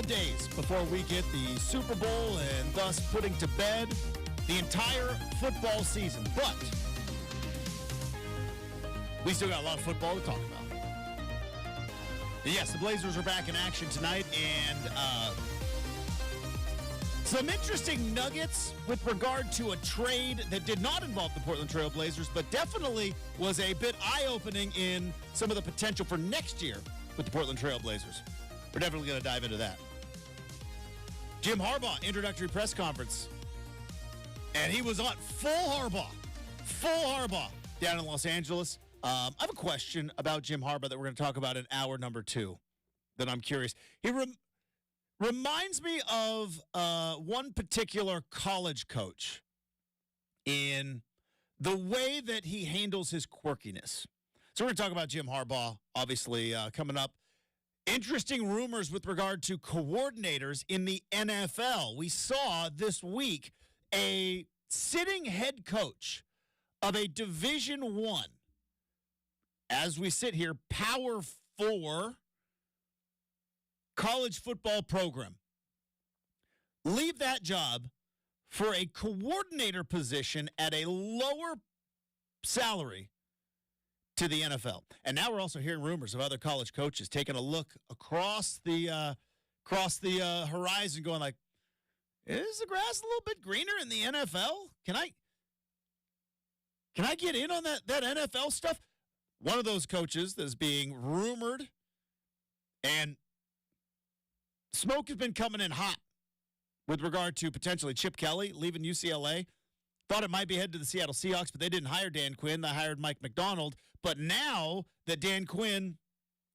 of days before we get the Super Bowl and thus putting to bed the entire football season. But we still got a lot of football to talk about. And yes, the Blazers are back in action tonight, and some interesting nuggets with regard to a trade that did not involve the Portland Trail Blazers, but definitely was a bit eye-opening in some of the potential for next year with the Portland Trail Blazers. We're definitely going to dive into that. Jim Harbaugh, introductory press conference. And he was on full Harbaugh down in Los Angeles. I have a question about Jim Harbaugh that we're going to talk about in hour number 2 that I'm curious. He reminds me of one particular college coach in the way that he handles his quirkiness. So we're going to talk about Jim Harbaugh, obviously, coming up. Interesting rumors with regard to coordinators in the NFL. We saw this week a sitting head coach of a Division I, as we sit here, Power 4 college football program, leave that job for a coordinator position at a lower salary to the NFL. And now we're also hearing rumors of other college coaches taking a look across the horizon going like, is the grass a little bit greener in the NFL? Can I get in on that NFL stuff? One of those coaches that is being rumored, and smoke has been coming in hot with regard to potentially Chip Kelly leaving UCLA. Thought it might be headed to the Seattle Seahawks, but they didn't hire Dan Quinn. They hired Mike MacDonald. But now that Dan Quinn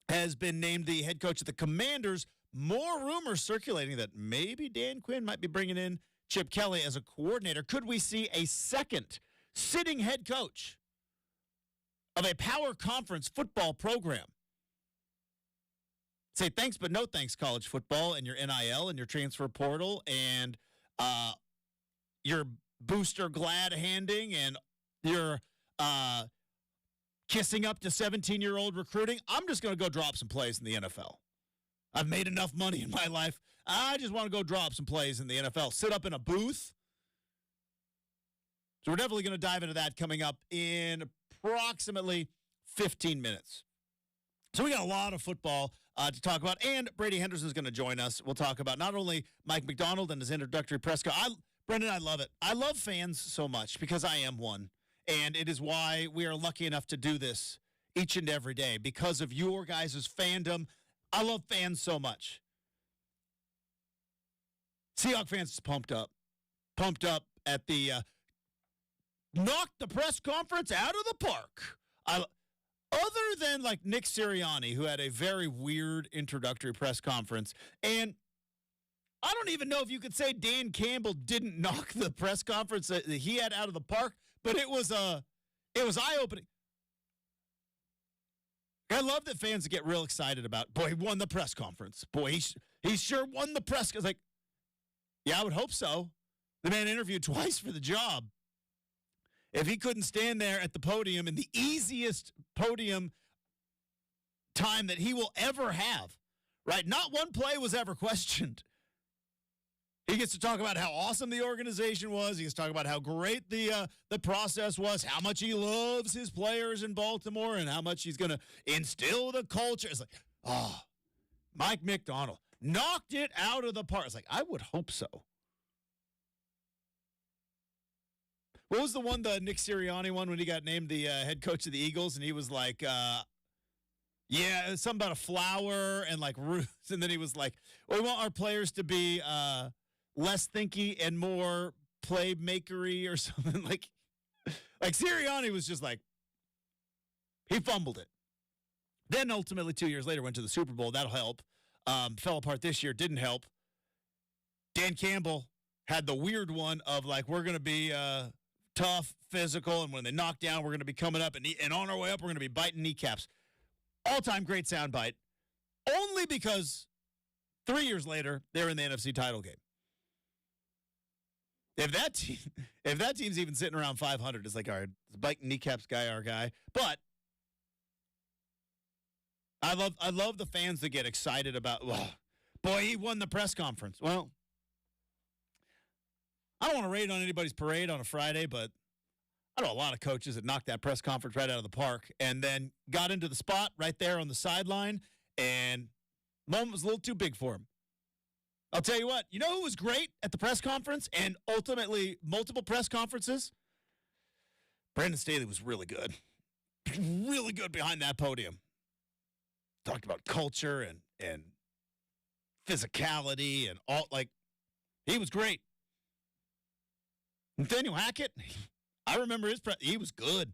has been named the head coach of the Commanders, more rumors circulating that maybe Dan Quinn might be bringing in Chip Kelly as a coordinator. Could we see a second sitting head coach of a power conference football program say thanks but no thanks, college football, and your NIL and your transfer portal and your booster glad handing and your kissing up to 17-year-old recruiting? I'm just going to go drop some plays in the NFL. I've made enough money in my life. I just want to go drop some plays in the NFL. Sit up in a booth. So we're definitely going to dive into that coming up in approximately 15 minutes. So we got a lot of football to talk about, and Brady Henderson is going to join us. We'll talk about not only Mike MacDonald and his introductory press conference. Brenden, I love it. I love fans so much because I am one, and it is why we are lucky enough to do this each and every day because of your guys' fandom. I love fans so much. Seahawks fans pumped up at the knocked the press conference out of the park. Other than like Nick Sirianni, who had a very weird introductory press conference, and I don't even know if you could say Dan Campbell didn't knock the press conference that he had out of the park, but it was eye-opening. I love that fans get real excited about, boy, he won the press conference. Boy, he sure won the press. It's like, yeah, I would hope so. The man interviewed twice for the job. If he couldn't stand there at the podium in the easiest podium time that he will ever have, right? Not one play was ever questioned. He gets to talk about how awesome the organization was. He gets to talk about how great the process was, how much he loves his players in Baltimore, and how much he's going to instill the culture. It's like, Mike MacDonald knocked it out of the park. It's like, I would hope so. What was the Nick Sirianni one when he got named the head coach of the Eagles, and he was like, something about a flower and like roots, and then he was like, well, we want our players to be less thinky and more playmakery or something. Like Sirianni was just like, he fumbled it. Then ultimately 2 years later went to the Super Bowl. That'll help. Fell apart this year. Didn't help. Dan Campbell had the weird one of like, we're going to be tough, physical, and when they knock down, we're going to be coming up, and on our way up, we're going to be biting kneecaps. All-time great soundbite, only because 3 years later, they're in the NFC title game. If that team's even sitting around 500, it's like, all right, is biting kneecaps guy our guy? But I love the fans that get excited about Boy, he won the press conference. Well, I don't want to raid on anybody's parade on a Friday, but I know a lot of coaches that knocked that press conference right out of the park and then got into the spot right there on the sideline, and the moment was a little too big for him. I'll tell you what, you know who was great at the press conference and ultimately multiple press conferences? Brenden Staley was really good. Really good behind that podium. Talked about culture and physicality and all, like, he was great. Nathaniel Hackett, I remember he was good.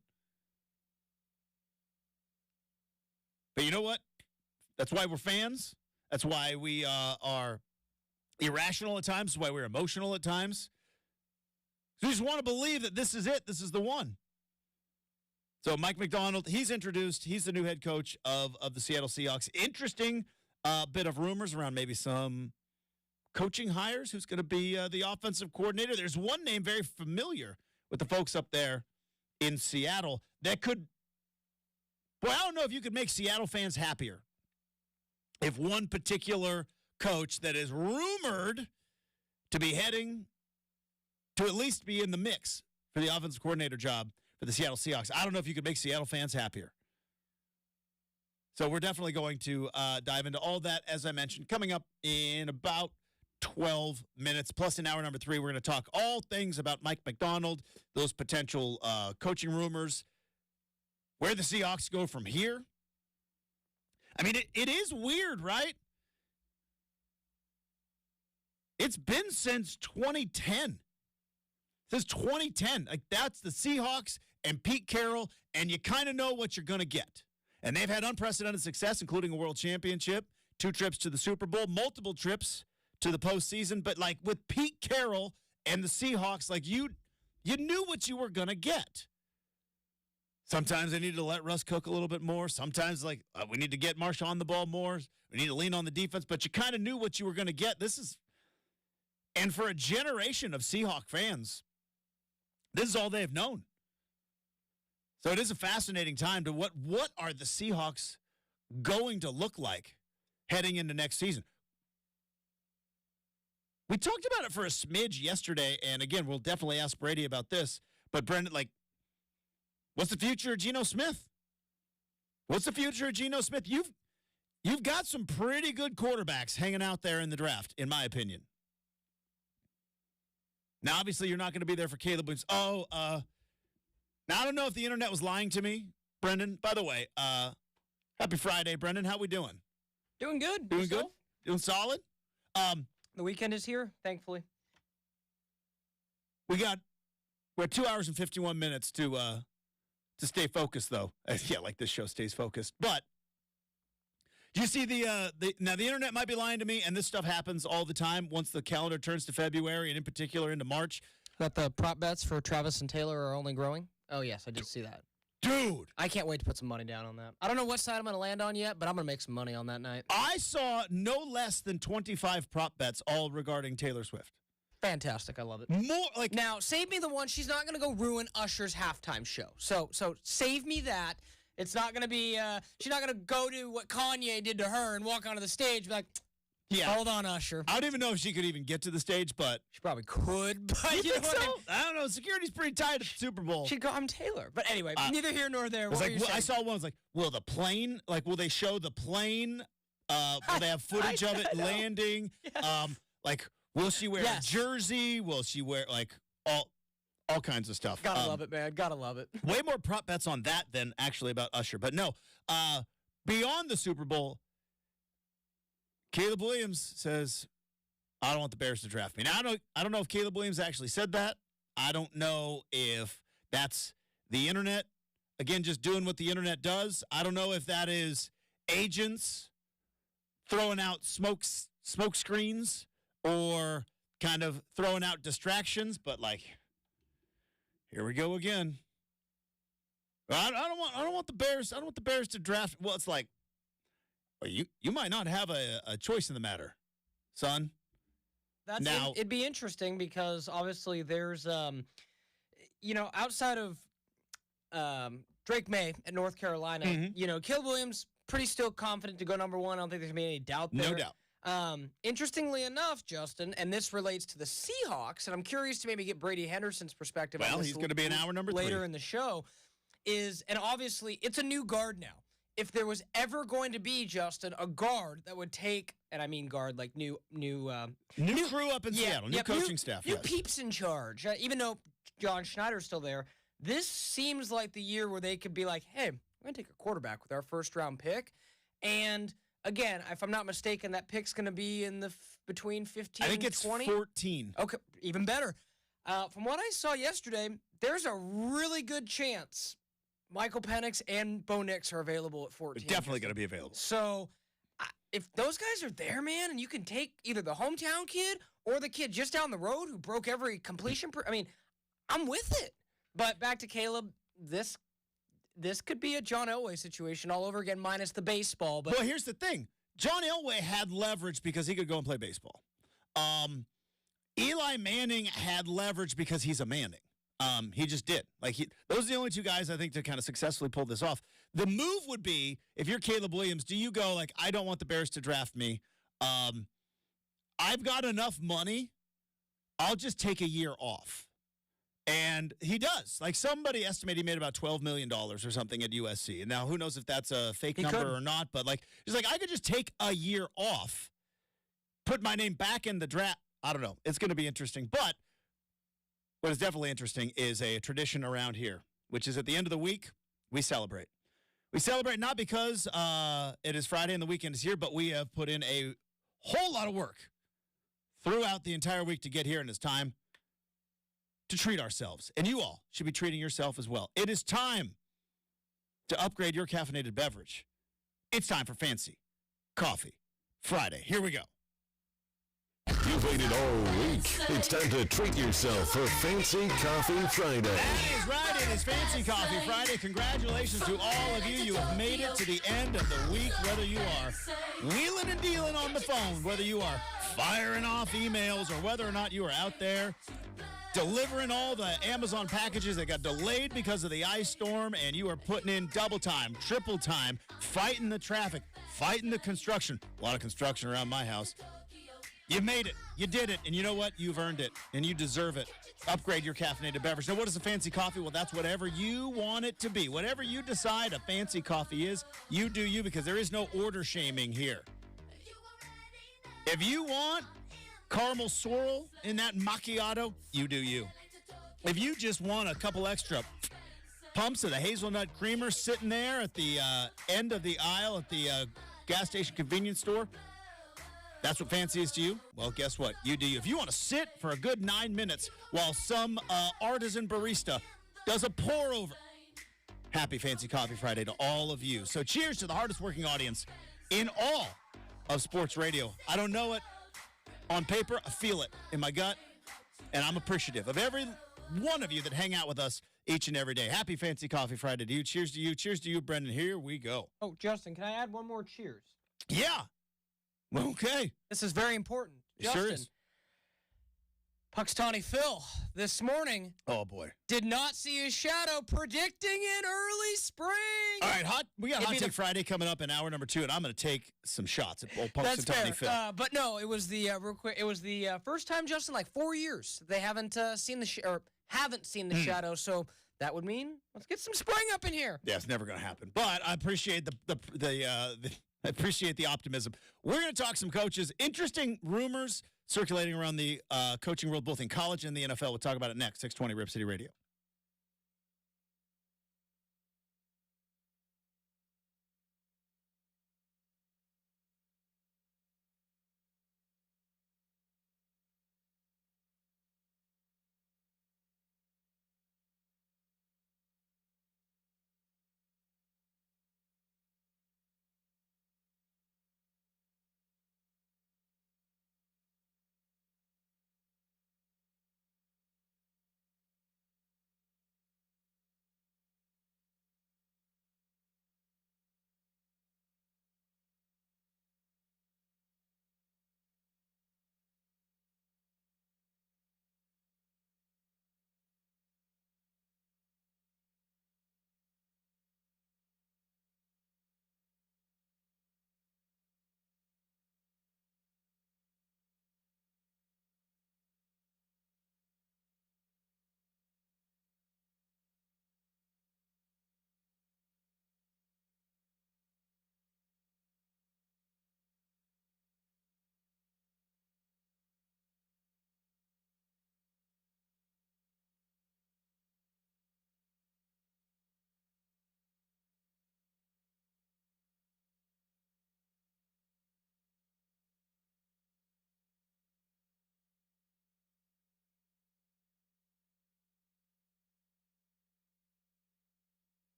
But you know what? That's why we're fans. That's why we are irrational at times. That's why we're emotional at times. We just want to believe that this is it. This is the one. So Mike MacDonald, he's introduced. He's the new head coach of the Seattle Seahawks. Interesting bit of rumors around maybe some coaching hires. Who's going to be the offensive coordinator? There's one name very familiar with the folks up there in Seattle that could, boy, I don't know if you could make Seattle fans happier if one particular coach that is rumored to be heading to at least be in the mix for the offensive coordinator job for the Seattle Seahawks. I don't know if you could make Seattle fans happier. So we're definitely going to dive into all that, as I mentioned, coming up in about 12 minutes. Plus, in hour number 3, we're going to talk all things about Mike MacDonald, those potential coaching rumors, where the Seahawks go from here. I mean, it is weird, right? It's been since 2010. Since 2010. Like, that's the Seahawks and Pete Carroll, and you kind of know what you're going to get. And they've had unprecedented success, including a world championship, 2 trips to the Super Bowl, multiple trips to the postseason. But, like, with Pete Carroll and the Seahawks, like, you knew what you were going to get. Sometimes they needed to let Russ cook a little bit more. Sometimes, like, we need to get Marshall on the ball more. We need to lean on the defense. But you kind of knew what you were going to get. And for a generation of Seahawk fans, this is all they've known. So it is a fascinating time to what are the Seahawks going to look like heading into next season? We talked about it for a smidge yesterday, and again, we'll definitely ask Brady about this. But Brenden, like, what's the future of Geno Smith? What's the future of Geno Smith? You've got some pretty good quarterbacks hanging out there in the draft, in my opinion. Now, obviously, you're not going to be there for Caleb Williams. Now, I don't know if the internet was lying to me, Brenden. By the way, happy Friday, Brenden. How we doing? Doing good. Doing good? Doing solid? The weekend is here, thankfully. We're at 2 hours and 51 minutes to stay focused, though. Yeah, like this show stays focused. But do you see now the internet might be lying to me, and this stuff happens all the time once the calendar turns to February, and in particular into March. That the prop bets for Travis and Taylor are only growing? Oh, yes, I did see that. Dude! I can't wait to put some money down on that. I don't know what side I'm going to land on yet, but I'm going to make some money on that night. I saw no less than 25 prop bets all regarding Taylor Swift. Fantastic. I love it. More like Now, save me the one. She's not going to go ruin Usher's halftime show. So save me that. It's not going to be, she's not going to go to what Kanye did to her and walk onto the stage and be like, yeah, hold on, Usher. I don't even know if she could even get to the stage, but she probably could. But you think so? I don't know. Security's pretty tight at the Super Bowl. She'd go, I'm Taylor. But anyway, neither here nor there. I saw one. I was like, will the plane, like, will they show the plane? Will they have footage of it landing? Yes. Like, will she wear a jersey? Will she wear, like, all kinds of stuff? Gotta love it, man. Gotta love it. Way more prop bets on that than actually about Usher. But no, beyond the Super Bowl, Caleb Williams says, I don't want the Bears to draft me. Now, I don't know if Caleb Williams actually said that. I don't know if that's the internet, again, just doing what the internet does. I don't know if that is agents throwing out smoke screens or kind of throwing out distractions, but, like, here we go again. I don't want the Bears. I don't want the Bears to draft. Well, it's like, well, you might not have a choice in the matter, son. It'd be interesting because obviously there's, outside of Drake May at North Carolina, Caleb Williams pretty still confident to go number 1. I don't think there's gonna be any doubt there. No doubt. Interestingly enough, Justin, and this relates to the Seahawks, and I'm curious to maybe get Brady Henderson's perspective on this he's going to be in hour number later 3. in the show, and obviously it's a new guard now. If there was ever going to be, Justin, a guard that would take, and I mean guard like new crew up in Seattle, new coaching staff. New peeps in charge. Even though John Schneider's still there, this seems like the year where they could be like, hey, we're going to take a quarterback with our first-round pick. And, again, if I'm not mistaken, that pick's going to be in the between 15 and 20. I think it's 14. Okay, even better. From what I saw yesterday, there's a really good chance Michael Penix and Bo Nix are available at 14. They're definitely going to be available. So if those guys are there, man, and you can take either the hometown kid or the kid just down the road who broke every completion, I'm with it. But back to Caleb, this could be a John Elway situation all over again, minus the baseball. But well, here's the thing. John Elway had leverage because he could go and play baseball. Eli Manning had leverage because he's a Manning. He just did. Those are the only two guys I think to kind of successfully pull this off. The move would be, if you're Caleb Williams, do you go I don't want the Bears to draft me. I've got enough money. I'll just take a year off. And he does. Somebody estimated he made about $12 million or something at USC. And now who knows if that's a fake number or not. But he's I could just take a year off, put my name back in the draft. I don't know. It's going to be interesting. But what is definitely interesting is a tradition around here, which is at the end of the week, we celebrate. We celebrate not because it is Friday and the weekend is here, but we have put in a whole lot of work throughout the entire week to get here, and it's time to treat ourselves. And you all should be treating yourself as well. It is time to upgrade your caffeinated beverage. It's time for Fancy Coffee Friday. Here we go. You've waited all week. It's time to treat yourself for Fancy Coffee Friday. That is right. It is Fancy Coffee Friday. Congratulations to all of you. You have made it to the end of the week, whether you are wheeling and dealing on the phone, whether you are firing off emails, or whether or not you are out there delivering all the Amazon packages that got delayed because of the ice storm, and you are putting in double time, triple time, fighting the traffic, fighting the construction. A lot of construction around my house. You made it. You did it. And you know what? You've earned it, and you deserve it. Upgrade your caffeinated beverage. Now, what is a fancy coffee? Well, that's whatever you want it to be. Whatever you decide a fancy coffee is, you do you, because there is no order shaming here. If you want caramel swirl in that macchiato, you do you. If you just want a couple extra pumps of the hazelnut creamer sitting there at the end of the aisle at the gas station convenience store, that's what fancy is to you? Well, guess what? You do you. If you want to sit for a good 9 minutes while some artisan barista does a pour over, happy Fancy Coffee Friday to all of you. So cheers to the hardest working audience in all of sports radio. I don't know it on paper. I feel it in my gut, and I'm appreciative of every one of you that hang out with us each and every day. Happy Fancy Coffee Friday to you. Cheers to you. Cheers to you, Brenden. Here we go. Oh, Justin, can I add one more cheers? Yeah. Okay. This is very important. It Justin, sure is. Puxtani Phil this morning did not see his shadow, predicting an early spring. All right, we got Hot Take Friday coming up in hour number 2, and I'm going to take some shots at old Puxtani Phil. But no, it was the real quick. It was the first time, Justin, like 4 years they haven't seen the shadow. So that would mean let's get some spring up in here. Yeah, it's never going to happen. But I appreciate I appreciate the optimism. We're going to talk some coaches. Interesting rumors circulating around the coaching world, both in college and the NFL. We'll talk about it next. 620 Rip City Radio.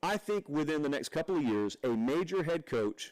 I think within the next couple of years, a major head coach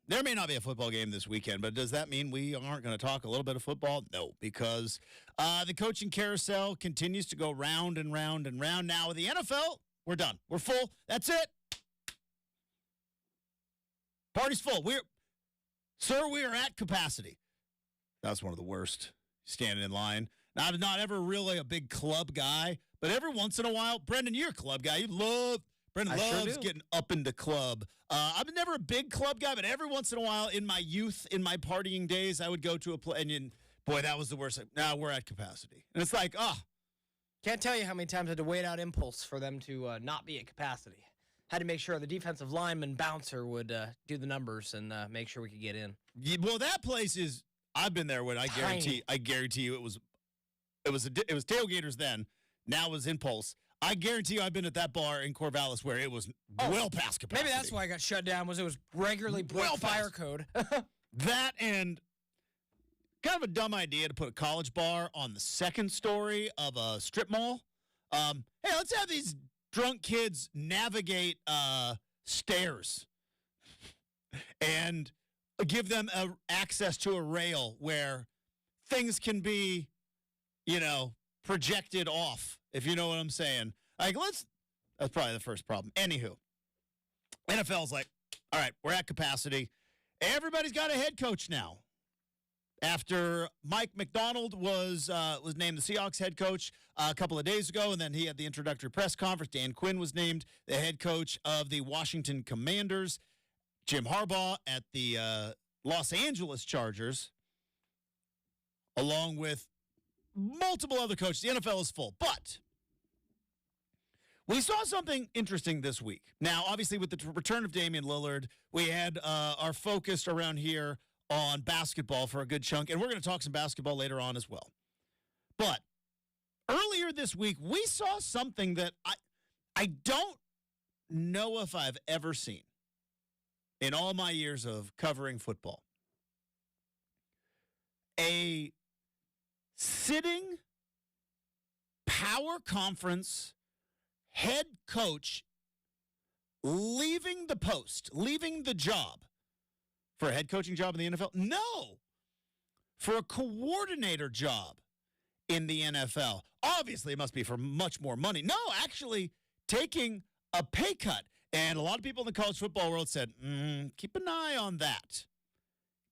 There may not be a football game this weekend, but does that mean we aren't going to talk a little bit of football? No, because the coaching carousel continues to go round and round and round. Now with the NFL, we're done. We're full. That's it. Party's full. We are at capacity. That's one of the worst. Standing in line. Now, I'm not ever really a big club guy, but every once in a while, Brenden, you're a club guy. Brenden loves getting up into club. I'm never a big club guy, but every once in a while in my youth, in my partying days, I would go to a play. And boy, that was the worst. Now we're at capacity. And it's like, Can't tell you how many times I had to wait out impulse for them to not be at capacity. Had to make sure the defensive lineman bouncer would do the numbers and make sure we could get in. Yeah, well, that place is. I've been there when I guarantee you it was tailgaters then. Now it was impulse. I guarantee you I've been at that bar in Corvallis where it was well past capacity. Maybe that's why I got shut down. It was regularly broke fire code. That and kind of a dumb idea to put a college bar on the second story of a strip mall. Hey, let's have these drunk kids navigate stairs and give them access to a rail where things can be, projected off, if you know what I'm saying. That's probably the first problem. Anywho, NFL's like, all right, we're at capacity. Everybody's got a head coach now. After Mike MacDonald was named the Seahawks head coach a couple of days ago, and then he had the introductory press conference. Dan Quinn was named the head coach of the Washington Commanders. Jim Harbaugh at the Los Angeles Chargers, along with multiple other coaches. The NFL is full. But we saw something interesting this week. Now, obviously, with the return of Damian Lillard, we had our focus around here on basketball for a good chunk, and we're going to talk some basketball later on as well. But earlier this week, we saw something that I don't know if I've ever seen in all my years of covering football. A sitting power conference head coach leaving the job for a head coaching job in the NFL? No. For a coordinator job in the NFL. Obviously, it must be for much more money. No, actually taking a pay cut. And a lot of people in the college football world said, keep an eye on that.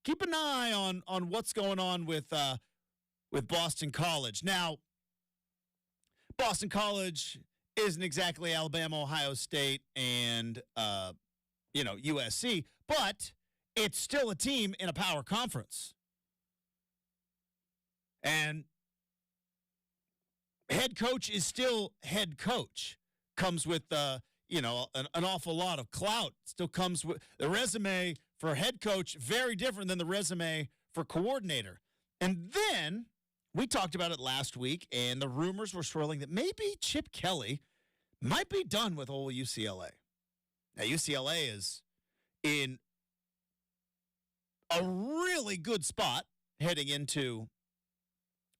Keep an eye on what's going on with Boston College. Now, Boston College isn't exactly Alabama, Ohio State, and USC, but it's still a team in a power conference. And head coach is still head coach. Comes with an awful lot of clout. Still comes with the resume for head coach, very different than the resume for coordinator. And then we talked about it last week, and the rumors were swirling that maybe Chip Kelly might be done with old UCLA. Now, UCLA is in a really good spot heading into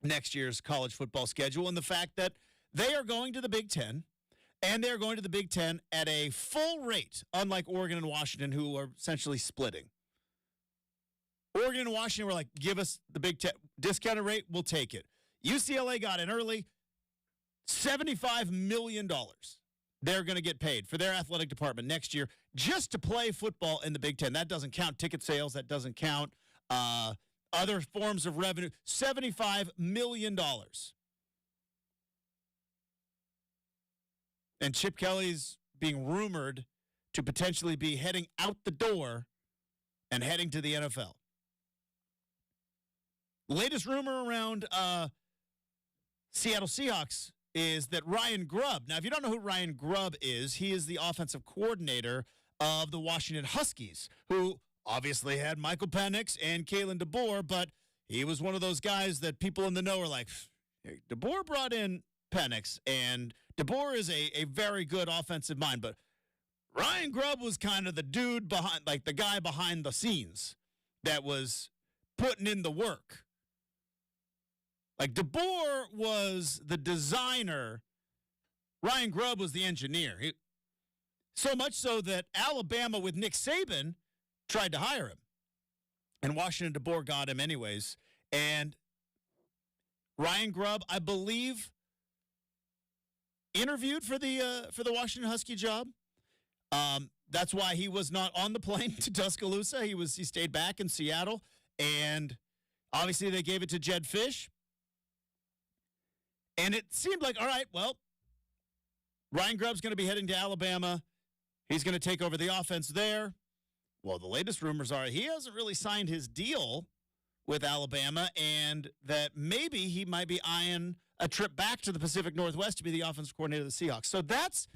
next year's college football schedule, and the fact that they are going to the Big Ten, and they're going to the Big Ten at a full rate, unlike Oregon and Washington, who are essentially splitting. Oregon and Washington were like, give us the Big Ten discounted rate, we'll take it. UCLA got in early, $75 million. They're going to get paid for their athletic department next year just to play football in the Big Ten. That doesn't count ticket sales. That doesn't count other forms of revenue. $75 million. And Chip Kelly's being rumored to potentially be heading out the door and heading to the NFL. Latest rumor around Seattle Seahawks is that Ryan Grubb. Now, if you don't know who Ryan Grubb is, he is the offensive coordinator of the Washington Huskies, who obviously had Michael Penix and Kalen DeBoer, but he was one of those guys that people in the know are like, hey, DeBoer brought in Penix, and DeBoer is a very good offensive mind, but Ryan Grubb was kind of the dude behind, like the guy behind the scenes that was putting in the work. Like, DeBoer was the designer. Ryan Grubb was the engineer. So much so that Alabama, with Nick Saban, tried to hire him. And Washington DeBoer got him anyways. And Ryan Grubb, I believe, interviewed for the Washington Husky job. That's why he was not on the plane to Tuscaloosa. He stayed back in Seattle. And obviously they gave it to Jed Fish. And it seemed like, all right, well, Ryan Grubb's going to be heading to Alabama. He's going to take over the offense there. Well, the latest rumors are he hasn't really signed his deal with Alabama, and that maybe he might be eyeing a trip back to the Pacific Northwest to be the offensive coordinator of the Seahawks. So that's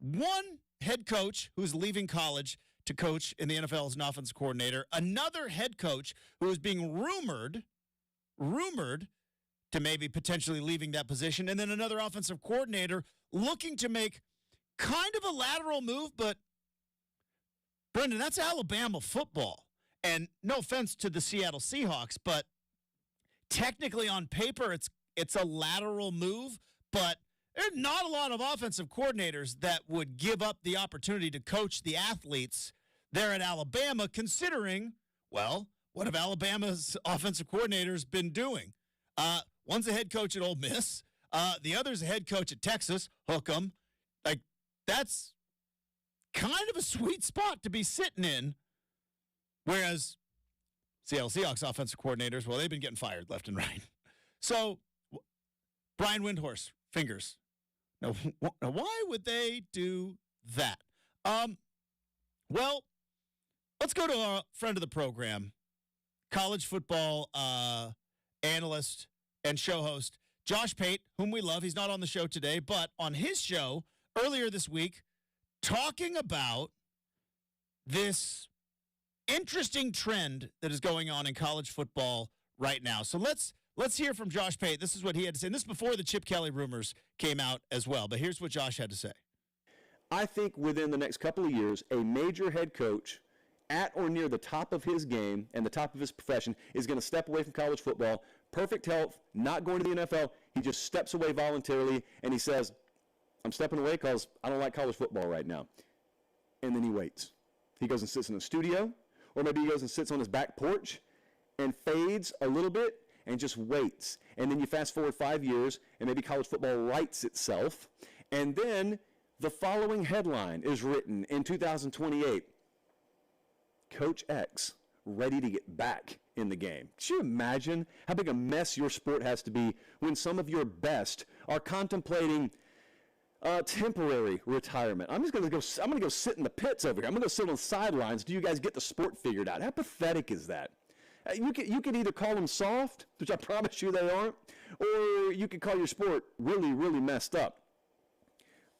one head coach who's leaving college to coach in the NFL as an offensive coordinator. Another head coach who is being rumored to maybe potentially leaving that position, and then another offensive coordinator looking to make kind of a lateral move, but Brenden, that's Alabama football. And no offense to the Seattle Seahawks, but technically on paper it's a lateral move, but there are not a lot of offensive coordinators that would give up the opportunity to coach the athletes there at Alabama, considering, well, what have Alabama's offensive coordinators been doing? One's a head coach at Ole Miss. The other's a head coach at Texas. Hook 'em. Like, that's kind of a sweet spot to be sitting in. Whereas Seattle Seahawks offensive coordinators, well, they've been getting fired left and right. So, Brian Windhorst, fingers. Now, why would they do that? Well, let's go to our friend of the program, college football analyst and show host, Josh Pate, whom we love. He's not on the show today, but on his show earlier this week, talking about this interesting trend that is going on in college football right now. So let's hear from Josh Pate. This is what he had to say. And this is before the Chip Kelly rumors came out as well. But here's what Josh had to say. I think within the next couple of years, a major head coach at or near the top of his game and the top of his profession is going to step away from college football, perfect health, not going to the NFL. He just steps away voluntarily, and he says, I'm stepping away because I don't like college football right now. And then he waits. He goes and sits in a studio, or maybe he goes and sits on his back porch and fades a little bit and just waits. And then you fast forward 5 years, and maybe college football rights itself. And then the following headline is written in 2028. Coach X ready to get back in the game. Could you imagine how big a mess your sport has to be when some of your best are contemplating temporary retirement? I'm going to go sit in the pits over here. I'm going to go sit on the sidelines. Do you guys get the sport figured out? How pathetic is that? You can either call them soft, which I promise you they aren't, or you can call your sport really, really messed up.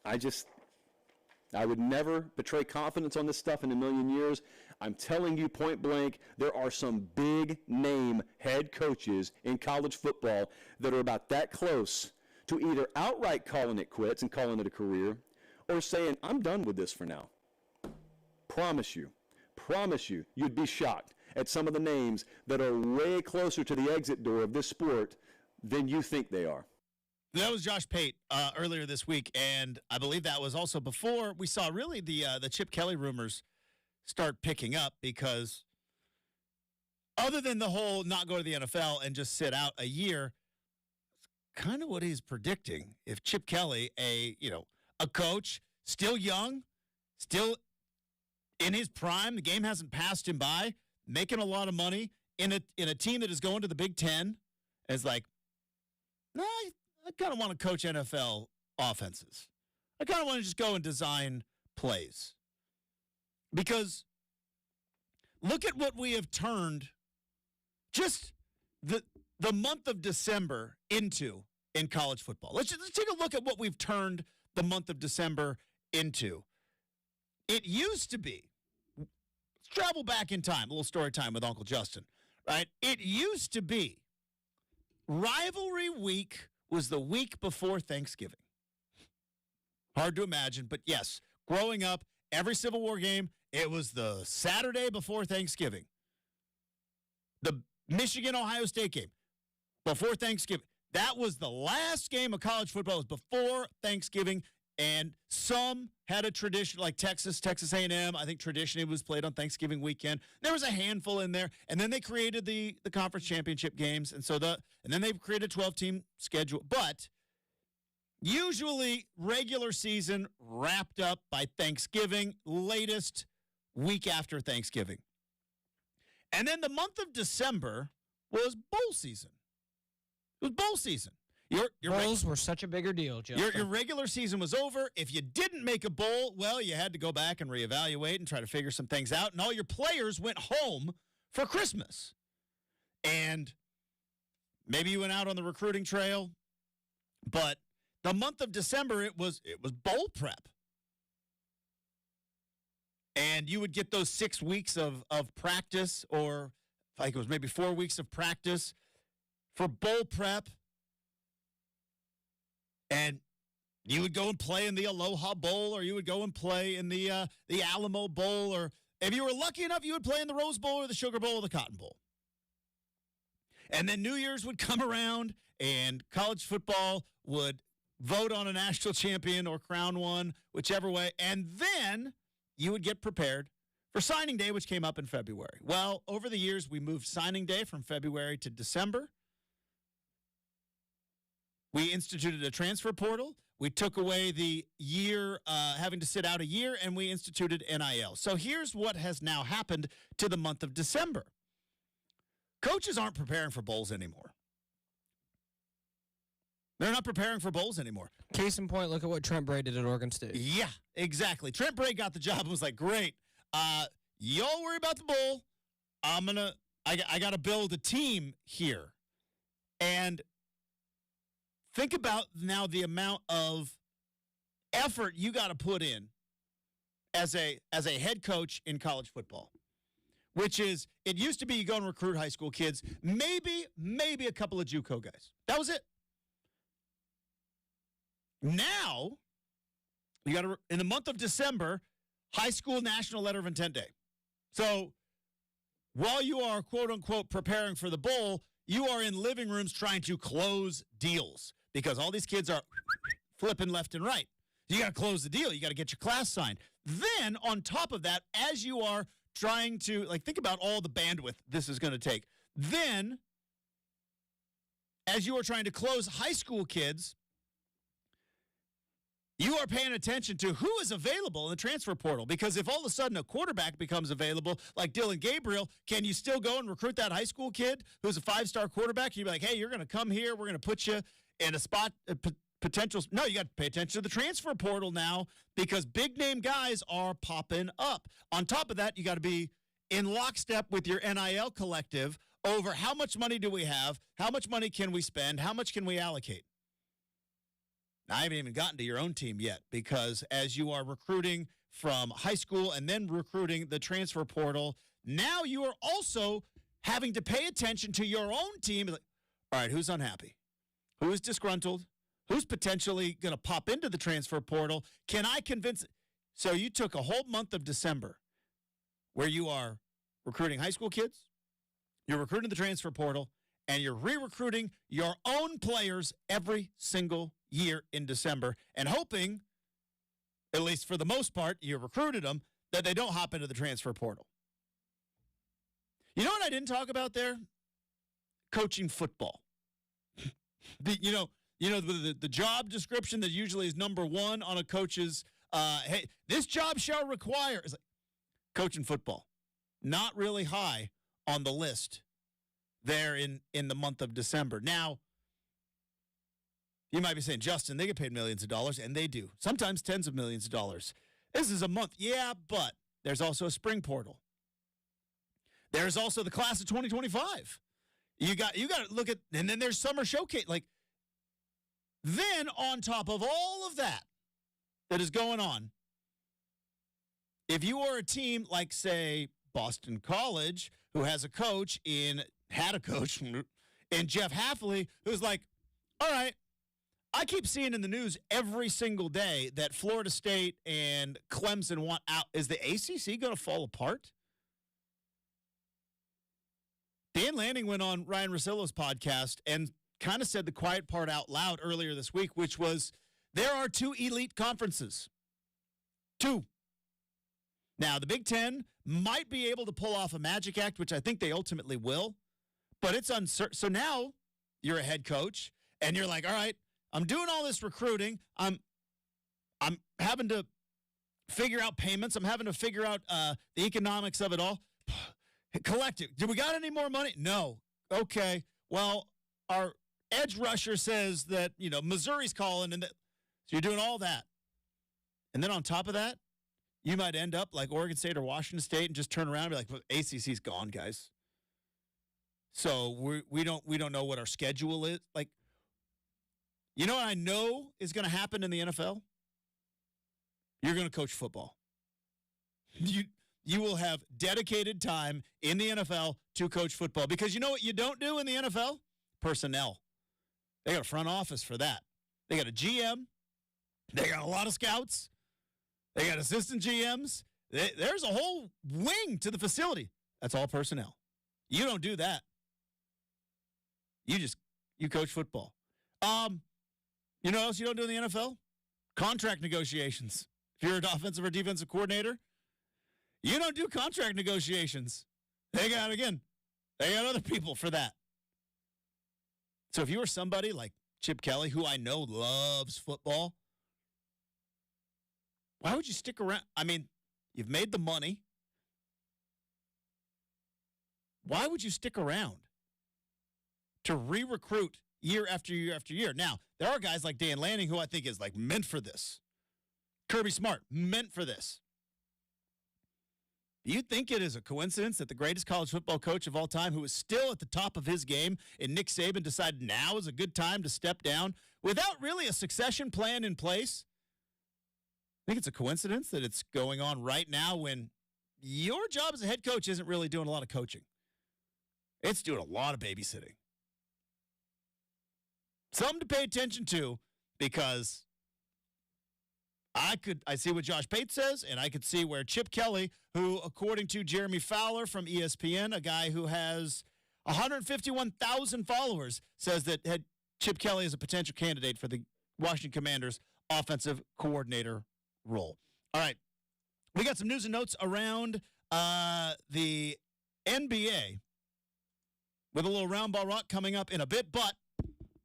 I would never betray confidence on this stuff in a million years. I'm telling you point blank, there are some big name head coaches in college football that are about that close to either outright calling it quits and calling it a career, or saying, I'm done with this for now. promise you, you'd be shocked at some of the names that are way closer to the exit door of this sport than you think they are. That was Josh Pate earlier this week, and I believe that was also before we saw really the Chip Kelly rumors start picking up, because other than the whole not go to the NFL and just sit out a year, it's kind of what he's predicting. If Chip Kelly, a coach, still young, still in his prime, the game hasn't passed him by, making a lot of money in a team that is going to the Big Ten, is like, nah, I kind of want to coach NFL offenses. I kind of want to just go and design plays. Because look at what we have turned just the month of December into in college football. Let's take a look at what we've turned the month of December into. It used to be, let's travel back in time, a little story time with Uncle Justin, right? It used to be rivalry week was the week before Thanksgiving. Hard to imagine, but yes, growing up, every Civil War game, it was the Saturday before Thanksgiving. The Michigan-Ohio State game, before Thanksgiving. That was the last game of college football. It was before Thanksgiving, and some had a tradition, like Texas A&M. I think traditionally was played on Thanksgiving weekend. There was a handful in there, and then they created the conference championship games, and then they've created a 12-team schedule. But usually regular season wrapped up by Thanksgiving, latest week after Thanksgiving. And then the month of December was bowl season. It was bowl season. Your Bowls were such a bigger deal, Joe. Your regular season was over. If you didn't make a bowl, well, you had to go back and reevaluate and try to figure some things out. And all your players went home for Christmas. And maybe you went out on the recruiting trail. But the month of December, it was bowl prep. And you would get those 6 weeks of practice, or like it was maybe 4 weeks of practice for bowl prep. And you would go and play in the Aloha Bowl, or you would go and play in the Alamo Bowl, or if you were lucky enough, you would play in the Rose Bowl or the Sugar Bowl or the Cotton Bowl. And then New Year's would come around, and college football would vote on a national champion or crown one, whichever way. And then you would get prepared for signing day, which came up in February. Well, over the years, we moved signing day from February to December. We instituted a transfer portal. We took away the year, having to sit out a year, and we instituted NIL. So here's what has now happened to the month of December. Coaches aren't preparing for bowls anymore. They're not preparing for bowls anymore. Case in point, look at what Trent Bray did at Oregon State. Yeah, exactly. Trent Bray got the job and was like, great. Y'all worry about the bowl. I got to build a team here. And think about now the amount of effort you got to put in as a head coach in college football, which is, it used to be you go and recruit high school kids, maybe a couple of JUCO guys. That was it. Now, you got to, in the month of December, high school national letter of intent day. So while you are, quote unquote, preparing for the bowl, you are in living rooms trying to close deals, because all these kids are flipping left and right. You got to close the deal. You got to get your class signed. Then, on top of that, as you are trying to, think about all the bandwidth this is going to take. Then, as you are trying to close high school kids, you are paying attention to who is available in the transfer portal. Because if all of a sudden a quarterback becomes available, like Dylan Gabriel, can you still go and recruit that high school kid who's a 5-star quarterback? You'd be like, hey, you're going to come here. We're going to put you in a spot, potential. No, you got to pay attention to the transfer portal now, because big-name guys are popping up. On top of that, you got to be in lockstep with your NIL collective over how much money do we have, how much money can we spend, how much can we allocate. Now, I haven't even gotten to your own team yet, because as you are recruiting from high school and then recruiting the transfer portal, now you are also having to pay attention to your own team. Like, all right, who's unhappy? Who is disgruntled? Who's potentially going to pop into the transfer portal? Can I convince? So you took a whole month of December where you are recruiting high school kids, you're recruiting the transfer portal, and you're re-recruiting your own players every single year in December and hoping, at least for the most part, you recruited them, that they don't hop into the transfer portal. You know what I didn't talk about there? Coaching football. The job description that usually is number one on a coach's, hey, this job shall require, is like coaching football. Not really high on the list there in the month of December. Now, you might be saying, Justin, they get paid millions of dollars, and they do. Sometimes tens of millions of dollars. This is a month. Yeah, but there's also a spring portal. There's also the class of 2025. You got to look at, and then there's summer showcase. Like, then on top of all of that is going on, if you are a team like, say, Boston College, who had a coach in Jeff Hafley, who's like, all right, I keep seeing in the news every single day that Florida State and Clemson want out. Is the ACC going to fall apart? Dan Lanning went on Ryan Russillo's podcast and kind of said the quiet part out loud earlier this week, which was there are two elite conferences. Two. Now, the Big Ten might be able to pull off a magic act, which I think they ultimately will, but it's uncertain. So now you're a head coach, and you're like, all right, I'm doing all this recruiting. I'm having to figure out payments. I'm having to figure out the economics of it all. Collective. Do we got any more money? No. Okay. Well, our edge rusher says that, Missouri's calling, and so you're doing all that. And then on top of that, you might end up like Oregon State or Washington State and just turn around and be like, well, ACC's gone, guys. So we don't know what our schedule is. Like, you know what I know is going to happen in the NFL? You're going to coach football. You will have dedicated time in the NFL to coach football. Because you know what you don't do in the NFL? Personnel. They got a front office for that. They got a GM. They got a lot of scouts. They got assistant GMs. There's a whole wing to the facility. That's all personnel. You don't do that. You coach football. You know what else you don't do in the NFL? Contract negotiations. If you're an offensive or defensive coordinator, you don't do contract negotiations. They got other people for that. So if you were somebody like Chip Kelly, who I know loves football, why would you stick around? I mean, you've made the money. Why would you stick around to re-recruit year after year after year? Now, there are guys like Dan Lanning who I think is like meant for this. Kirby Smart, meant for this. Do you think it is a coincidence that the greatest college football coach of all time, who is still at the top of his game, and Nick Saban, decided now is a good time to step down without really a succession plan in place? I think it's a coincidence that it's going on right now when your job as a head coach isn't really doing a lot of coaching. It's doing a lot of babysitting. Something to pay attention to, because I see what Josh Pate says, and I could see where Chip Kelly, who, according to Jeremy Fowler from ESPN, a guy who has 151,000 followers, says that Chip Kelly is a potential candidate for the Washington Commanders offensive coordinator role. All right. We got some news and notes around the NBA with a little round ball rock coming up in a bit, but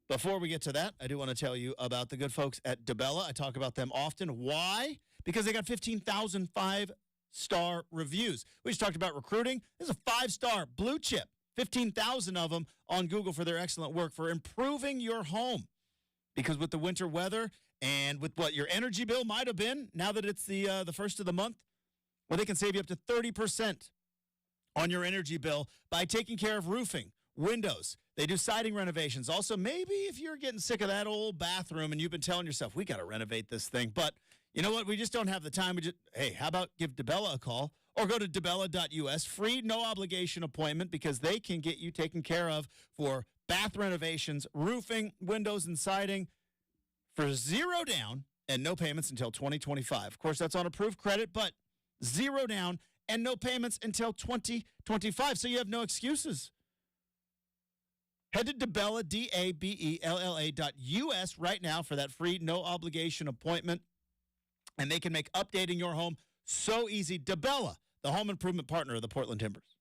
before we get to that, I do want to tell you about the good folks at DeBella. I talk about them often. Why? Because they got 15,000 five-star reviews. We just talked about recruiting. This is a five-star blue chip, 15,000 of them on Google for their excellent work for improving your home. Because with the winter weather and with what your energy bill might have been, now that it's the first of the month, well, they can save you up to 30% on your energy bill by taking care of roofing, windows. They do siding renovations. Also, maybe if you're getting sick of that old bathroom and you've been telling yourself, we got to renovate this thing. But you know what? We just don't have the time. Hey, how about give DeBella a call or go to debella.us. Free, no obligation appointment, because they can get you taken care of for bath renovations, roofing, windows, and siding for zero down and no payments until 2025. Of course, that's on approved credit, but zero down and no payments until 2025. So you have no excuses. Head to Dabella, DABELLA.us right now for that free, no obligation appointment. And they can make updating your home so easy. Dabella, the home improvement partner of the Portland Timbers.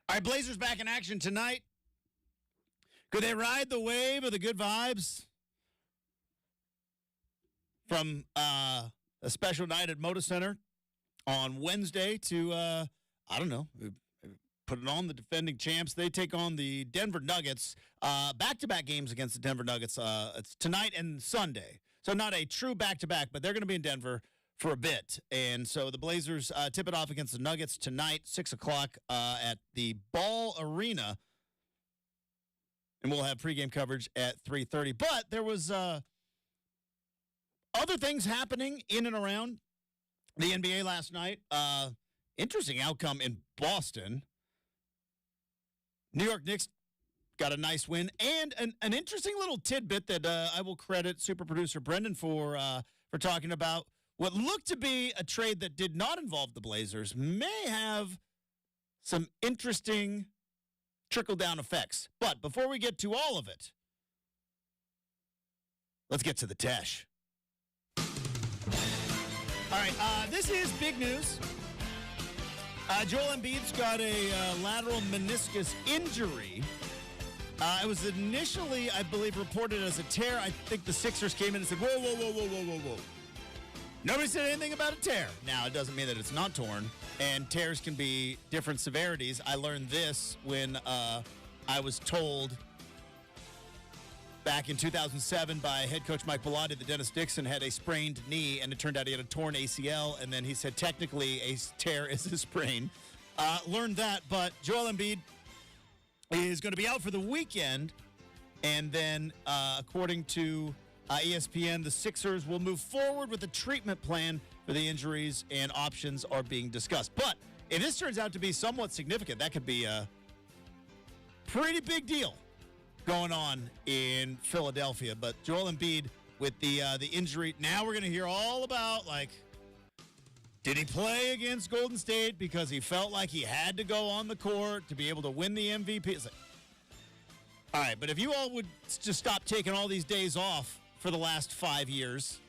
All right, Blazers back in action tonight. Could they ride the wave of the good vibes from a special night at Moda Center on Wednesday to, I don't know, put it on the defending champs? They take on the Denver Nuggets. Back-to-back games against the Denver Nuggets. It's tonight and Sunday. So not a true back-to-back, but they're going to be in Denver for a bit. And so the Blazers tip it off against the Nuggets tonight, 6 o'clock at the Ball Arena. And we'll have pregame coverage at 3:30. But there was other things happening in and around the NBA last night. Interesting outcome in Boston. New York Knicks got a nice win. And an interesting little tidbit that I will credit super producer Brenden for talking about. What looked to be a trade that did not involve the Blazers may have some interesting trickle-down effects. But before we get to all of it, let's get to the Tesh. All right, this is big news. Joel Embiid's got a lateral meniscus injury. It was initially, I believe, reported as a tear. I think the Sixers came in and said, whoa. Nobody said anything about a tear. Now, it doesn't mean that it's not torn, and tears can be different severities. I learned this when I was told back in 2007 by head coach Mike Bellotti that Dennis Dixon had a sprained knee, and it turned out he had a torn ACL, and then he said technically a tear is a sprain. Learned that, but Joel Embiid is going to be out for the weekend, and then according to ESPN, the Sixers will move forward with a treatment plan for the injuries, and options are being discussed. But if this turns out to be somewhat significant, that could be a pretty big deal going on in Philadelphia. But Joel Embiid with the injury, now we're going to hear all about, like, did he play against Golden State because he felt like he had to go on the court to be able to win the MVP? It's like, all right, but if you all would just stop taking all these days off for the last 5 years,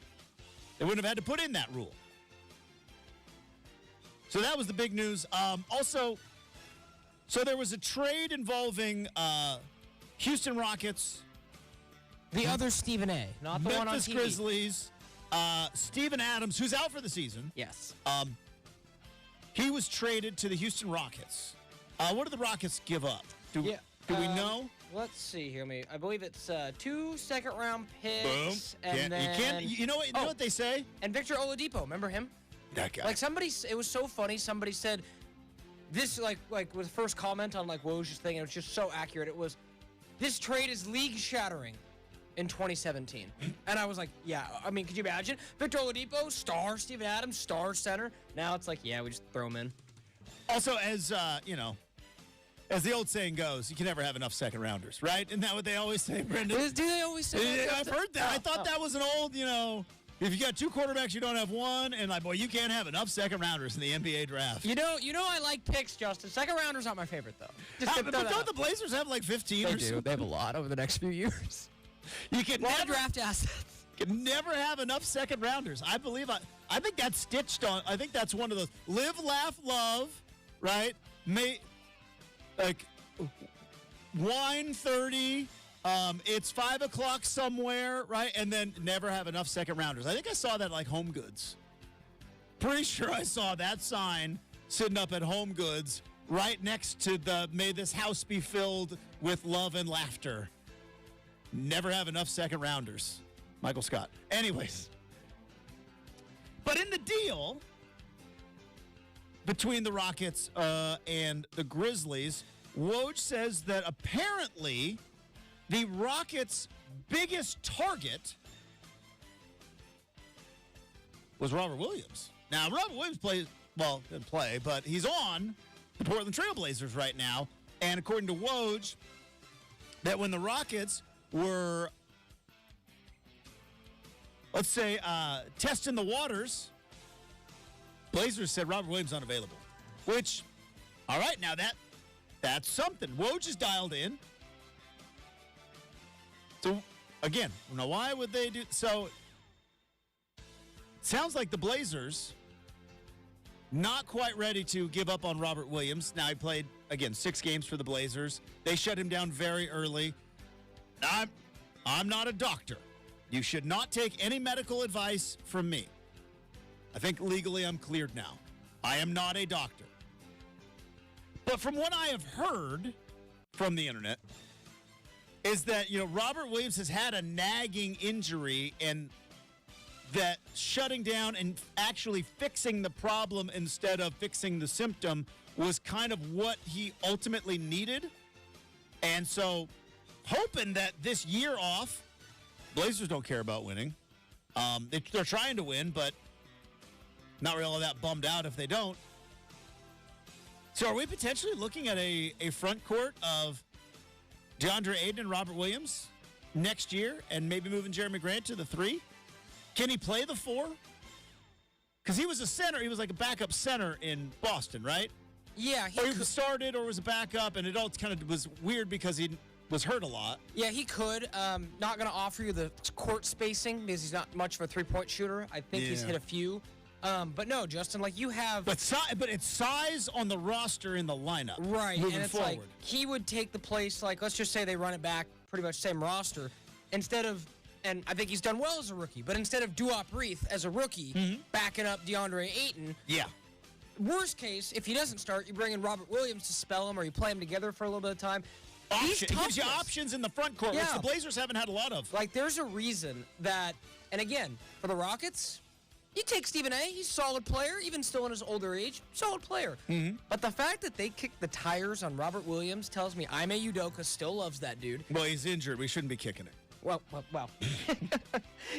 they wouldn't have had to put in that rule. So that was the big news. Also, so there was a trade involving Houston Rockets. The other Stephen A., not the one on Memphis TV. Grizzlies. Steven Adams, who's out for the season. Yes. He was traded to the Houston Rockets. What did the Rockets give up? Do we know? Let's see here. I believe it's 2 second-round picks. Boom. And you know what they say? And Victor Oladipo, remember him? That guy. Like it was so funny. Somebody said this, like with the first comment on like Woj's thing, and it was just so accurate. It was, this trade is league-shattering in 2017. And I was like, yeah, I mean, could you imagine? Victor Oladipo, star, Steven Adams, star center. Now it's like, yeah, we just throw him in. Also, as as the old saying goes, you can never have enough second rounders, right? Isn't that what they always say, Brenden? Do they always say that? I've heard that. I thought that was an old, if you got 2 quarterbacks, you don't have one, and like, boy, you can't have enough second rounders in the NBA draft. You know, I like picks, Justin. Second rounders not my favorite though. But don't the Blazers have like 15 They or do. something? They have a lot over the never have enough You can never draft assets. Can never have enough second rounders. I believe I think that's stitched on. I think that's one of those live, laugh, love, right? Wine 30. It's 5 o'clock somewhere, right? And then never have enough second rounders. I think I saw that like Home Goods. Pretty sure I saw that sign sitting up at Home Goods right next to the "May this house be filled with love and laughter." Never have enough second rounders. Michael Scott. Anyways. But in the deal between the Rockets and the Grizzlies, Woj says that apparently the Rockets' biggest target was Robert Williams. Now, Robert Williams didn't play, but he's on the Portland Trail Blazers right now. And according to Woj, that when the Rockets were, let's say, testing the waters, Blazers said Robert Williams unavailable. Which, all right, now that's something. Woj is dialed in. So, again, now why would they do so? It sounds like the Blazers not quite ready to give up on Robert Williams. Now, he played again, 6 games for the Blazers. They shut him down very early. I'm not a doctor. You should not take any medical advice from me. I think legally I'm cleared now. I am not a doctor. But from what I have heard from the internet is that, Robert Williams has had a nagging injury, and that shutting down and actually fixing the problem instead of fixing the symptom was kind of what he ultimately needed. And so hoping that this year off, Blazers don't care about winning. They're trying to win, but not really all that bummed out if they don't. So are we potentially looking at a front court of DeAndre Ayton and Robert Williams next year, and maybe moving Jeremy Grant to the 3? Can he play the 4? Because he was a center. He was like a backup center in Boston, right? Yeah. He started or was a backup, and it all kind of was weird because he was hurt a lot. Yeah, he could. Not going to offer you the court spacing because he's not much of a three-point shooter. I think he's hit a few. But no, Justin, like you have... But it's size on the roster in the lineup. Right, moving and it's forward. like he would take the place, like let's just say they run it back pretty much same roster. Instead of... And I think he's done well as a rookie. But instead of Duop Reith as a rookie, backing up DeAndre Ayton, worst case, if he doesn't start, you bring in Robert Williams to spell him, or you play them together for a little bit of time. It gives you options in the front court, which the Blazers haven't had a lot of. Like, there's a reason that, and again, for the Rockets, you take Stephen A. He's a solid player, even still in his older age, solid player. But the fact that they kicked the tires on Robert Williams tells me Ime Udoka still loves that dude. Well, he's injured. We shouldn't be kicking it. Well.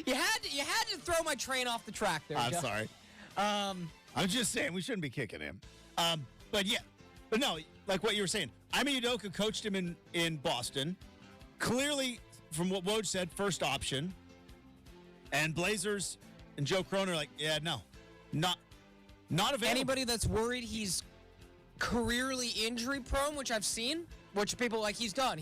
you had to throw my train off the track there. I'm sorry. I'm just saying we shouldn't be kicking him. But no, like what you were saying, Ime Udoka coached him in Boston. Clearly, from what Woj said, first option. And Blazers and Joe Cronin are like, not available. Anybody that's worried he's careerly injury prone, which I've seen, which people like he's done.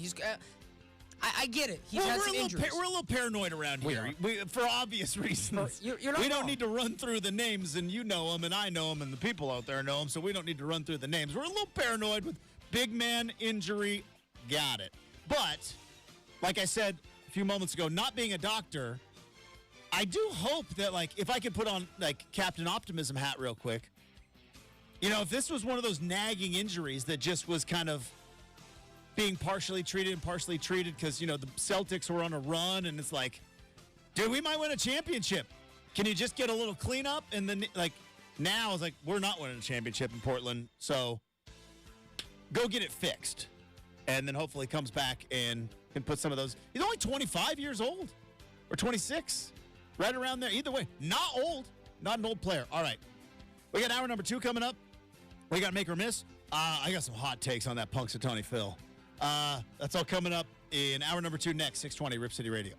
I get it. He's had some injuries. We're a little paranoid around here. For obvious reasons. You're not we don't wrong. need to run through the names, and you know them, and I know them, and the people out there know them, so we don't need to run through the names. We're a little paranoid with big man injury. Got it. But, like I said a few moments ago, not being a doctor, I do hope that, like, if I could put on, like, Captain Optimism hat real quick, if this was one of those nagging injuries that just was kind of being partially treated because, the Celtics were on a run, and it's like, dude, we might win a championship. Can you just get a little cleanup? And then, like, now it's like, we're not winning a championship in Portland, so go get it fixed. And then hopefully comes back and can put some of those. He's only 25 years old or 26, right around there. Either way, not old, not an old player. All right. We got hour number 2 coming up. We got Make or Miss. I got some hot takes on that Punxsutawney Phil. That's all coming up in hour number 2 next, 620 Rip City Radio.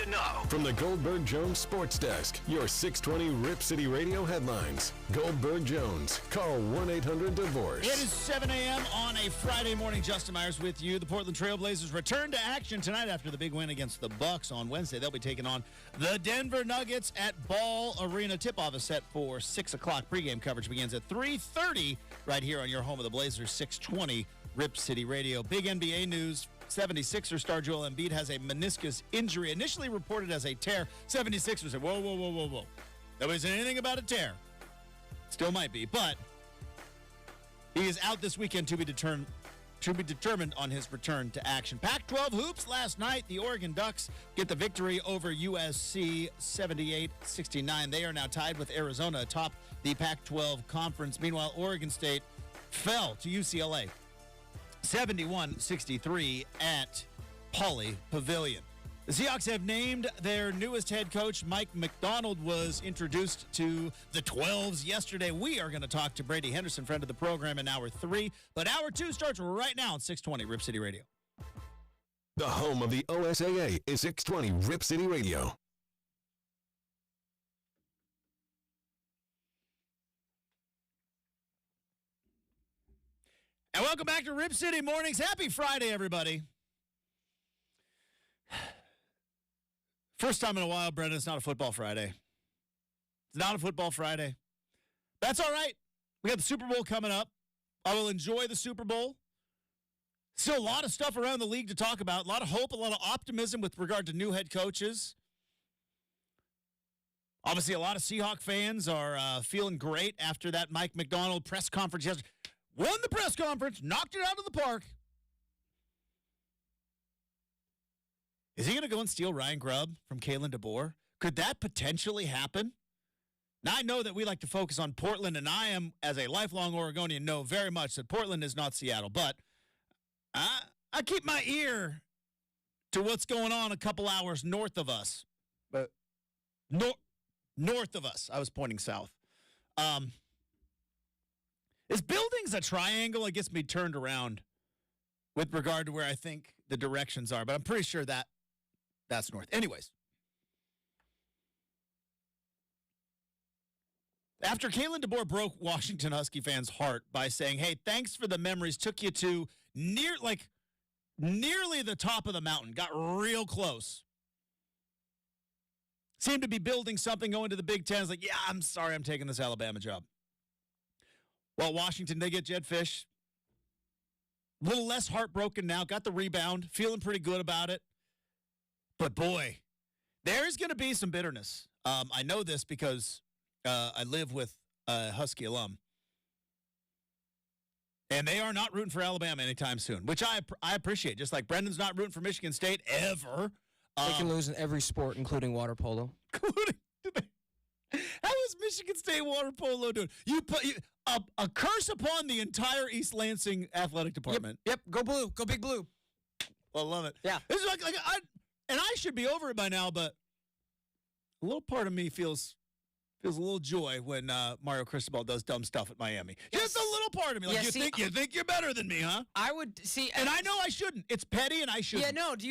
to know. From the Goldberg Jones Sports Desk, your 620 Rip City Radio headlines. Goldberg Jones. Call 1-800-DIVORCE. It is 7 a.m. on a Friday morning. Justin Myers with you. The Portland Trail Blazers return to action tonight after the big win against the Bucks on Wednesday. They'll be taking on the Denver Nuggets at Ball Arena. Tip-off is set for 6 o'clock. Pregame coverage begins at 3:30 right here on your home of the Blazers, 620 Rip City Radio. Big NBA news. 76er star Joel Embiid has a meniscus injury, initially reported as a tear. 76ers said, whoa. Nobody said anything about a tear. Still might be, but he is out this weekend to be determined on his return to action. Pac-12 hoops last night. The Oregon Ducks get the victory over USC 78-69. They are now tied with Arizona atop the Pac-12 conference. Meanwhile, Oregon State fell to UCLA 71-63 at Pauley Pavilion. The Seahawks have named their newest head coach. Mike MacDonald was introduced to the 12s yesterday. We are going to talk to Brady Henderson, friend of the program, in Hour 3. But Hour 2 starts right now on 620 Rip City Radio. The home of the OSAA is 620 Rip City Radio. And welcome back to Rip City Mornings. Happy Friday, everybody. First time in a while, Brenden, it's not a football Friday. It's not a football Friday. That's all right. We got the Super Bowl coming up. I will enjoy the Super Bowl. Still a lot of stuff around the league to talk about. A lot of hope, a lot of optimism with regard to new head coaches. Obviously, a lot of Seahawk fans are feeling great after that Mike MacDonald press conference yesterday. Won the press conference, knocked it out of the park. Is he going to go and steal Ryan Grubb from Kalen DeBoer? Could that potentially happen? Now, I know that we like to focus on Portland, and I am, as a lifelong Oregonian, know very much that Portland is not Seattle. But I keep my ear to what's going on a couple hours north of us. But north of us. I was pointing south. This building's a triangle. It gets me turned around with regard to where I think the directions are, but I'm pretty sure that's north. Anyways, after Kalen DeBoer broke Washington Husky fans' heart by saying, hey, thanks for the memories, took you to nearly the top of the mountain, got real close. Seemed to be building something, going to the Big Ten. It's like, yeah, I'm sorry I'm taking this Alabama job. Well, Washington, they get Jed Fish. A little less heartbroken now. Got the rebound. Feeling pretty good about it. But, boy, there's going to be some bitterness. I know this because I live with a Husky alum. And they are not rooting for Alabama anytime soon, which I appreciate. Just like Brendan's not rooting for Michigan State ever. They can lose in every sport, including water polo. How is Michigan State water polo doing? You put a curse upon the entire East Lansing athletic department. Yep. Go blue. Go big blue. I love it. Yeah. This is I should be over it by now, but a little part of me feels a little joy when Mario Cristobal does dumb stuff at Miami. Yes. Just a little part of me. Like, you think you're better than me, huh? I would see. And I know I shouldn't. It's petty, and I shouldn't. Yeah, no. Do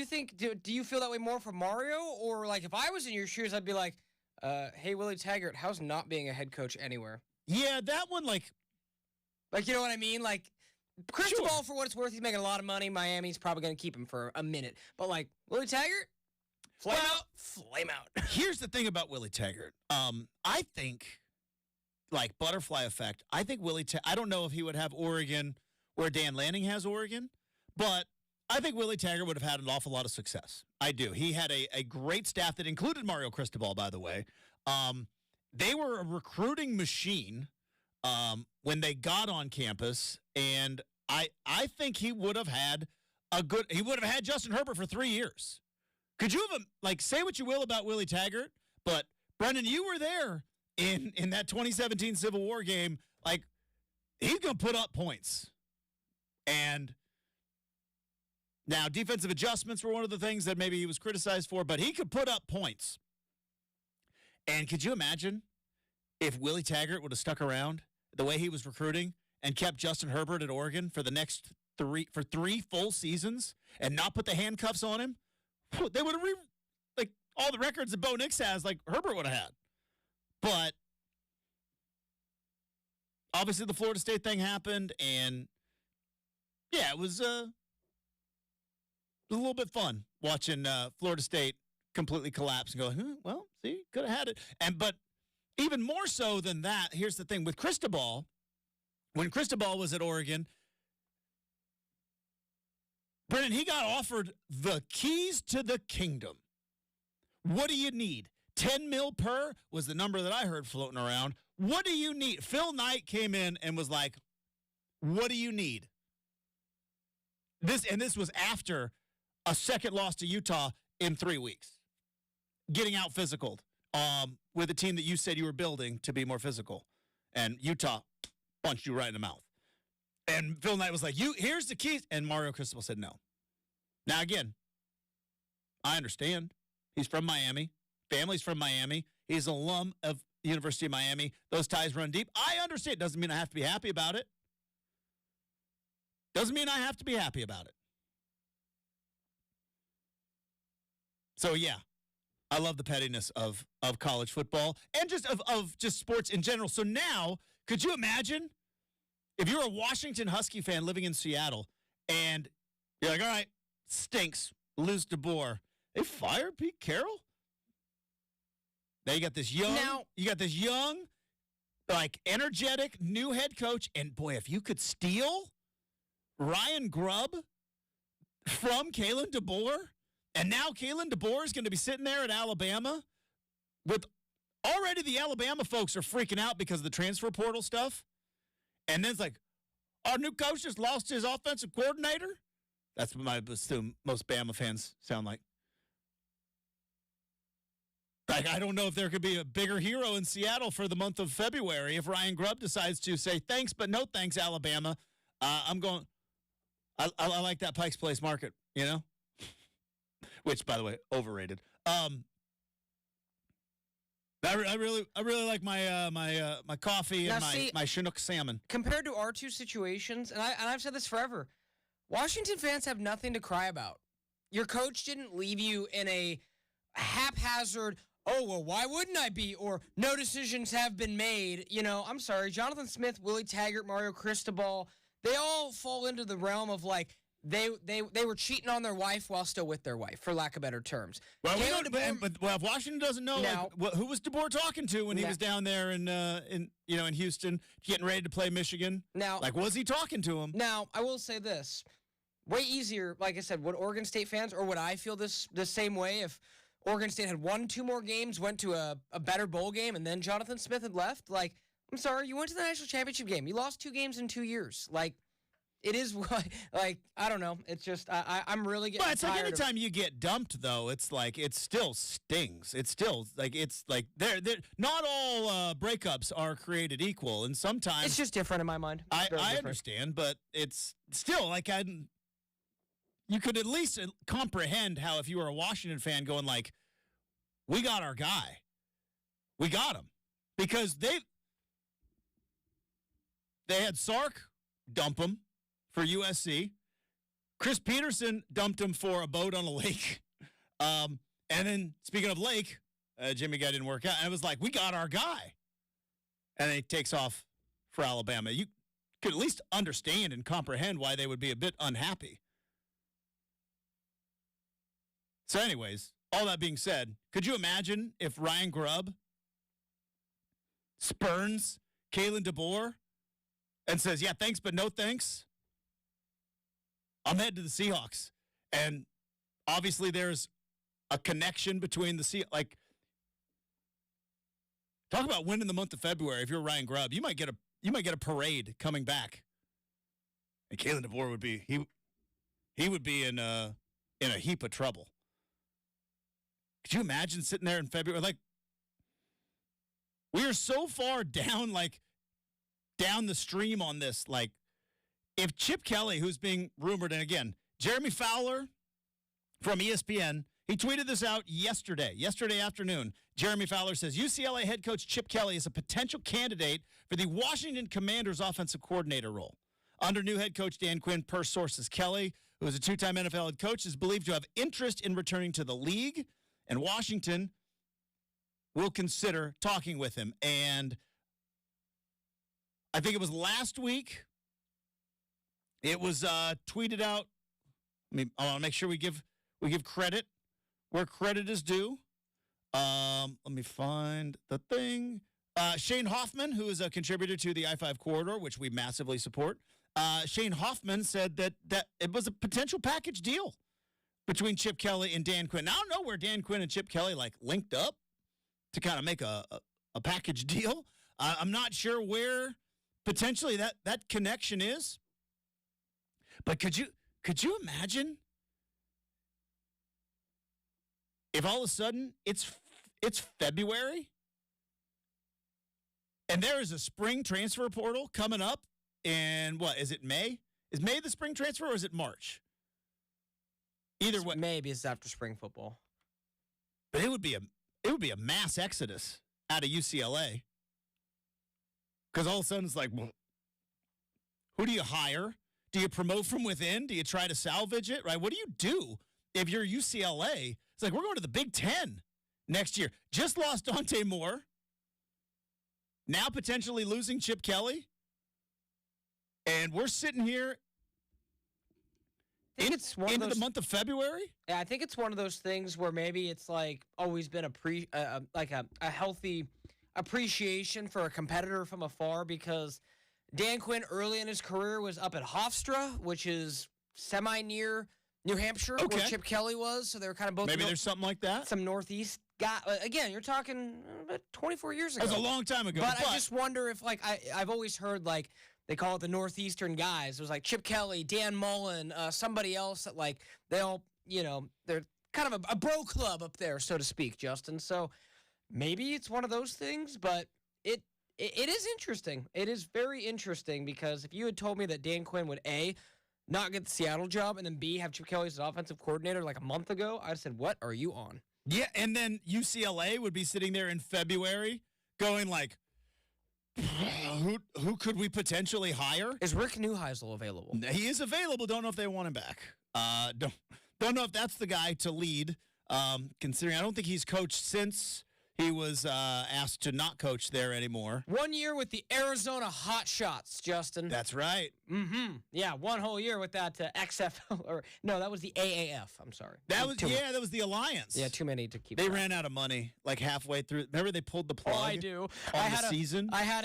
you feel that way more for Mario, or like if I was in your shoes, I'd be like, hey, Willie Taggart, how's not being a head coach anywhere? Yeah, that one, like you know what I mean? Like, Cristobal, for what it's worth, he's making a lot of money. Miami's probably going to keep him for a minute. But, like, Willie Taggart, flame out. Here's the thing about Willie Taggart. I think, like, butterfly effect, I think I don't know if he would have Oregon where Dan Lanning has Oregon, but I think Willie Taggart would have had an awful lot of success. I do. He had a great staff that included Mario Cristobal, by the way. They were a recruiting machine when they got on campus, and I think he would have had Justin Herbert for 3 years. Could you have, say what you will about Willie Taggart, but Brenden, you were there in that 2017 Civil War game. Like, he's going to put up points. And now defensive adjustments were one of the things that maybe he was criticized for, but he could put up points. And could you imagine if Willie Taggart would have stuck around the way he was recruiting and kept Justin Herbert at Oregon for the next three full seasons and not put the handcuffs on him? They would have all the records that Bo Nix has, like Herbert would have had. But obviously the Florida State thing happened, and yeah, it was a little bit fun watching Florida State completely collapse and go, well, see, could have had it. But even more so than that, here's the thing. With Cristobal, when Cristobal was at Oregon, Brenden, he got offered the keys to the kingdom. What do you need? 10 mil per was the number that I heard floating around. What do you need? Phil Knight came in and was like, what do you need? This was after a second loss to Utah in 3 weeks. Getting out physicaled with a team that you said you were building to be more physical. And Utah punched you right in the mouth. And Phil Knight was like, here's the keys. And Mario Cristobal said no. Now, again, I understand. He's from Miami. Family's from Miami. He's an alum of the University of Miami. Those ties run deep. I understand. Doesn't mean I have to be happy about it. Doesn't mean I have to be happy about it. So, yeah, I love the pettiness of college football and just of just sports in general. So now, could you imagine if you're a Washington Husky fan living in Seattle and you're like, all right, stinks, lose DeBoer. They fired Pete Carroll? Now you got this young, like energetic new head coach. And boy, if you could steal Ryan Grubb from Kalen DeBoer, and now Kalen DeBoer is going to be sitting there at Alabama with already the Alabama folks are freaking out because of the transfer portal stuff. And then it's like, our new coach just lost his offensive coordinator. That's what I assume most Bama fans sound like. Like, I don't know if there could be a bigger hero in Seattle for the month of February if Ryan Grubb decides to say thanks, but no thanks, Alabama. I like that Pike's Place market, you know? Which, by the way, overrated. I really like my coffee and my Chinook salmon. Compared to our two situations, and I've said this forever, Washington fans have nothing to cry about. Your coach didn't leave you in a haphazard, oh, well, why wouldn't I be? Or no decisions have been made. You know, I'm sorry, Jonathan Smith, Willie Taggart, Mario Cristobal, they all fall into the realm of like, they were cheating on their wife while still with their wife, for lack of better terms. Well, if Washington doesn't know, now, like, who was DeBoer talking to when he was down there in Houston, getting ready to play Michigan? Now, like, was he talking to him? Now, I will say this: way easier. Like I said, would Oregon State fans, or would I feel this the same way if Oregon State had won 2 more games, went to a better bowl game, and then Jonathan Smith had left? Like, I'm sorry, you went to the national championship game. You lost 2 games in 2 years. Like. It is like, I don't know. It's just I'm really getting. But it's like anytime you get dumped, though, it's like it still stings. It's still like they're not all breakups are created equal, and sometimes it's just different in my mind. I understand, but it's still like you could at least comprehend how if you were a Washington fan going like, we got our guy, we got him, because they had Sark dump him for USC. Chris Peterson dumped him for a boat on a lake. And then, speaking of lake, Jimmy guy didn't work out. And it was like, we got our guy. And then he takes off for Alabama. You could at least understand and comprehend why they would be a bit unhappy. So anyways, all that being said, could you imagine if Ryan Grubb spurns Kalen DeBoer and says, yeah, thanks, but no thanks? I'm headed to the Seahawks. And obviously there's a connection between the Seahawks. Like, talk about winning the month of February. If you're Ryan Grubb, you might get a parade coming back. And Kalen DeBoer would be he would be in a heap of trouble. Could you imagine sitting there in February? Like, we are so far down the stream on this, like, if Chip Kelly, who's being rumored, and again, Jeremy Fowler from ESPN, he tweeted this out yesterday afternoon. Jeremy Fowler says, UCLA head coach Chip Kelly is a potential candidate for the Washington Commanders offensive coordinator role. Under new head coach Dan Quinn, per sources, Kelly, who is a 2-time NFL head coach, is believed to have interest in returning to the league and Washington will consider talking with him. And I think it was last week. It was tweeted out. I want to make sure we give credit where credit is due. Let me find the thing. Shane Hoffman, who is a contributor to the I-5 corridor, which we massively support. Shane Hoffman said that it was a potential package deal between Chip Kelly and Dan Quinn. Now, I don't know where Dan Quinn and Chip Kelly linked up to kind of make a package deal. I'm not sure where potentially that connection is. But could you imagine if all of a sudden it's February and there is a spring transfer portal coming up in what is it, May? Is May the spring transfer or is it March? Either way, maybe it's after spring football. But it would be a mass exodus out of UCLA. Because all of a sudden it's like, well, who do you hire? Do you promote from within? Do you try to salvage it? Right? What do you do if you're UCLA? It's like, we're going to the Big Ten next year. Just lost Dante Moore. Now potentially losing Chip Kelly. And we're sitting here into the month of February. Yeah, I think it's one of those things where maybe it's like always been a healthy appreciation for a competitor from afar, because Dan Quinn early in his career was up at Hofstra, which is semi-near New Hampshire, where Chip Kelly was. So they were kind of both... Maybe there's something like that. Some Northeast guy. Again, you're talking about 24 years ago. That was a long time ago. But I just wonder if, I've always heard, they call it the Northeastern guys. It was like Chip Kelly, Dan Mullen, somebody else that, they all, they're kind of a bro club up there, so to speak, Justin. So maybe it's one of those things, but it is interesting. It is very interesting, because if you had told me that Dan Quinn would, A, not get the Seattle job, and then B, have Chip Kelly as an offensive coordinator a month ago, I'd have said, what are you on? Yeah, and then UCLA would be sitting there in February going who could we potentially hire? Is Rick Neuheisel available? He is available. Don't know if they want him back. Don't know if that's the guy to lead, considering I don't think he's coached since he was asked to not coach there anymore. 1 year with the Arizona Hotshots, Justin. That's right. Mm-hmm. Yeah, 1 whole year with that XFL. Or no, that was the AAF. I'm sorry. That was the Alliance. Yeah, too many to keep. They ran out of money halfway through. Remember they pulled the plug? Oh, I do. On the season. I had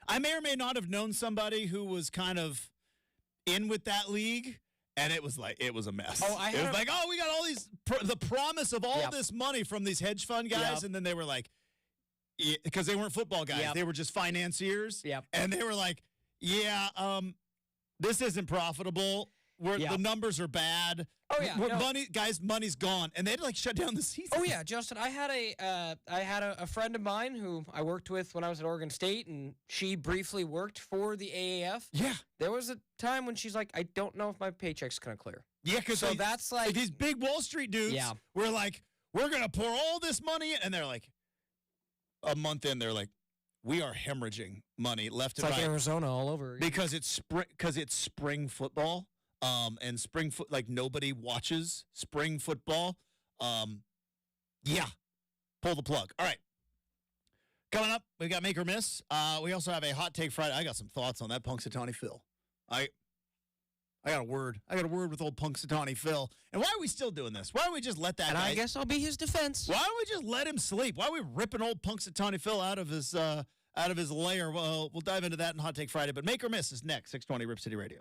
I may or may not have known somebody who was kind of in with that league. And it was a mess. We got all these, the promise of all this money from these hedge fund guys. And then they were because they weren't football guys. They were just financiers. And they were this isn't profitable. The numbers are bad. Oh, yeah. Money's gone. And they had shut down the season. Oh, yeah, Justin. I had a friend of mine who I worked with when I was at Oregon State, and she briefly worked for the AAF. Yeah. There was a time when she's like, I don't know if my paycheck's going to clear. Yeah, because that's these big Wall Street dudes were we're going to pour all this money in. And they're a month in, they're we are hemorrhaging money left and right. It's like Arizona all over. Because it's spring football. And spring nobody watches spring football. Pull the plug. All right. Coming up, we got Make or Miss. We also have a Hot Take Friday. I got some thoughts on that Punxsutawney Phil. I got a word. I got a word with old Punxsutawney Phil. And why are we still doing this? Why don't we just let that guy... I guess I'll be his defense. Why don't we just let him sleep? Why are we ripping old Punxsutawney Phil out of his lair? Well, we'll dive into that in Hot Take Friday. But Make or Miss is next, 620 Rip City Radio.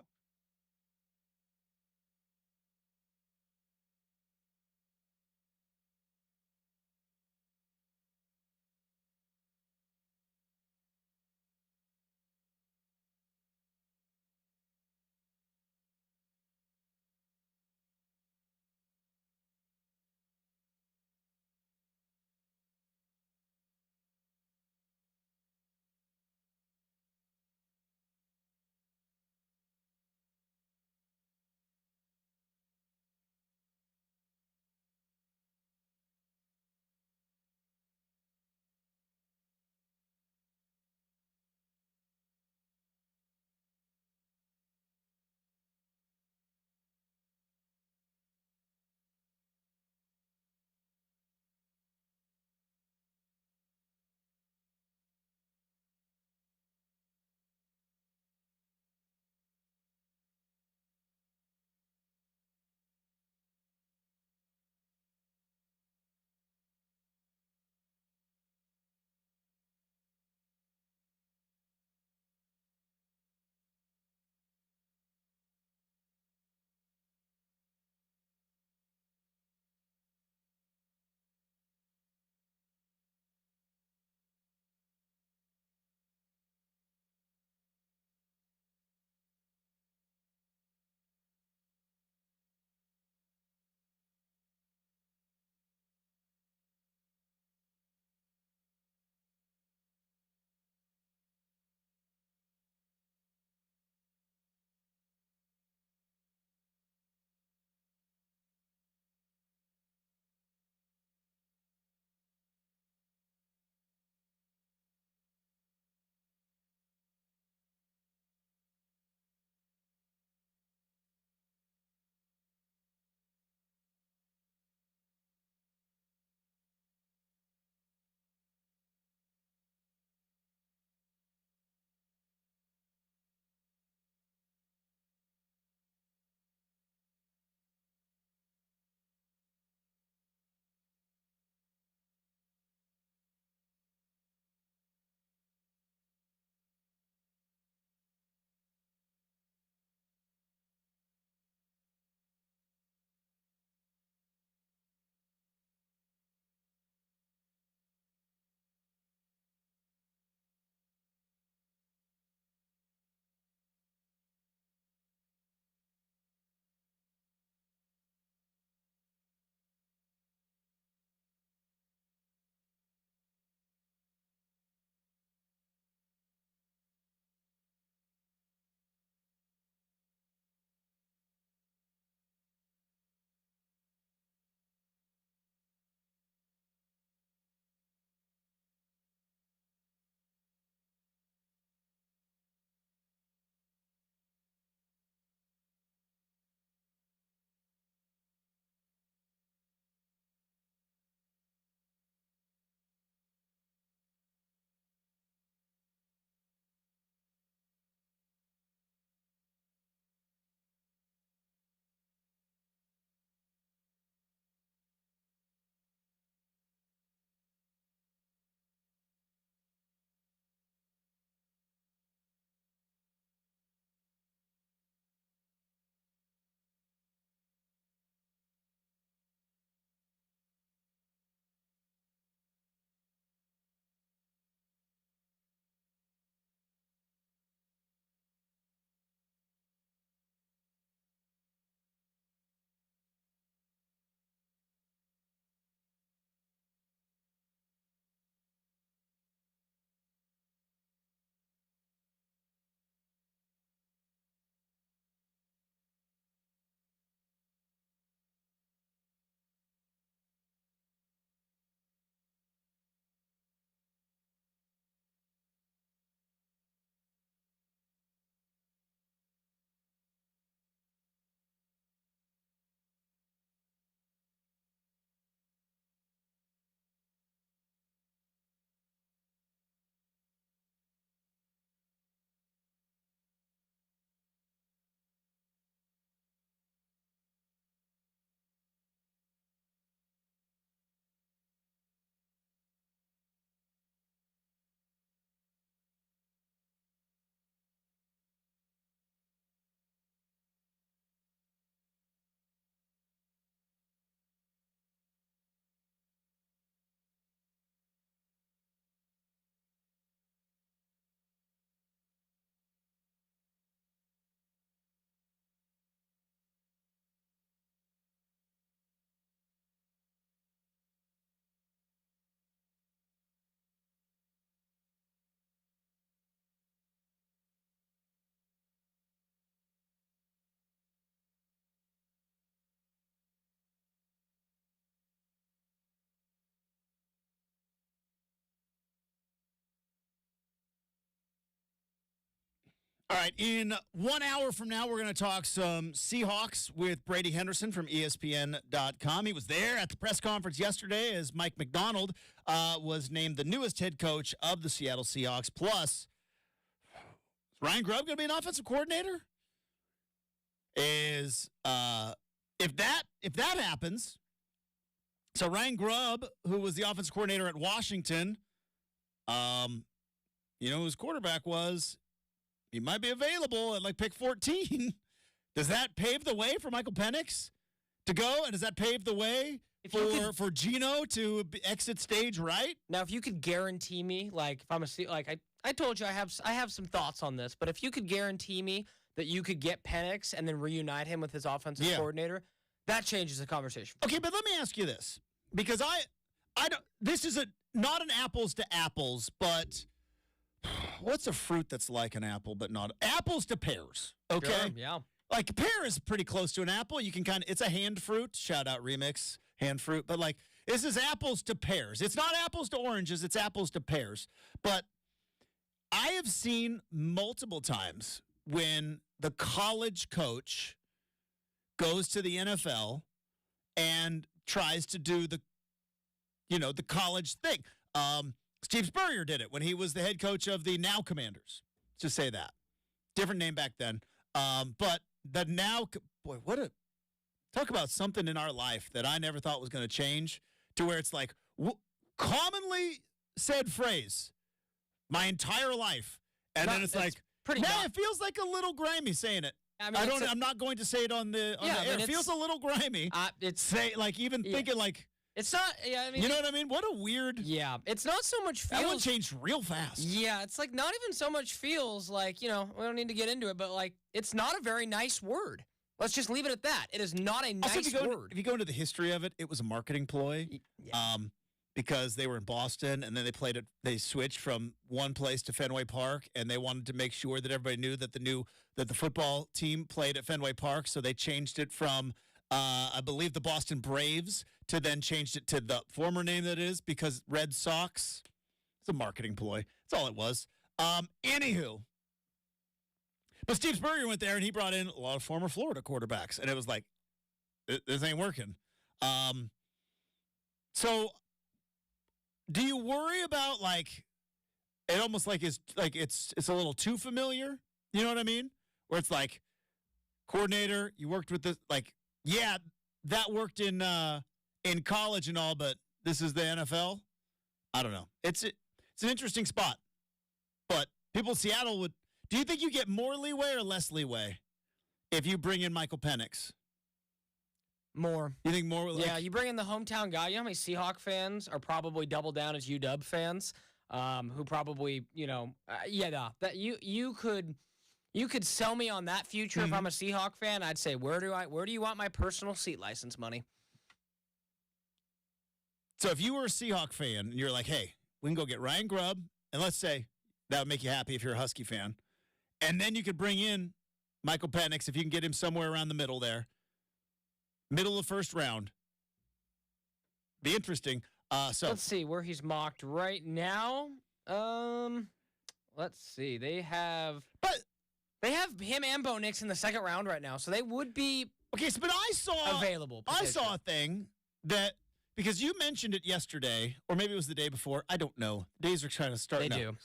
All right, in 1 hour from now, we're going to talk some Seahawks with Brady Henderson from ESPN.com. He was there at the press conference yesterday as Mike MacDonald was named the newest head coach of the Seattle Seahawks. Plus, is Ryan Grubb going to be an offensive coordinator? If that happens, so Ryan Grubb, who was the offensive coordinator at Washington, his quarterback was. He might be available at pick 14. Does that pave the way for Michael Penix to go? And does that pave the way for Geno to exit stage right? Now, if you could guarantee me, if I'm I told you I have some thoughts on this, but if you could guarantee me that you could get Penix and then reunite him with his offensive coordinator, that changes the conversation. Okay, but let me ask you this, because I don't. This is not an apples to apples, but. What's a fruit that's like an apple, but not apples to pears? Okay, sure, yeah. A pear is pretty close to an apple. You can it's a hand fruit. Shout out remix hand fruit. But this is apples to pears. It's not apples to oranges. It's apples to pears. But I have seen multiple times when the college coach goes to the NFL and tries to do the college thing. Steve Spurrier did it when he was the head coach of the now Commanders. Let's just say that. Different name back then. But the now, talk about something in our life that I never thought was going to change to where it's commonly said phrase my entire life. And then it's pretty it feels like a little grimy saying it. I mean, I'm not going to say it on the air. It feels a little grimy. Thinking it's not, you know what I mean? What a weird. Yeah, it's not so much feels. That one changed real fast. Yeah, it's not even so much feels we don't need to get into it, but it's not a very nice word. Let's just leave it at that. It is not a nice word. If you go into the history of it, it was a marketing ploy. Yeah. Because they were in Boston and then they switched from one place to Fenway Park, and they wanted to make sure that everybody knew that the football team played at Fenway Park, so they changed it from I believe the Boston Braves to then changed it to the former name that is because Red Sox. It's a marketing ploy. That's all it was. Anywho. But Steve Spurrier went there and he brought in a lot of former Florida quarterbacks. And it was this ain't working. So do you worry about it almost it's a little too familiar? You know what I mean? Where it's coordinator, you worked with this, that worked in college and all, but this is the NFL. I don't know. It's an interesting spot, but people in Seattle would. Do you think you get more leeway or less leeway if you bring in Michael Penix? More. You think more? Yeah, you bring in the hometown guy. You know how many Seahawk fans are probably double down as UW fans, who probably that you could sell me on that future if I'm a Seahawk fan. I'd say where do you want my personal seat license money? So if you were a Seahawk fan and you're hey, we can go get Ryan Grubb, and let's say that would make you happy if you're a Husky fan, and then you could bring in Michael Penix if you can get him somewhere around the middle there, middle of the first round. Be interesting. So let's see where he's mocked right now. Let's see. They have him and Bo Nix in the second round right now, so they would be but I saw available. I saw a thing that. Because you mentioned it yesterday, or maybe it was the day before. I don't know. Days are trying to start. They do.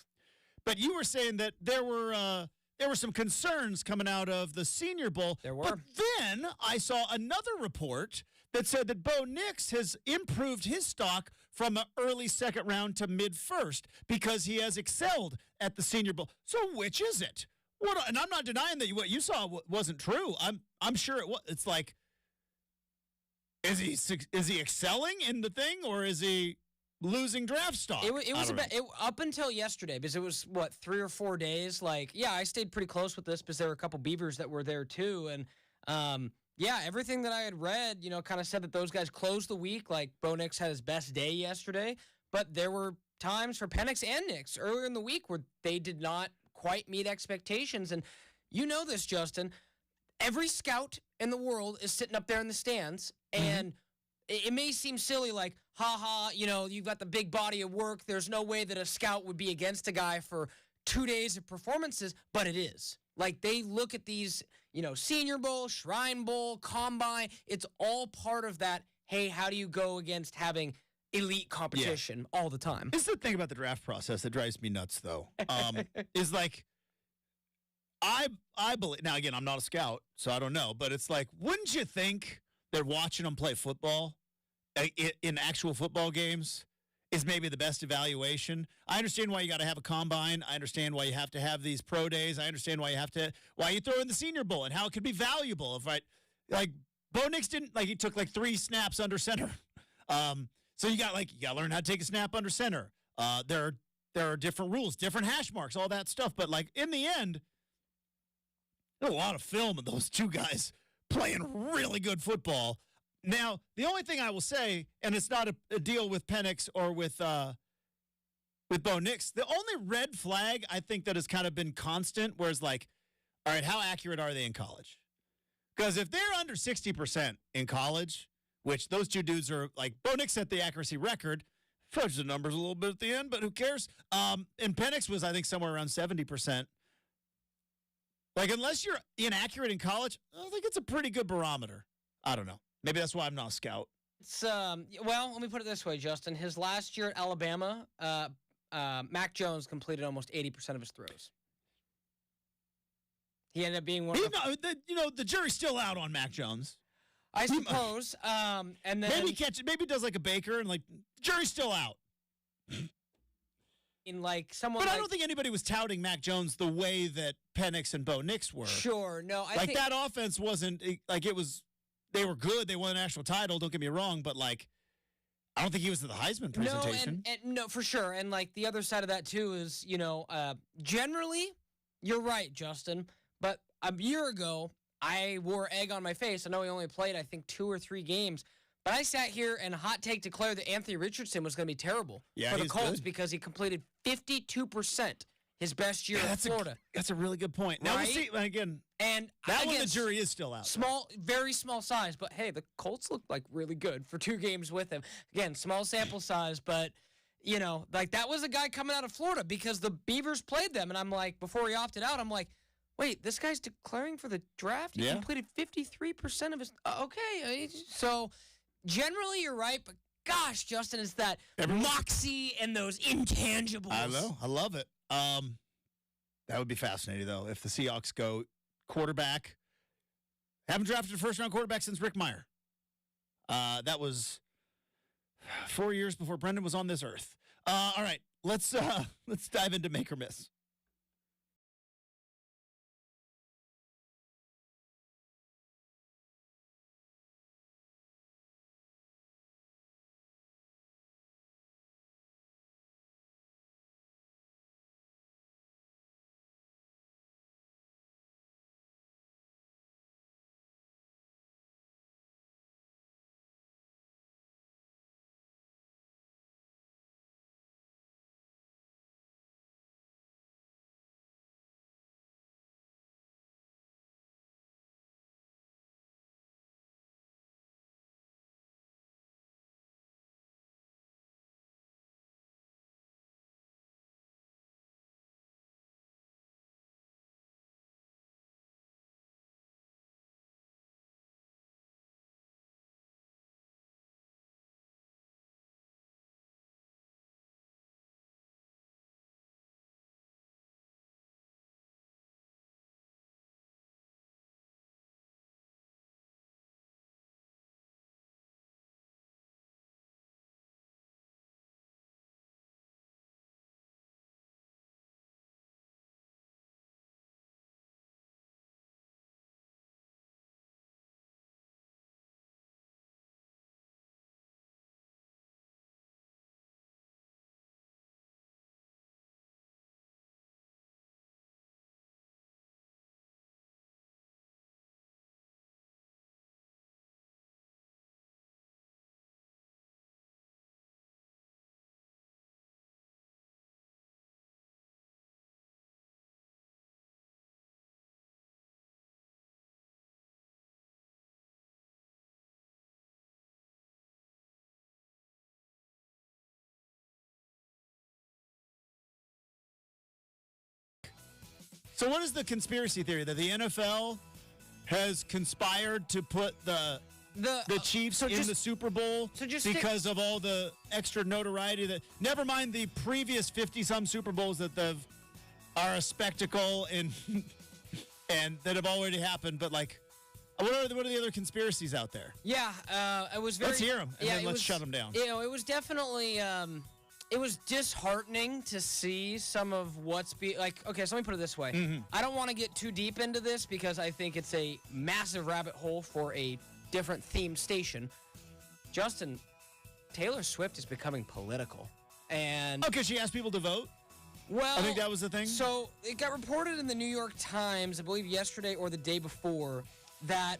But you were saying that there were some concerns coming out of the Senior Bowl. There were. But then I saw another report that said that Bo Nix has improved his stock from an early second round to mid-first because he has excelled at the Senior Bowl. So which is it? And I'm not denying that what you saw wasn't true. I'm sure it was. It's Is he excelling in the thing, or is he losing draft stock? It was up until yesterday, because it was 3 or 4 days. I stayed pretty close with this because there were a couple Beavers that were there too, and everything that I had read, kind of said that those guys closed the week. Bo Nix had his best day yesterday, but there were times for Penix and Nix earlier in the week where they did not quite meet expectations, and you know this, Justin. Every scout in the world is sitting up there in the stands, and it may seem silly, you've got the big body of work. There's no way that a scout would be against a guy for 2 days of performances, but it is. Like, they look at these, Senior Bowl, Shrine Bowl, Combine. It's all part of that, hey, how do you go against having elite competition all the time? This is the thing about the draft process that drives me nuts, though, is like, I believe, now, again, I'm not a scout, so I don't know, but it's like, wouldn't you think that watching them play football in actual football games is maybe the best evaluation? I understand why you got to have a combine. I understand why you have to have these pro days. I understand why you throw in the Senior Bowl and how it could be valuable. Like Bo Nix he took like 3 snaps under center. So you got to learn how to take a snap under center. There are different rules, different hash marks, all that stuff. But like in the end, there's a lot of film of those two guys playing really good football. Now, the only thing I will say, and it's not a deal with Penix or with Bo Nix, the only red flag I think that has kind of been constant, whereas like, all right, how accurate are they in college? Because if they're under 60% in college, which those two dudes are like, Bo Nix set the accuracy record, fudged the numbers a little bit at the end, but who cares? And Penix was, I think, somewhere around 70%. Like, unless you're inaccurate in college, I think it's a pretty good barometer. I don't know. Maybe that's why I'm not a scout. It's well, let me put it this way, Justin. His last year at Alabama, Mac Jones completed almost 80% of his throws. He ended up being one of the jury's still out on Mac Jones. I suppose. And then maybe does like a Baker and like jury's still out. In like someone, but I don't think anybody was touting Mac Jones the way that Penix and Bo Nix were. Sure, no, I think that offense wasn't like it was. They were good. They won a national title. Don't get me wrong, but like, I don't think he was at the Heisman presentation. No, for sure. And like the other side of that too is, generally, you're right, Justin. But a year ago, I wore egg on my face. I know he only played, I think, 2 or 3 games. But I sat here and hot take declared that Anthony Richardson was going to be terrible for the Colts because he completed 52% his best year at Florida. That's a really good point. Now we'll see again. And that one, the jury is still out. Very small size, but hey, the Colts looked like really good for 2 games with him. Again, small sample size, but that was a guy coming out of Florida because the Beavers played them, and I'm like, before he opted out, I'm like, wait, this guy's declaring for the draft. He completed 53% of his. Okay, so generally you're right, but gosh, Justin, it's that moxie and those intangibles. I know, I love it. That would be fascinating though if the Seahawks go quarterback. Haven't drafted a first-round quarterback since Rick Meyer. That was 4 years before Brenden was on this earth. All right, let's dive into Make or Miss. So what is the conspiracy theory that the NFL has conspired to put the Chiefs in the Super Bowl because of all the extra notoriety that? Never mind the previous 50-some Super Bowls that are a spectacle and that have already happened. But like, what are the other conspiracies out there? Yeah, it was very. Let's hear them and then let's shut them down. You know, it was definitely. It was disheartening to see some of what's like. Okay, so let me put it this way. Mm-hmm. I don't want to get too deep into this because I think it's a massive rabbit hole for a different themed station. Justin, Taylor Swift is becoming political, and because she asked people to vote. Well, I think that was the thing. So it got reported in the New York Times, I believe yesterday or the day before, that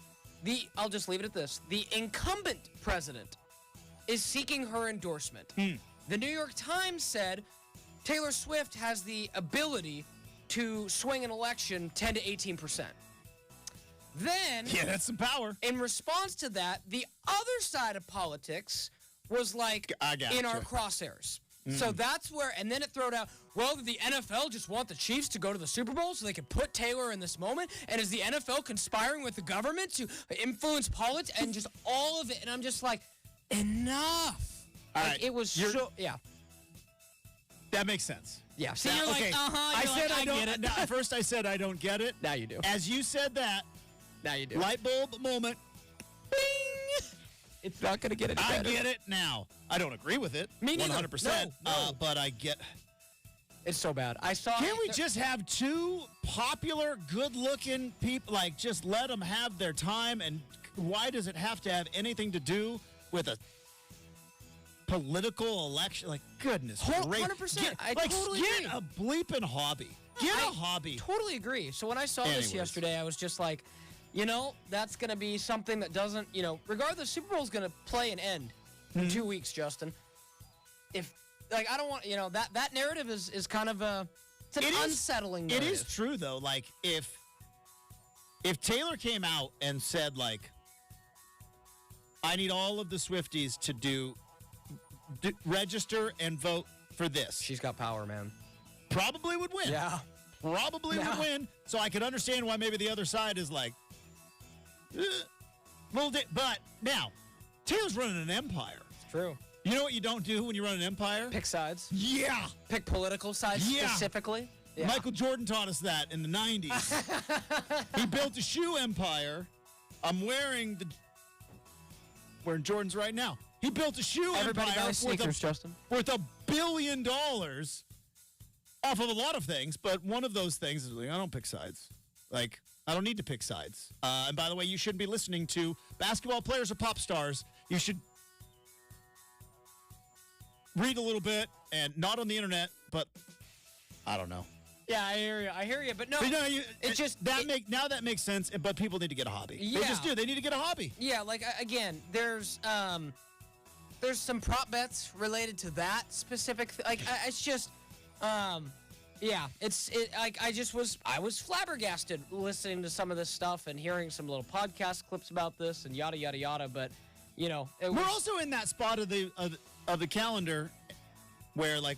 I'll just leave it at this: the incumbent president is seeking her endorsement. The New York Times said Taylor Swift has the ability to swing an election 10 to 18%. Then, yeah, that's some power. In response to that, the other side of politics was like in our crosshairs. So that's where, and then it throwed out, well, did the NFL just want the Chiefs to go to the Super Bowl so they could put Taylor in this moment? And is the NFL conspiring with the government to influence politics and just all of it? And I'm just like, enough. Like, it was yeah. That makes sense. Yeah. So you're okay. like, I said I don't get it. At first I said I don't get it. Now you do. As you said that, now you do. Light bulb moment. Bing! It's not going to get it better. I get it now. I don't agree with it. Me neither. 100%. No. But I get. It's so bad. Can't we just have two popular, good-looking people? Like, just let them have their time. And why does it have to have anything to do with a political election? Like, goodness gracious. 100%. I totally get agree. a bleeping hobby. Get a hobby. Totally agree. So when I saw this yesterday, I was just like, you know, that's going to be something that doesn't, you know, regardless, Super Bowl's going to play and end in 2 weeks, Justin. If, like, I don't want, you know, that narrative is kind of it's an unsettling narrative. It is true, though. Like, if Taylor came out and said, like, I need all of the Swifties to register and vote for this. She's got power, man. Probably would win. Yeah. Probably would win. So I could understand why maybe the other side is like, but now, Taylor's running an empire. It's true. You know what you don't do when you run an empire? Pick sides. Yeah. Pick political sides specifically. Yeah. Michael Jordan taught us that in the 90s. He built a shoe empire. I'm wearing Jordans right now. He built a shoe Everybody empire buys sneakers, Justin. worth $1 billion off of a lot of things, but one of those things is like, I don't pick sides. Like, I don't need to pick sides. And by the way, you shouldn't be listening to basketball players or pop stars. You should read a little bit, and not on the internet, but I don't know. Yeah, I hear you, but no. But no, that that makes sense, but people need to get a hobby. Yeah. They just do. They need to get a hobby. Yeah, like, again, there's some prop bets related to that specific it's just yeah, I was flabbergasted listening to some of this stuff and hearing some little podcast clips about this and yada yada yada, but you know, we're also in that spot of the calendar where, like,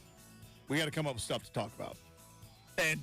we got to come up with stuff to talk about. And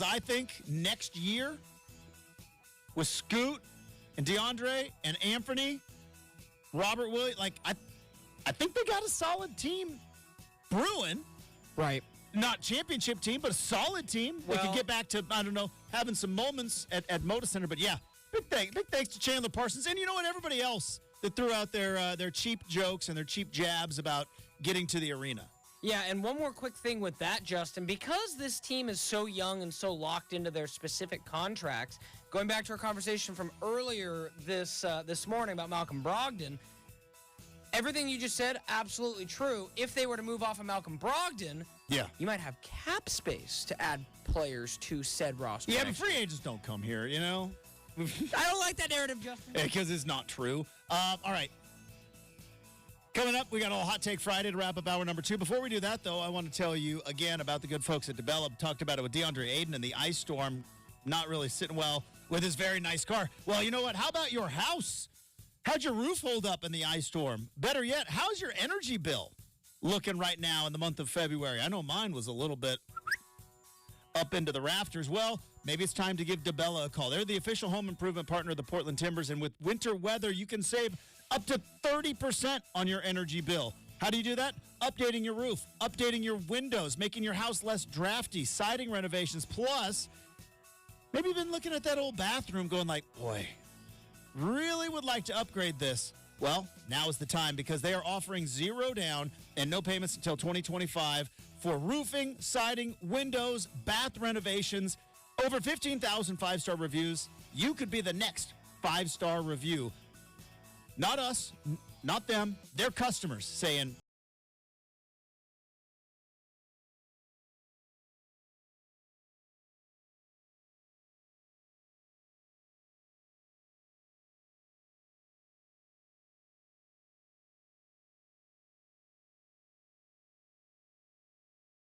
I think next year with Scoot and DeAndre and Anthony, Robert Williams, I think they got a solid team brewing. Right. Not championship team, but a solid team. They could get back to, I don't know, having some moments at Moda Center. But yeah, big thanks to Chandler Parsons. And you know what? Everybody else that threw out their cheap jokes and their cheap jabs about getting to the arena. Yeah, and one more quick thing with that, Justin. Because this team is so young and so locked into their specific contracts, going back to our conversation from earlier this morning about Malcolm Brogdon, everything you just said, absolutely true. If they were to move off of Malcolm Brogdon, you might have cap space to add players to said roster. Yeah, but free agents don't come here, you know? I don't like that narrative, Justin. Because it's not true. All right. Coming up, we got a Hot Take Friday to wrap up hour number 2. Before we do that, though, I want to tell you again about the good folks at DeBella. Talked about it with DeAndre Ayton and the ice storm not really sitting well with his very nice car. Well, you know what? How about your house? How'd your roof hold up in the ice storm? Better yet, how's your energy bill looking right now in the month of February? I know mine was a little bit up into the rafters. Well, maybe it's time to give DeBella a call. They're the official home improvement partner of the Portland Timbers, and with winter weather, you can save up to 30% on your energy bill. How do you do that? Updating your roof, updating your windows, making your house less drafty, siding renovations, plus maybe you've been looking at that old bathroom going like, boy, really would like to upgrade this. Well, now is the time because they are offering 0 down and no payments until 2025 for roofing, siding, windows, bath renovations. Over 15,000 five-star reviews. You could be the next 5-star review. Not us, not them. They're customers saying,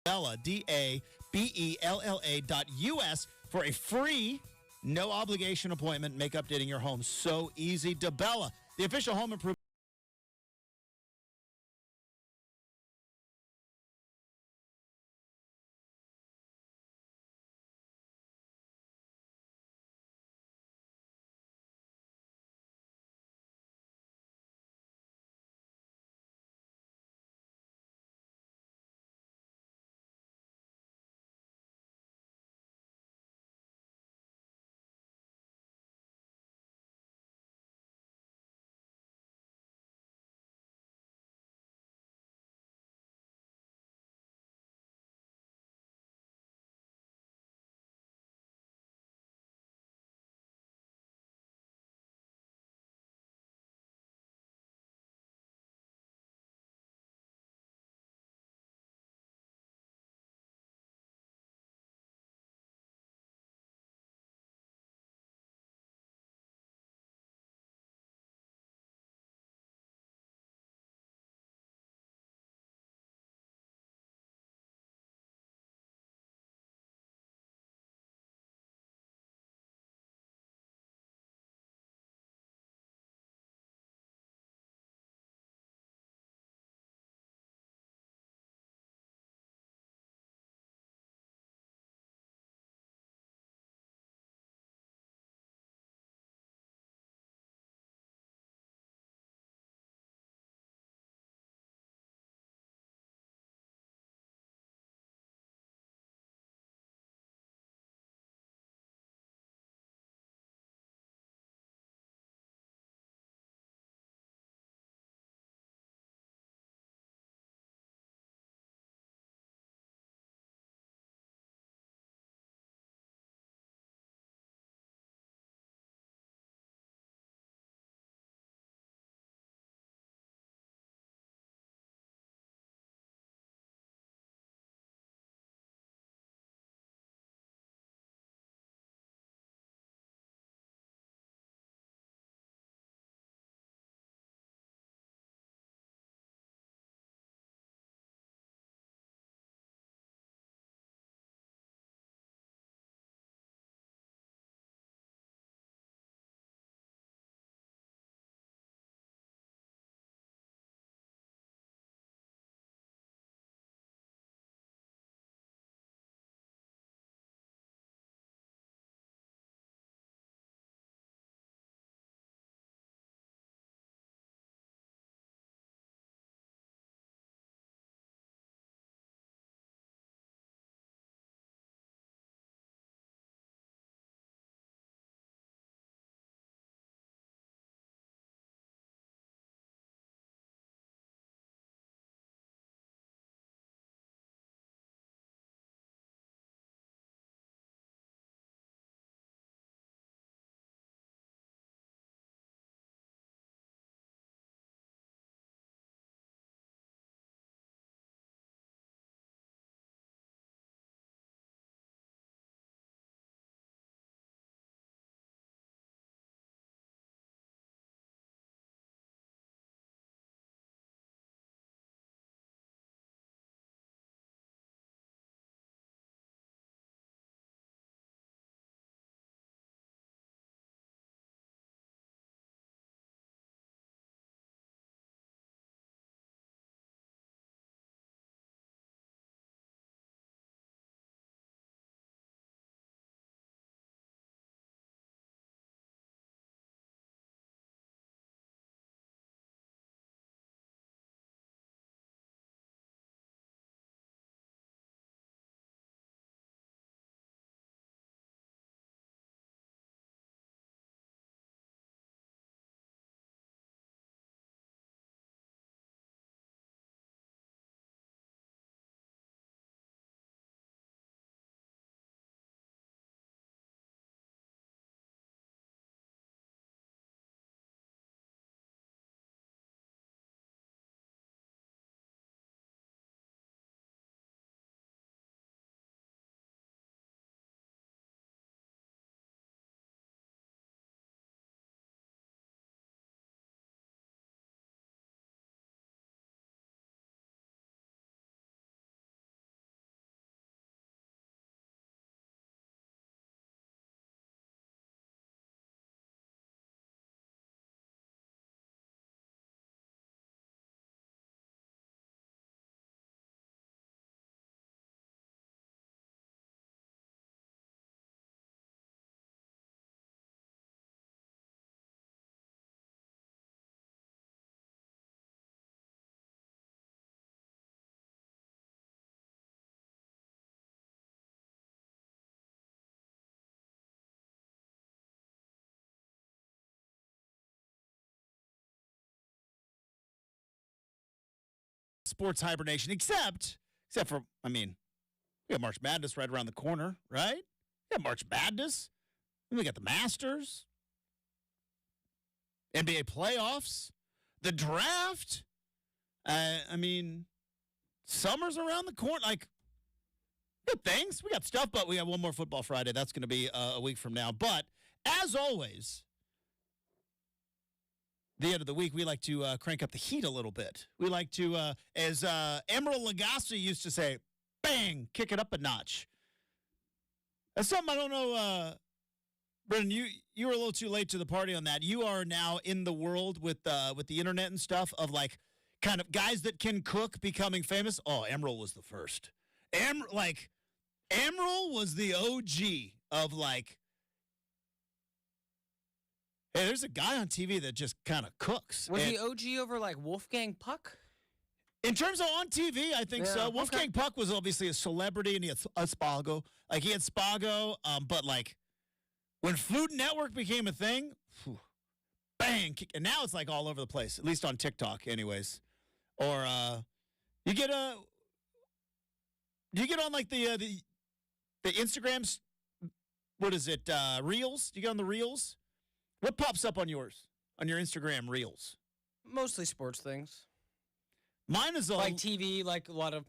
Bella, DABELLA.US for a free, no obligation appointment. Make updating your home so easy. DeBella, the official home improvement. sports hibernation, except for, I mean, we got March Madness right around the corner, right? We got March Madness. Then we got the Masters, NBA playoffs, the draft. I mean, summer's around the corner. Like, good things. We got stuff, but we have one more Football Friday. That's going to be a week from now. But as always, the end of the week, we like to crank up the heat a little bit. We like to, as Emeril Lagasse used to say, bang, kick it up a notch. That's something I don't know, Brenden, you were a little too late to the party on that. You are now in the world with the internet and stuff of, like, kind of guys that can cook becoming famous. Oh, Emeril was the first. Emeril was the OG of, like, hey, there's a guy on TV that just kind of cooks. Was he OG over, like, Wolfgang Puck? In terms of on TV, I think so. Wolfgang Puck was obviously a celebrity, and he had a Spago. Like, he had Spago, but, like, when Food Network became a thing, bang, and now it's, like, all over the place, at least on TikTok anyways. Or you get on, like, the Instagrams, what is it, Reels? You get on the Reels? What pops up on yours, on your Instagram Reels? Mostly sports things. Mine is all like TV, like a lot of,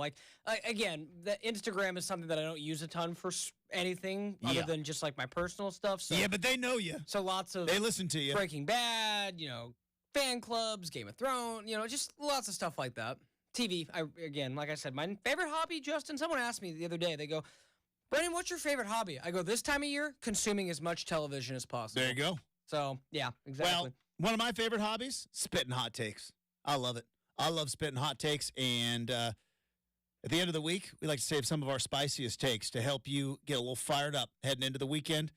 like, again, the Instagram is something that I don't use a ton for anything other than just like my personal stuff. So, yeah, but they know you. So lots of they listen to you. Breaking Bad, fan clubs, Game of Thrones, just lots of stuff like that. TV, again, like I said, my favorite hobby, Justin, someone asked me the other day, they go, Brenden, what's your favorite hobby? I go, this time of year, consuming as much television as possible. There you go. So, yeah, exactly. Well, one of my favorite hobbies, spitting hot takes. I love it. I love spitting hot takes, and at the end of the week, we like to save some of our spiciest takes to help you get a little fired up heading into the weekend.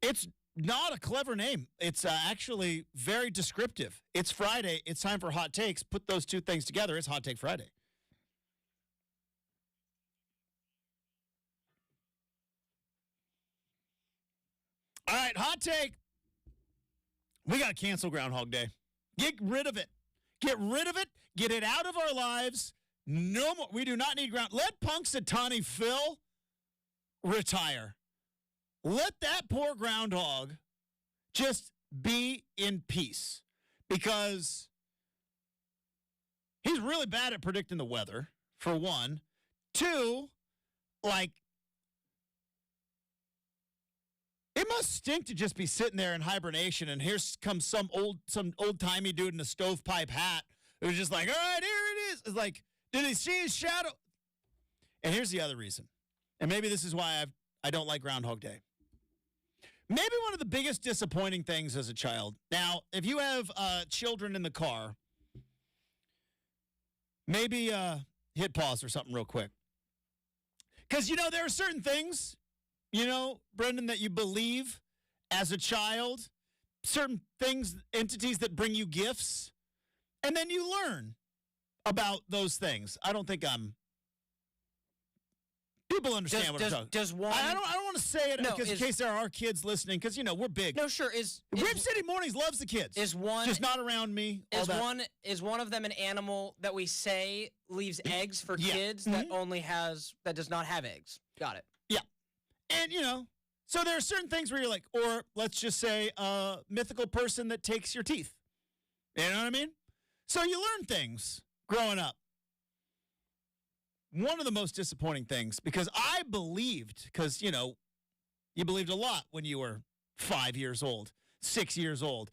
It's not a clever name. It's actually very descriptive. It's Friday. It's time for hot takes. Put those two things together. It's Hot Take Friday. All right, hot take. We got to cancel Groundhog Day. Get rid of it. Get rid of it. Get it out of our lives. No more. We do not need ground. Let Punxsutawney Phil retire. Let that poor groundhog just be in peace, because he's really bad at predicting the weather, for one. Two, like, it must stink to just be sitting there in hibernation, and here comes some old-timey dude in a stovepipe hat who's just like, all right, here it is. It's like, did he see his shadow? And here's the other reason, and maybe this is why I don't like Groundhog Day. Maybe one of the biggest disappointing things as a child. Now, if you have children in the car, maybe hit pause or something real quick. Because, there are certain things, Brenden, that you believe as a child, certain things, entities that bring you gifts, and then you learn about those things. I don't think people understand what I'm talking about. Does one... I don't want to say it because in case there are our kids listening, because, we're big. No, sure. Rip City Mornings loves the kids. Is one... Just not around me. Is one of them an animal that we say leaves eggs for kids that that does not have eggs? Got it. Yeah. And, so there are certain things where you're like, or let's just say a mythical person that takes your teeth. You know what I mean? So you learn things growing up. One of the most disappointing things, because I believed, because, you believed a lot when you were 5 years old, 6 years old.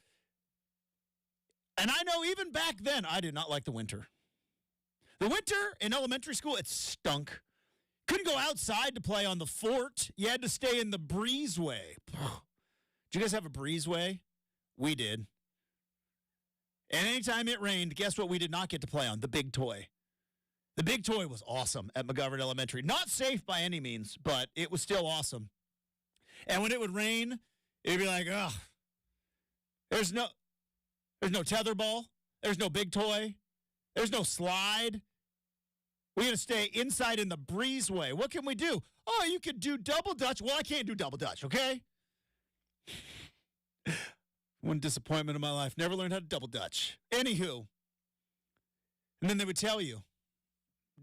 And I know even back then, I did not like the winter. The winter in elementary school, it stunk. Couldn't go outside to play on the fort. You had to stay in the breezeway. Did you guys have a breezeway? We did. And anytime it rained, guess what we did not get to play on? The big toy. The big toy was awesome at McGovern Elementary. Not safe by any means, but it was still awesome. And when it would rain, it'd be like, ugh. There's no tetherball. There's no big toy. There's no slide. We got to stay inside in the breezeway. What can we do? Oh, you could do double dutch. Well, I can't do double dutch, okay? One disappointment in my life. Never learned how to double dutch. Anywho, And then they would tell you,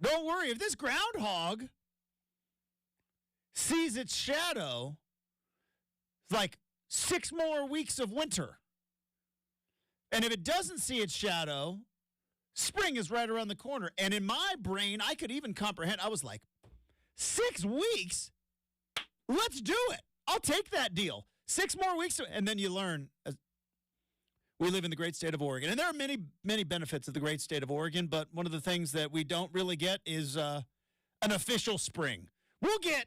don't worry, if this groundhog sees its shadow, it's like 6 more weeks of winter. And if it doesn't see its shadow, spring is right around the corner. And in my brain, I could even comprehend. I was like, 6 weeks? Let's do it. I'll take that deal. 6 more weeks. And then you learn. We live in the great state of Oregon. And there are many, many benefits of the great state of Oregon. But one of the things that we don't really get is an official spring. We'll get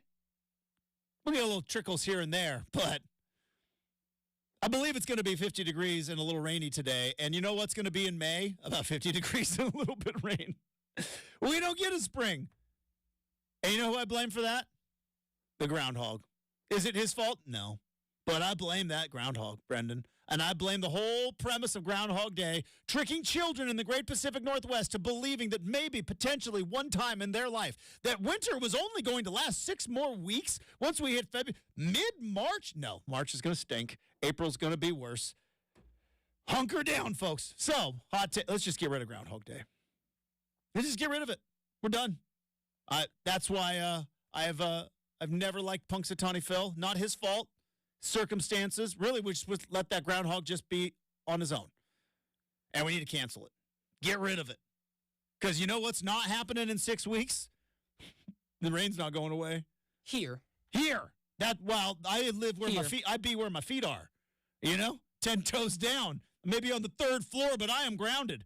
a little trickles here and there. But I believe it's going to be 50 degrees and a little rainy today. And you know what's going to be in May? About 50 degrees and a little bit of rain. We don't get a spring. And you know who I blame for that? The groundhog. Is it his fault? No. But I blame that groundhog, Brenden. And I blame the whole premise of Groundhog Day, tricking children in the great Pacific Northwest to believing that maybe, potentially, one time in their life, that winter was only going to last 6 more weeks once we hit February. Mid-March? No, March is going to stink. April's going to be worse. Hunker down, folks. So, let's just get rid of Groundhog Day. Let's just get rid of it. We're done. That's why I've never liked Punxsutawney Phil. Not his fault. Circumstances. Really, we just let that groundhog just be on his own. And we need to cancel it. Get rid of it. Because you know what's not happening in 6 weeks? The rain's not going away. Here. I live where my feet, I'd be where my feet are. 10 toes down. Maybe on the 3rd floor, but I am grounded.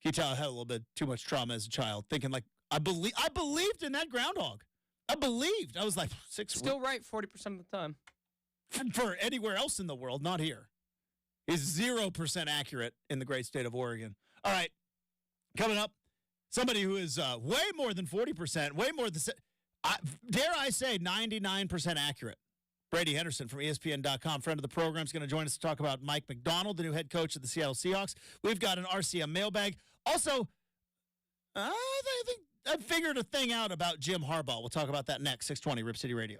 Can you tell I had a little bit too much trauma as a child, thinking like, I believed in that groundhog. I believed. I was like, 6 Still right 40% of the time. For anywhere else in the world, not here. Is 0% accurate in the great state of Oregon. All right. Coming up, somebody who is way more than 40%, way more than, dare I say, 99% accurate. Brady Henderson from ESPN.com, friend of the program, is going to join us to talk about Mike MacDonald, the new head coach of the Seattle Seahawks. We've got an RCM mailbag. Also, I think I figured a thing out about Jim Harbaugh. We'll talk about that next. 620 Rip City Radio.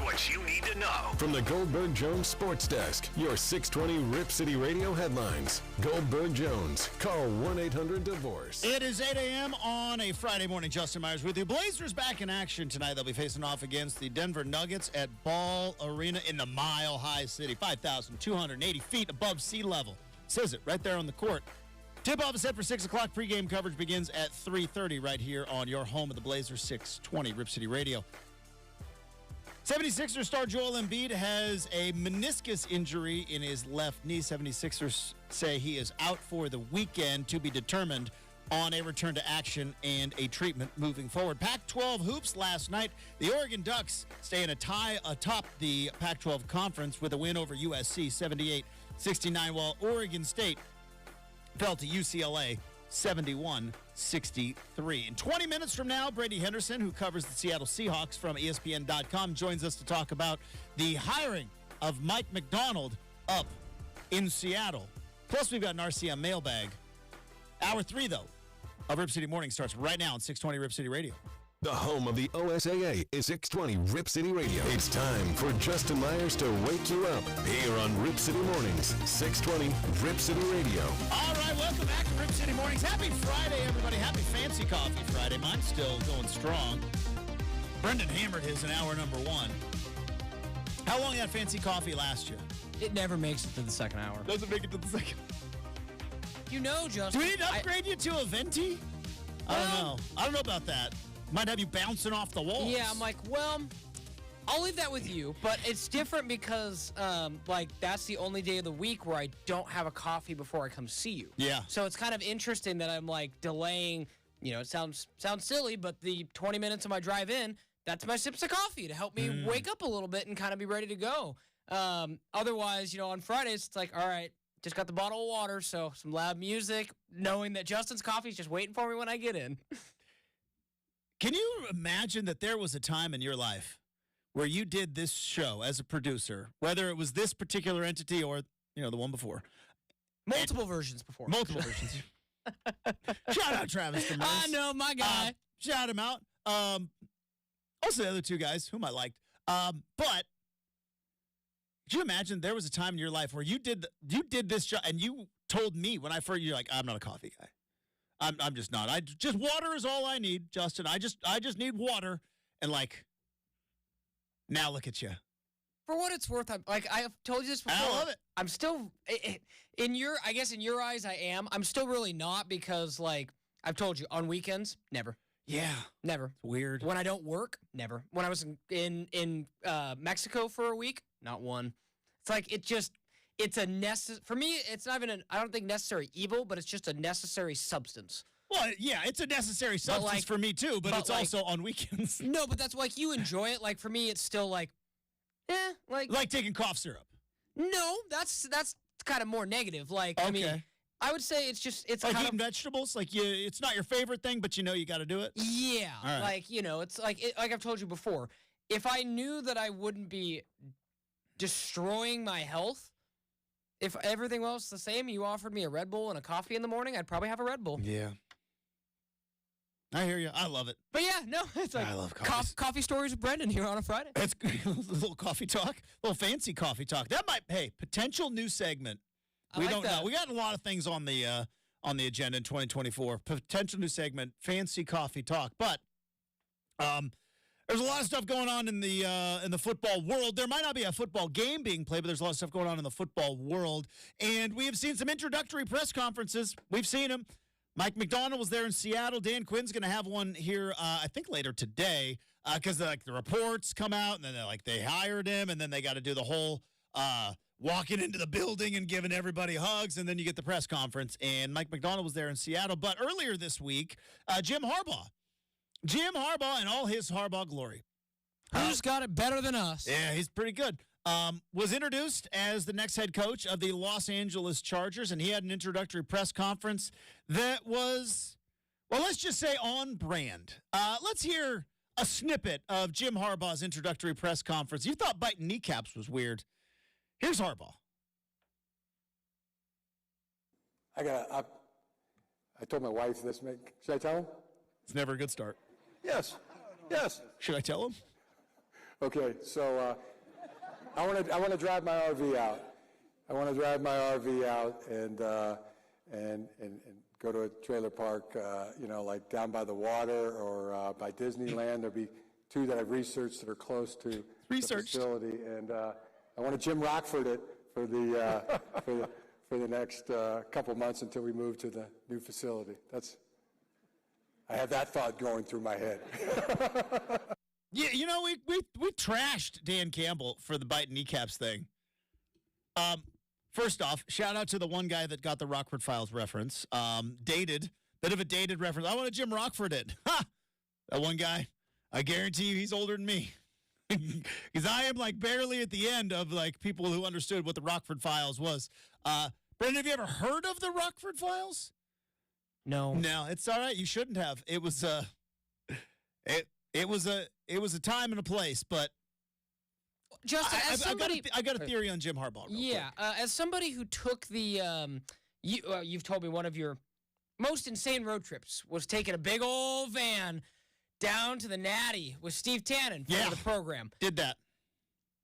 what you need to know. From the Goldberg Jones Sports Desk, your 620 Rip City Radio headlines. Goldberg Jones. Call 1-800-DIVORCE. It is 8 a.m. on a Friday morning. Justin Myers with you. Blazers back in action tonight. They'll be facing off against the Denver Nuggets at Ball Arena in the Mile High City, 5,280 feet above sea level. Says it right there on the court. Tip-off is set for 6 o'clock. Pre-game coverage begins at 3:30 right here on your home of the Blazers, 620 Rip City Radio. 76ers star Joel Embiid has a meniscus injury in his left knee. 76ers say he is out for the weekend, to be determined on a return to action and a treatment moving forward. Pac-12 hoops last night. The Oregon Ducks stay in a tie atop the Pac-12 conference with a win over USC 78-69, while Oregon State fell to UCLA 71-63. In 20 minutes from now, Brady Henderson, who covers the Seattle Seahawks from ESPN.com, joins us to talk about the hiring of Mike MacDonald up in Seattle. Plus, we've got an RCM mailbag. Hour 3, though, of Rip City Morning starts right now on 620 Rip City Radio. The home of the OSAA is 620 Rip City Radio. It's time for Justin Myers to wake you up here on Rip City Mornings, 620 Rip City Radio. All right, welcome back to Rip City Mornings. Happy Friday, everybody. Happy Fancy Coffee Friday. Mine's still going strong. Brenden hammered his in hour number 1. How long did that Fancy Coffee last you? It never makes it to the second hour. Doesn't make it to the second. You know, Justin. Do we need to upgrade you to a venti? I don't know. I don't know about that. Might have you bouncing off the walls. Yeah, I'm like, well, I'll leave that with you. But it's different because, that's the only day of the week where I don't have a coffee before I come see you. Yeah. So it's kind of interesting that I'm, delaying, it sounds silly, but the 20 minutes of my drive in, that's my sips of coffee to help me wake up a little bit and kind of be ready to go. Otherwise, on Fridays, it's like, all right, just got the bottle of water, so some loud music, knowing that Justin's coffee is just waiting for me when I get in. Can you imagine that there was a time in your life where you did this show as a producer, whether it was this particular entity or, the one before? Multiple versions before. Multiple versions. Shout out Travis Demers. I know, my guy. Shout him out. Also the other two guys whom I liked. But could you imagine there was a time in your life where you did this show and you told me when I first, you're like, I'm not a coffee guy. I'm just not. Just water is all I need, Justin. I just need water. And now look at you. For what it's worth, I've told you this before. I love it. I'm still in your eyes I am. I'm still really not because I've told you on weekends, never. Yeah. Never. It's weird. When I don't work, never. When I was in Mexico for a week, not one. It's it's a for me, it's not even I don't think necessary evil, but it's just a necessary substance. Well, yeah, it's a necessary substance for me too, but it's also on weekends. No, but that's you enjoy it. For me, it's still like taking cough syrup. No, that's kind of more negative. Okay. I mean, I would say it's like eating vegetables. It's not your favorite thing, but you got to do it. Yeah, right. It's like I've told you before. If I knew that I wouldn't be destroying my health. If everything else is the same, you offered me a Red Bull and a coffee in the morning, I'd probably have a Red Bull. Yeah. I hear you. I love it. But yeah, no, it's I love coffee. Coffee stories with Brenden here on a Friday. That's a little coffee talk, a little fancy coffee talk. That might, potential new segment. We don't know. We got a lot of things on the agenda in 2024. Potential new segment, fancy coffee talk. But there's a lot of stuff going on in the football world. There might not be a football game being played, but there's a lot of stuff going on in the football world. And we have seen some introductory press conferences. We've seen them. Mike MacDonald was there in Seattle. Dan Quinn's going to have one here, I think, later today, because the reports come out, and then they hired him, and then they got to do the whole walking into the building and giving everybody hugs, and then you get the press conference. And Mike MacDonald was there in Seattle. But earlier this week, Jim Harbaugh in all his Harbaugh glory. Who's got it better than us? Yeah, he's pretty good. Was introduced as the next head coach of the Los Angeles Chargers, and he had an introductory press conference that was, well, let's just say on brand. Let's hear a snippet of Jim Harbaugh's introductory press conference. You thought biting kneecaps was weird. Here's Harbaugh. I told my wife this. Should I tell him? It's never a good start. Yes. Should I tell him? Okay, so I want to drive my RV out. I want to drive my RV out and go to a trailer park, like down by the water or by Disneyland. There'll be two that I've researched that are close to the facility, and I want to Jim Rockford it for the for the next couple months until we move to the new facility. I have that thought going through my head. Yeah, we trashed Dan Campbell for the bite kneecaps thing. First off, shout out to the one guy that got the Rockford Files reference. Bit of a dated reference. I want to Jim Rockford it. Ha! That one guy, I guarantee you he's older than me. Because I am like barely at the end of like people who understood what the Rockford Files was. Brenden, have you ever heard of the Rockford Files? No. No, it's all right. You shouldn't have. It was it was a time and a place, but Justin, I got a theory on Jim Harbaugh. Yeah, as somebody who took the you've told me one of your most insane road trips was taking a big old van down to the Natty with Steve Tannen for the program. Did that.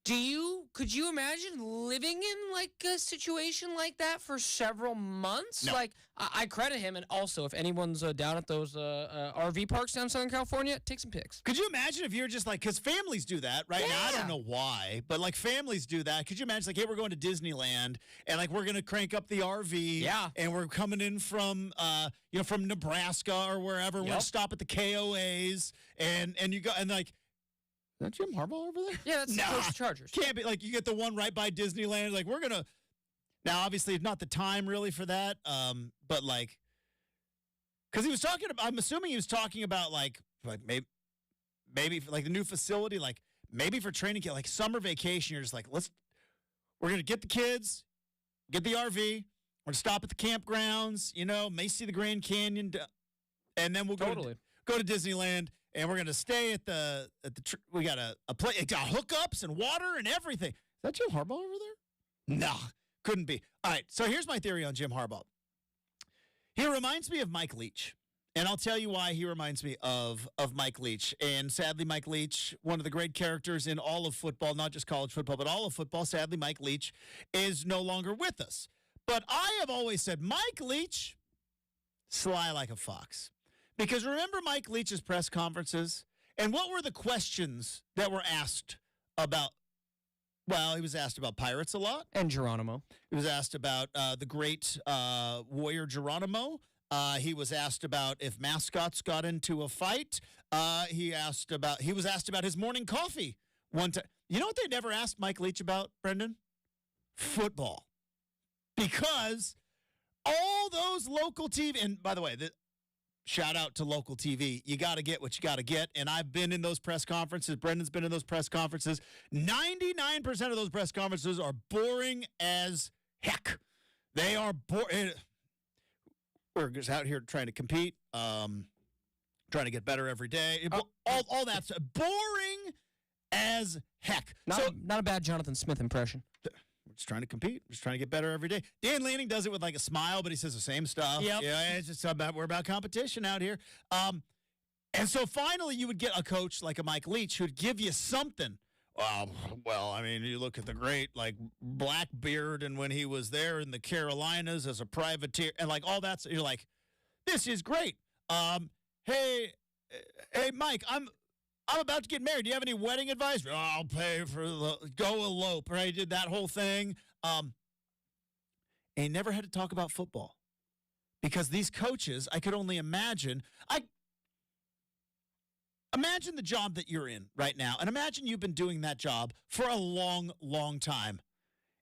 Could you imagine living in like a situation like that for several months? No. Like I credit him, and also if anyone's down at those RV parks down in Southern California, take some pics. Could you imagine if you're just like, because families do that right now? I don't know why, but like families do that. Could you imagine like, hey, we're going to Disneyland and like we're gonna crank up the RV, and we're coming in from from Nebraska or wherever. We're gonna stop at the KOAs, and you go and like. Is that Jim Harbaugh over there? Yeah, that's the Coach Chargers. Can't be. Like, you get the one right by Disneyland. Like, we're going to... Now, obviously, not the time, really, for that. But, like... Because he was talking about... I'm assuming he was talking about, like maybe for, like, the new facility. Like, maybe for training camp. Like, summer vacation, you're just like, we're going to get the kids, get the RV. We're going to stop at the campgrounds, may see the Grand Canyon. And then we'll go to Disneyland. And we're going to stay at we got a place. It got hookups and water and everything. Is that Jim Harbaugh over there? No, couldn't be. All right, so here's my theory on Jim Harbaugh. He reminds me of Mike Leach. And I'll tell you why he reminds me of Mike Leach. And sadly, Mike Leach, one of the great characters in all of football, not just college football, but all of football, sadly, Mike Leach is no longer with us. But I have always said, Mike Leach, sly like a fox. Because remember Mike Leach's press conferences? And what were the questions that were asked about? Well, he was asked about Pirates a lot. And Geronimo. He was asked about the great warrior Geronimo. He was asked about if mascots got into a fight. He was asked about his morning coffee one time. You know what they never asked Mike Leach about, Brenden? Football. Because all those local TV, and by the way, shout out to local TV. You got to get what you got to get. And I've been in those press conferences. Brendan's been in those press conferences. 99% of those press conferences are boring as heck. They are boring. We're just out here trying to compete, trying to get better every day. All that stuff. Boring as heck. Not a bad Jonathan Smith impression. We're just trying to compete. We're just trying to get better every day. Dan Lanning does it with like a smile, but he says the same stuff. Yep. Yeah, it's just we're about competition out here. And so finally you would get a coach like a Mike Leach who'd give you something. Well, I mean, you look at the great like Blackbeard and when he was there in the Carolinas as a privateer and like all that. So you're like, this is great. Hey, Mike, I'm about to get married. Do you have any wedding advice? Oh, I'll pay for go elope. Right? He did that whole thing. And he never had to talk about football because these coaches, I could only imagine. Imagine the job that you're in right now, and imagine you've been doing that job for a long, long time.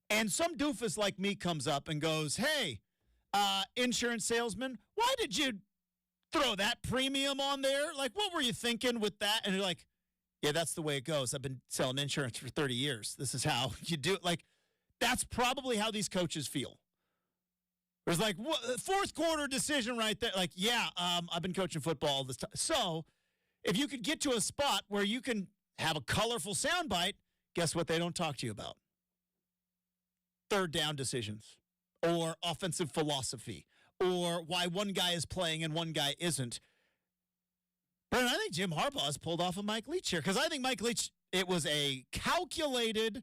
And some doofus like me comes up and goes, hey, insurance salesman, why did you throw that premium on there? Like, what were you thinking with that? And you're like, yeah, that's the way it goes. I've been selling insurance for 30 years. This is how you do it. Like, that's probably how these coaches feel. There's like, fourth quarter decision right there. Like, yeah, I've been coaching football all this time. So if you could get to a spot where you can have a colorful soundbite, guess what they don't talk to you about? Third down decisions or offensive philosophy or why one guy is playing and one guy isn't. But I think Jim Harbaugh has pulled off a Mike Leach here because I think Mike Leach it was a calculated,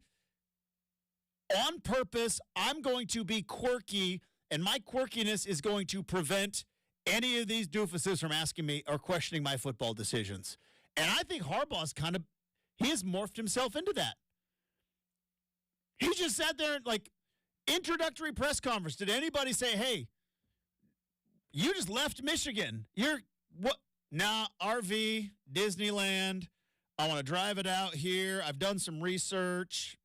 on purpose, I'm going to be quirky, and my quirkiness is going to prevent any of these doofuses from asking me or questioning my football decisions. And I think Harbaugh's he has morphed himself into that. He just sat there and, introductory press conference. Did anybody say, hey, you just left Michigan? You're, what? Nah, RV, Disneyland. I want to drive it out here. I've done some research.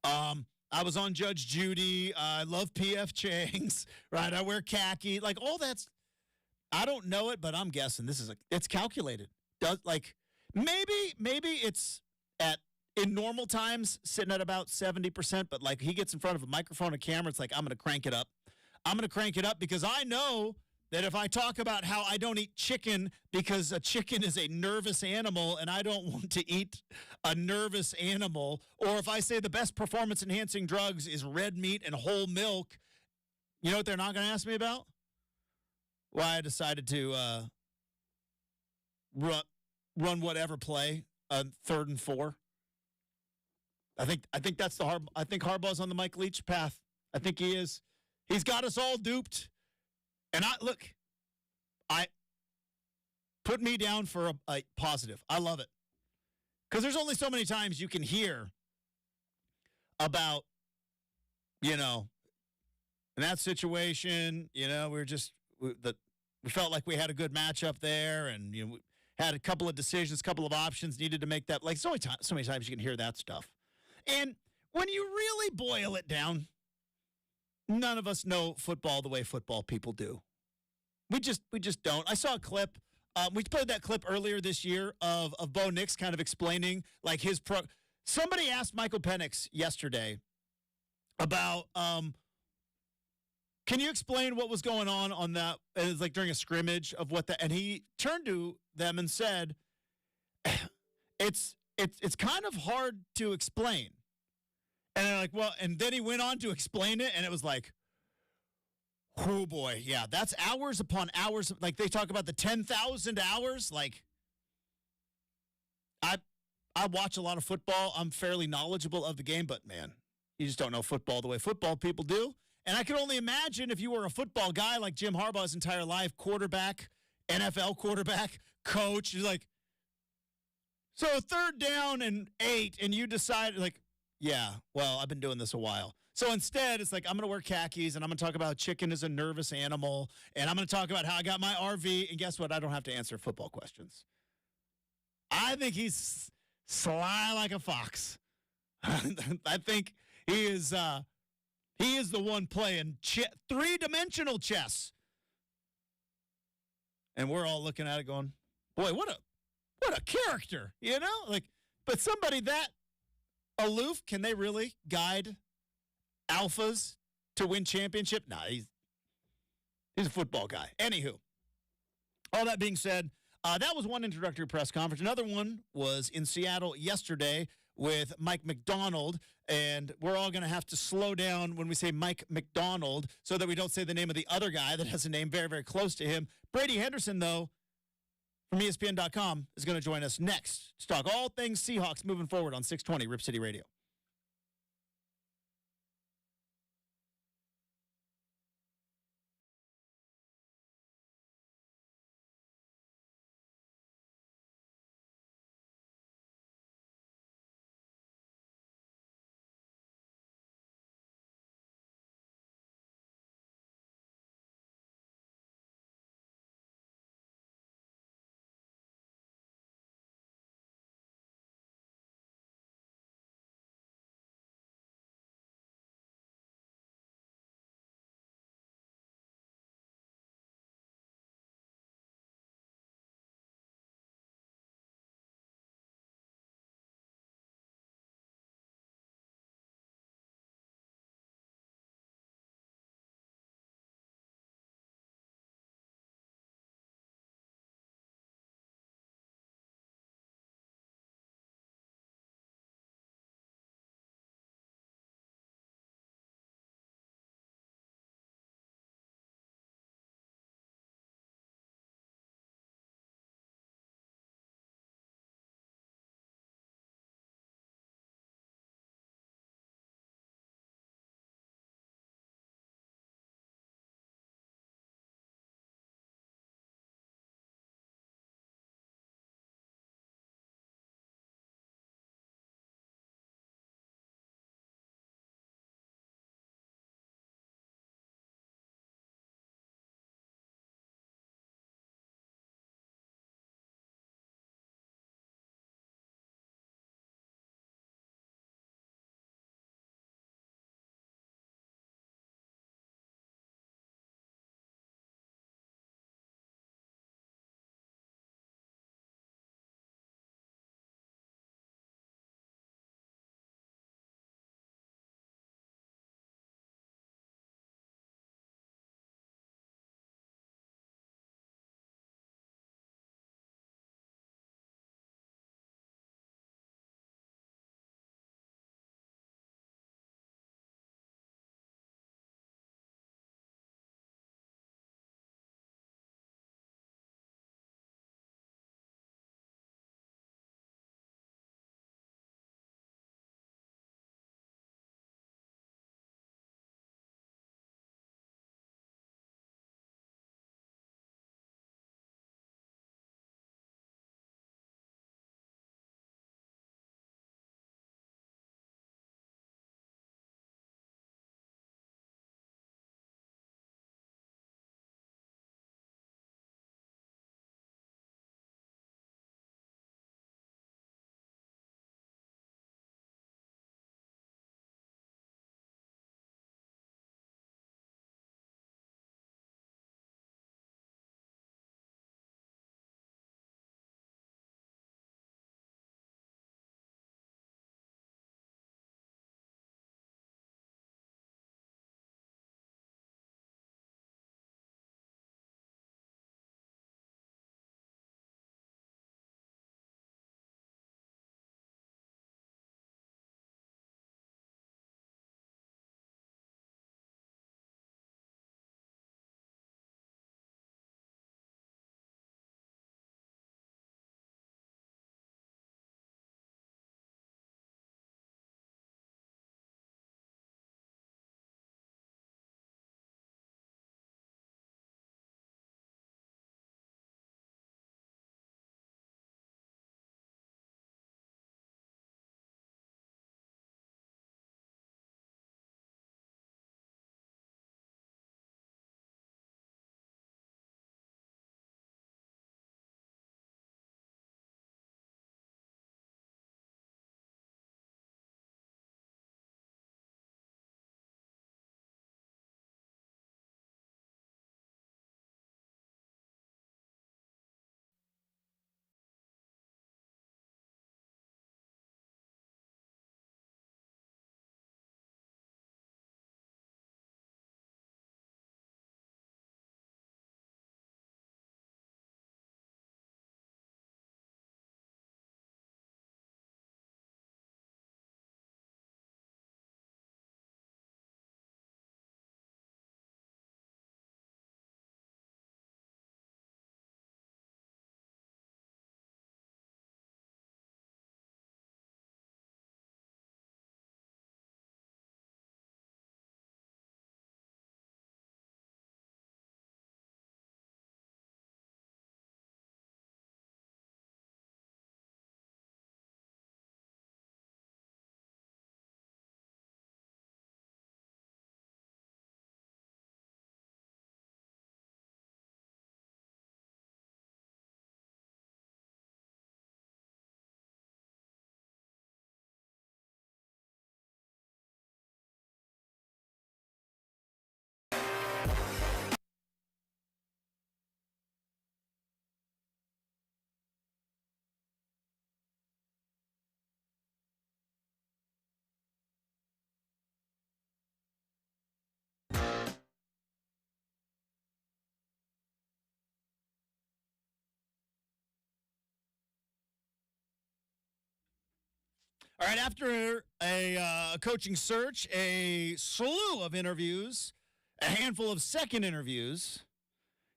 I was on Judge Judy. I love P.F. Chang's, right? I wear khaki. All that's, I don't know it, but I'm guessing it's calculated. Maybe it's in normal times sitting at about 70%, but he gets in front of a microphone and camera, it's I'm going to crank it up. I'm going to crank it up because I know that if I talk about how I don't eat chicken because a chicken is a nervous animal and I don't want to eat a nervous animal, or if I say the best performance-enhancing drugs is red meat and whole milk, you know what they're not going to ask me about? Why I decided to run whatever play on 3rd and 4. I think that's I think Harbaugh's on the Mike Leach path. I think he is. He's got us all duped. And I put me down for a positive. I love it. Because there's only so many times you can hear about, in that situation, we felt like we had a good matchup there, and we had a couple of decisions, couple of options, needed to make that. So many times you can hear that stuff. And when you really boil it down, none of us know football the way football people do. We just don't. I saw a clip. We played that clip earlier this year of Bo Nix kind of explaining his pro. Somebody asked Michael Penix yesterday about, can you explain what was going on that? It was during a scrimmage of what and he turned to them and said, it's kind of hard to explain. And they're well, and then he went on to explain it, and it was oh boy, yeah, that's hours upon hours. They talk about the 10,000 hours. I watch a lot of football. I'm fairly knowledgeable of the game, but man, you just don't know football the way football people do. And I can only imagine if you were a football guy like Jim Harbaugh's entire life, quarterback, NFL quarterback, coach, you're so 3rd down and 8, and you decide yeah, well, I've been doing this a while. So instead, it's I'm going to wear khakis, and I'm going to talk about chicken as a nervous animal, and I'm going to talk about how I got my RV, and guess what? I don't have to answer football questions. I think he's sly like a fox. I think he is the one playing three-dimensional chess. And we're all looking at it going, boy, what a character, but somebody that aloof, can they really guide alphas to win championship? Nah, he's a football guy. Anywho, all that being said, that was one introductory press conference. Another one was in Seattle yesterday with Mike MacDonald, and we're all going to have to slow down when we say Mike MacDonald so that we don't say the name of the other guy that has a name very, very close to him. Brady Henderson, though, from ESPN.com, is going to join us next to talk all things Seahawks moving forward on 620 Rip City Radio. All right, after a coaching search, a slew of interviews, a handful of second interviews,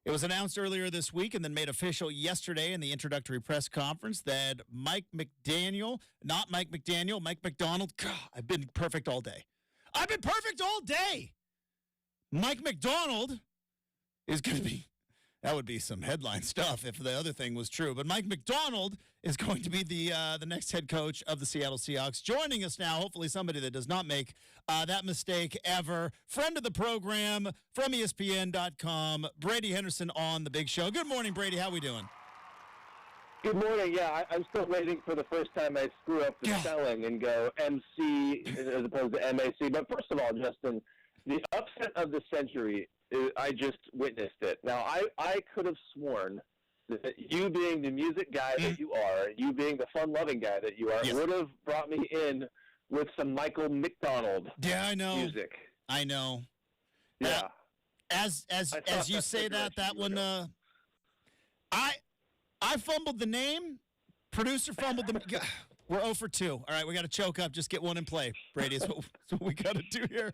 it was announced earlier this week and then made official yesterday in the introductory press conference that Mike McDonald, God, I've been perfect all day. Mike MacDonald is going to be, that would be some headline stuff if the other thing was true. But Mike MacDonald is going to be the next head coach of the Seattle Seahawks. Joining us now, hopefully somebody that does not make that mistake ever. Friend of the program from ESPN.com, Brady Henderson on The Big Show. Good morning, Brady. How we doing? Good morning. Yeah, I'm still waiting for the first time I screw up the spelling and go MC as opposed to MAC. But first of all, Justin, the upset of the century, I just witnessed it. Now, I could have sworn that you being the music guy that you are, you being the fun-loving guy that you are, would have brought me in with some Michael McDonald music. I know. Yeah. As you say that one, I fumbled the name. Producer fumbled the. We're 0 for 2. All right, we got to choke up. Just get one in play, Brady. That's what we got to do here.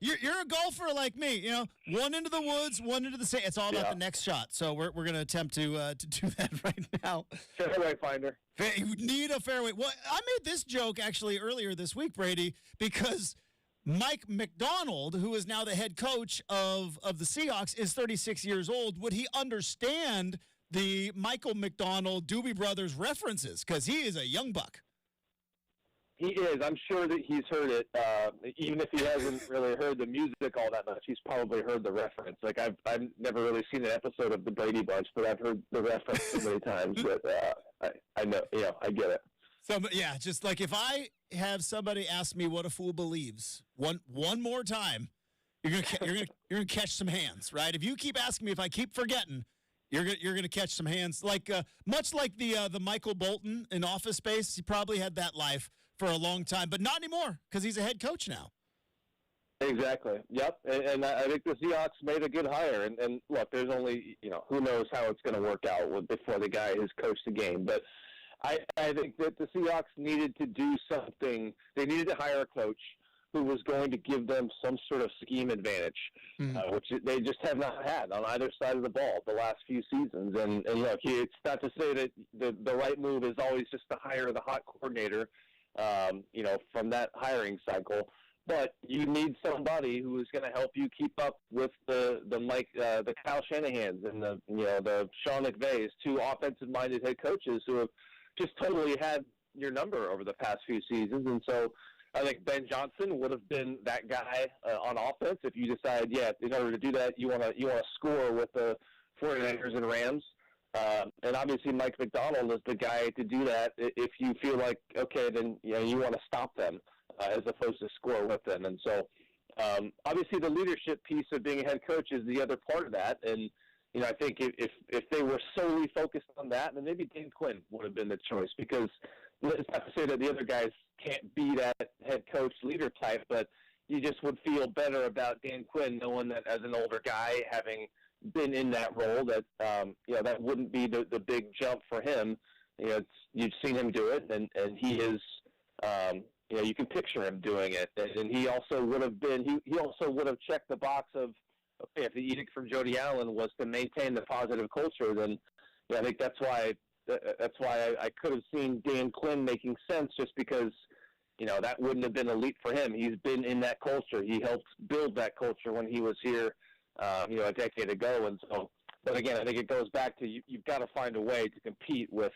You're a golfer like me. You know, one into the woods, one into the sand. It's all about the next shot. So we're going to attempt to do that right now. Fairway finder. You need a fairway. Well, I made this joke actually earlier this week, Brady, because Mike MacDonald, who is now the head coach of the Seahawks, is 36 years old. Would he understand the Michael McDonald Doobie Brothers references? Because he is a young buck. He is. I'm sure that he's heard it. Even if he hasn't really heard the music all that much, he's probably heard the reference. Like, I've never really seen an episode of the Brady Bunch, but I've heard the reference so many times that I know. Yeah, I get it. So, yeah, just like if I have somebody ask me what a fool believes one more time, you're gonna catch some hands, right? If you keep asking me, if I keep forgetting, you're gonna catch some hands. Like much like the Michael Bolton in Office Space, he probably had that life for a long time, but not anymore because he's a head coach now. Exactly. Yep. And I think the Seahawks made a good hire. And look, there's only, who knows how it's going to work out before the guy has coached the game. But I think that the Seahawks needed to do something. They needed to hire a coach who was going to give them some sort of scheme advantage, which they just have not had on either side of the ball the last few seasons. And look, it's not to say that the right move is always just to hire the hot coordinator, from that hiring cycle. But you need somebody who is going to help you keep up with the Kyle Shanahan's and the Sean McVays, two offensive-minded head coaches who have just totally had your number over the past few seasons. And so I think Ben Johnson would have been that guy on offense if you decide, in order to do that, you want to score with the 49ers and Rams. And obviously Mike MacDonald is the guy to do that if you feel like, okay, then you want to stop them as opposed to score with them. And so obviously the leadership piece of being a head coach is the other part of that. And, I think if they were solely focused on that, then maybe Dan Quinn would have been the choice, because it's not to say that the other guys can't be that head coach leader type, but you just would feel better about Dan Quinn knowing that as an older guy, having been in that role, that that wouldn't be the big jump for him. You've seen him do it, and he is you can picture him doing it, and he also would have been he also would have checked the box of, okay, if the edict from Jody Allen was to maintain the positive culture, then I think that's why I could have seen Dan Quinn making sense, just because that wouldn't have been elite for him. He's been in that culture. He helped build that culture when he was here a decade ago. And so, but again, I think it goes back to you've got to find a way to compete with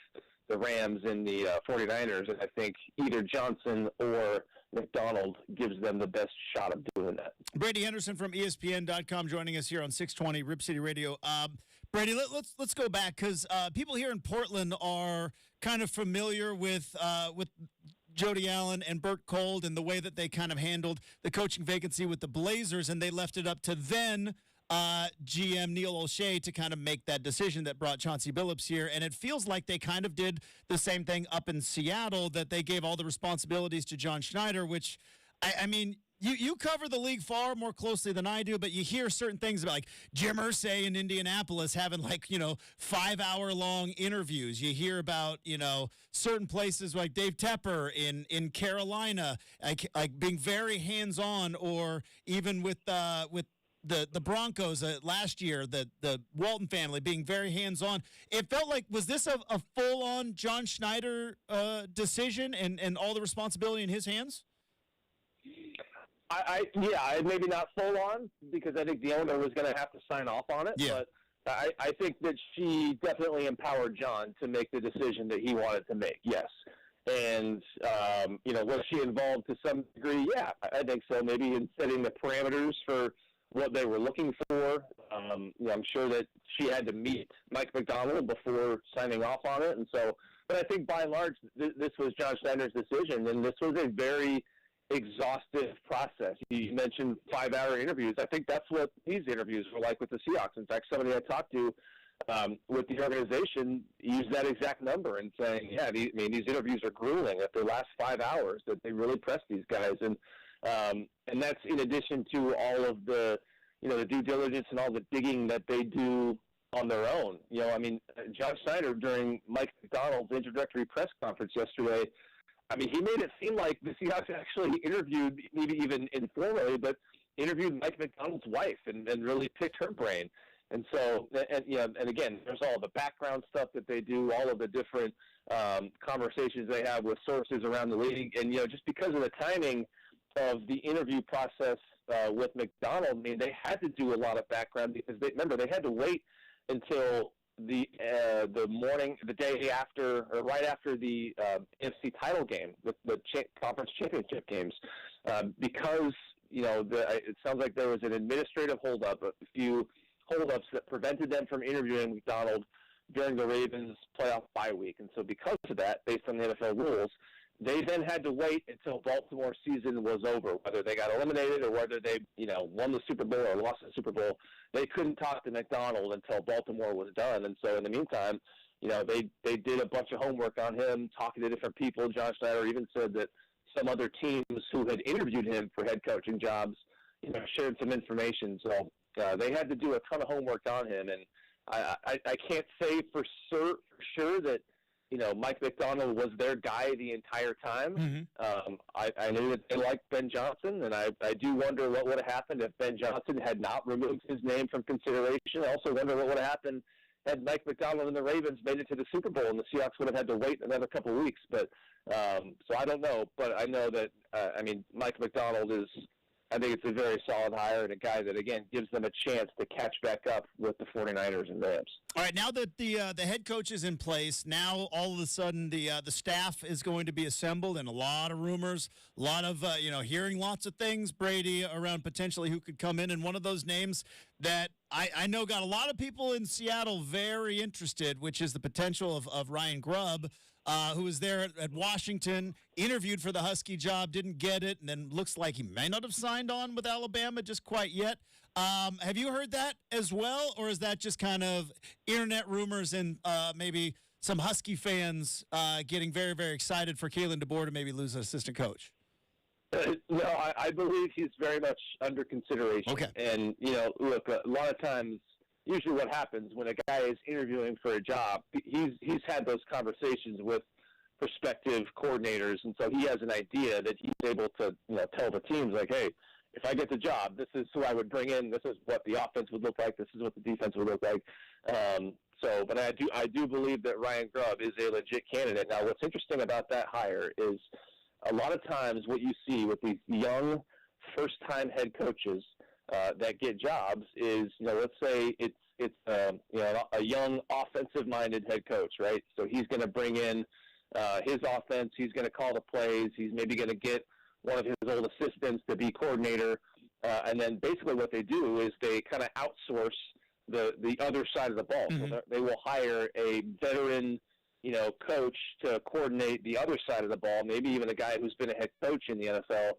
the Rams and the 49ers, and I think either Johnson or McDonald gives them the best shot of doing that. Brady Henderson from ESPN.com joining us here on 620 Rip City Radio. Brady, let's go back, because people here in Portland are kind of familiar with Jody Allen and Burt Cold and the way that they kind of handled the coaching vacancy with the Blazers, and they left it up to then GM Neil O'Shea to kind of make that decision that brought Chauncey Billups here. And it feels like they kind of did the same thing up in Seattle, that they gave all the responsibilities to John Schneider, which, I mean, You cover the league far more closely than I do, but you hear certain things about like Jim Irsay in Indianapolis having 5-hour-long interviews. You hear about certain places like Dave Tepper in Carolina, like being very hands-on, or even with the Broncos last year, the Walton family being very hands-on. It felt like, was this a full-on John Schneider decision and all the responsibility in his hands? Maybe not full on, because I think the owner was going to have to sign off on it. Yeah. But I think that she definitely empowered John to make the decision that he wanted to make. Yes. And, was she involved to some degree? Yeah, I think so. Maybe in setting the parameters for what they were looking for. I'm sure that she had to meet Mike MacDonald before signing off on it. And so, but I think by and large, this was John Schneider's decision, and this was a very exhaustive process. You mentioned 5-hour interviews. I think that's what these interviews were like with the Seahawks. In fact, somebody I talked to with the organization used that exact number and saying, these interviews are grueling. That their last 5 hours, that they really press these guys, and that's in addition to all of the the due diligence and all the digging that they do on their own. John Schneider, during Mike MacDonald's introductory press conference yesterday, he made it seem like the Seahawks actually interviewed, maybe even informally, but interviewed Mike MacDonald's wife and really picked her brain. And so, and again, there's all the background stuff that they do, all of the different conversations they have with sources around the league. And, just because of the timing of the interview process with MacDonald, they had to do a lot of background, because they had to wait until the morning, the day after, or right after the NFC title game, the conference championship games, because it sounds like there was an administrative holdup, a few holdups that prevented them from interviewing MacDonald during the Ravens playoff bye week. And so because of that, based on the NFL rules, they then had to wait until Baltimore's season was over, whether they got eliminated or whether they, won the Super Bowl or lost the Super Bowl. They couldn't talk to MacDonald until Baltimore was done. And so in the meantime, they did a bunch of homework on him, talking to different people. John Schneider even said that some other teams who had interviewed him for head coaching jobs, shared some information. So they had to do a ton of homework on him. And I can't say for sure that, Mike MacDonald was their guy the entire time. Mm-hmm. I knew that they liked Ben Johnson, and I do wonder what would have happened if Ben Johnson had not removed his name from consideration. I also wonder what would have happened had Mike MacDonald and the Ravens made it to the Super Bowl, and the Seahawks would have had to wait another couple of weeks. But so I don't know, but I know that Mike MacDonald is. I think it's a very solid hire, and a guy that, again, gives them a chance to catch back up with the 49ers and Rams. All right, now that the head coach is in place, now all of a sudden the staff is going to be assembled, and a lot of rumors, a lot of, hearing lots of things, Brady, around potentially who could come in. And one of those names that I know got a lot of people in Seattle very interested, which is the potential of Ryan Grubb, who was there at Washington, interviewed for the Husky job, didn't get it, and then looks like he may not have signed on with Alabama just quite yet. Have you heard that as well, or is that just kind of internet rumors and maybe some Husky fans getting very, very excited for Kalen DeBoer to maybe lose an assistant coach? No, I believe he's very much under consideration. Okay. And, look, a lot of times, usually what happens when a guy is interviewing for a job, he's had those conversations with prospective coordinators, and so he has an idea that he's able to tell the teams, like, hey, if I get the job, this is who I would bring in, this is what the offense would look like, this is what the defense would look like. But I do believe that Ryan Grubb is a legit candidate. Now, what's interesting about that hire is a lot of times what you see with these young first-time head coaches that get jobs is, let's say it's a young offensive-minded head coach, right? So he's going to bring in his offense. He's going to call the plays. He's maybe going to get one of his old assistants to be coordinator. And then basically what they do is they kind of outsource the other side of the ball. Mm-hmm. So they will hire a veteran, coach to coordinate the other side of the ball, maybe even a guy who's been a head coach in the NFL.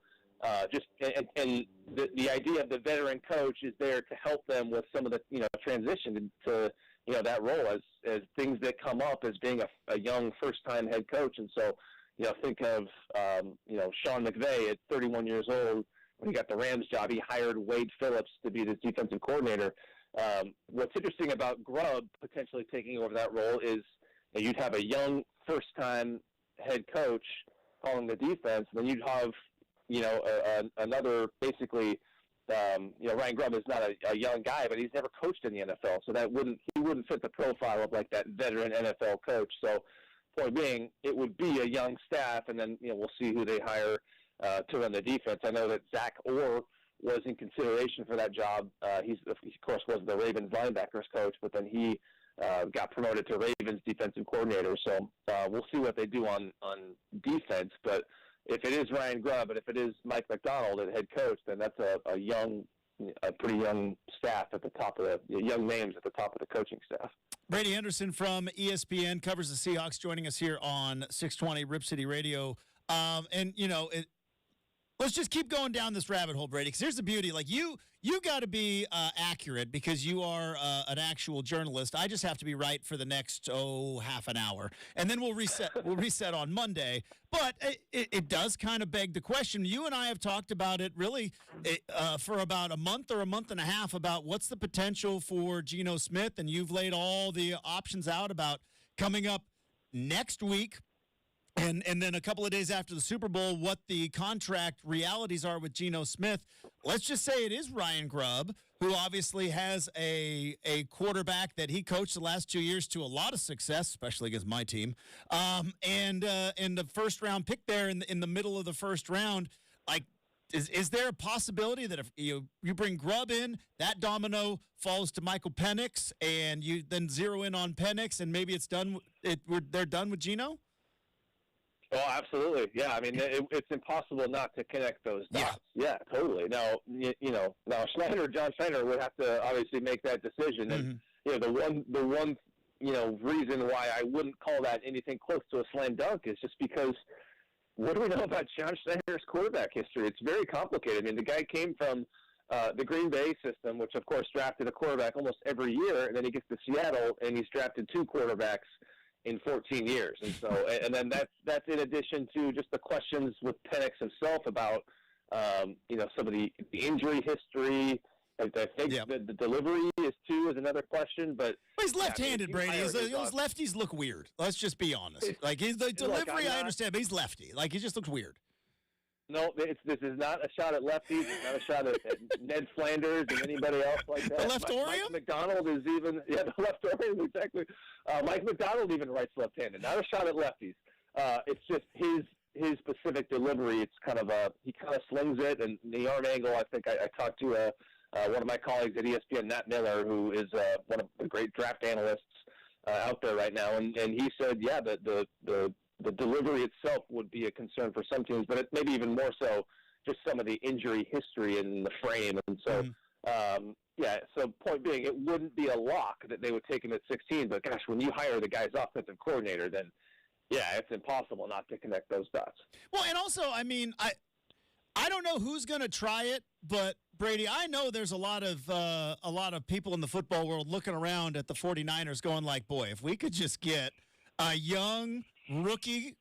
And the idea of the veteran coach is there to help them with some of the transition to that role as things that come up as being a young first-time head coach. And so think of Sean McVay at 31 years old when he got the Rams job, he hired Wade Phillips to be the defensive coordinator. What's interesting about Grubb potentially taking over that role is that you'd have a young first-time head coach calling the defense, and then you'd have, another basically, Ryan Grubb is not a young guy, but he's never coached in the NFL, so he wouldn't fit the profile of like that veteran NFL coach. So, point being, it would be a young staff, and then we'll see who they hire to run the defense. I know that Zach Orr was in consideration for that job. He of course was the Ravens linebackers coach, but then he got promoted to Ravens defensive coordinator. So we'll see what they do on defense. But if it is Ryan Grubb and if it is Mike MacDonald as head coach, then that's a pretty young staff at the top of the young names at the top of the coaching staff. Brady Anderson from ESPN covers the Seahawks, joining us here on 620 Rip City Radio. Let's just keep going down this rabbit hole, Brady, because here's the beauty. Like, you got to be accurate because you are an actual journalist. I just have to be right for the next, half an hour. And then we'll reset on Monday. But it does kind of beg the question. You and I have talked about it really for about a month or a month and a half about what's the potential for Geno Smith, and you've laid all the options out about coming up next week. And then a couple of days after the Super Bowl, what the contract realities are with Geno Smith. Let's just say it is Ryan Grubb, who obviously has a quarterback that he coached the last 2 years to a lot of success, especially against my team. And the first round pick there in the middle of the first round, like, is there a possibility that if you bring Grubb in, that domino falls to Michael Penix, and you then zero in on Penix, and maybe it's done? They're done with Geno? Oh, absolutely. Yeah, I mean, it's impossible not to connect those dots. Yeah, totally. Now, John Schneider would have to obviously make that decision. And, the one reason why I wouldn't call that anything close to a slam dunk is just because what do we know about John Schneider's quarterback history? It's very complicated. I mean, the guy came from the Green Bay system, which, of course, drafted a quarterback almost every year, and then he gets to Seattle, and he's drafted 2 quarterbacks in 14 years. And so, and then that's in addition to just the questions with Penix himself about, some of the injury history. I think the delivery is another question, but he's left-handed, Brady. Those lefties look weird. Let's just be honest. Like, the delivery, I understand, but he's lefty. Like, he just looks weird. No, this is not a shot at lefties. It's not a shot at Ned Flanders and anybody else like that. The leftorium? Mike MacDonald is even, the leftorium, exactly. Mike MacDonald even writes left-handed. Not a shot at lefties. It's just his specific delivery. It's kind of he kind of slings it, and the arm angle. I think I talked to one of my colleagues at ESPN, Matt Miller, who is one of the great draft analysts out there right now, and he said, the delivery itself would be a concern for some teams, but maybe even more so just some of the injury history in the frame. And so, so point being, it wouldn't be a lock that they would take him at 16, but gosh, when you hire the guy's offensive coordinator, then, it's impossible not to connect those dots. Well, and also, I mean, I don't know who's going to try it, but Brady, I know there's a lot of people in the football world looking around at the 49ers going like, boy, if we could just get a young rookie,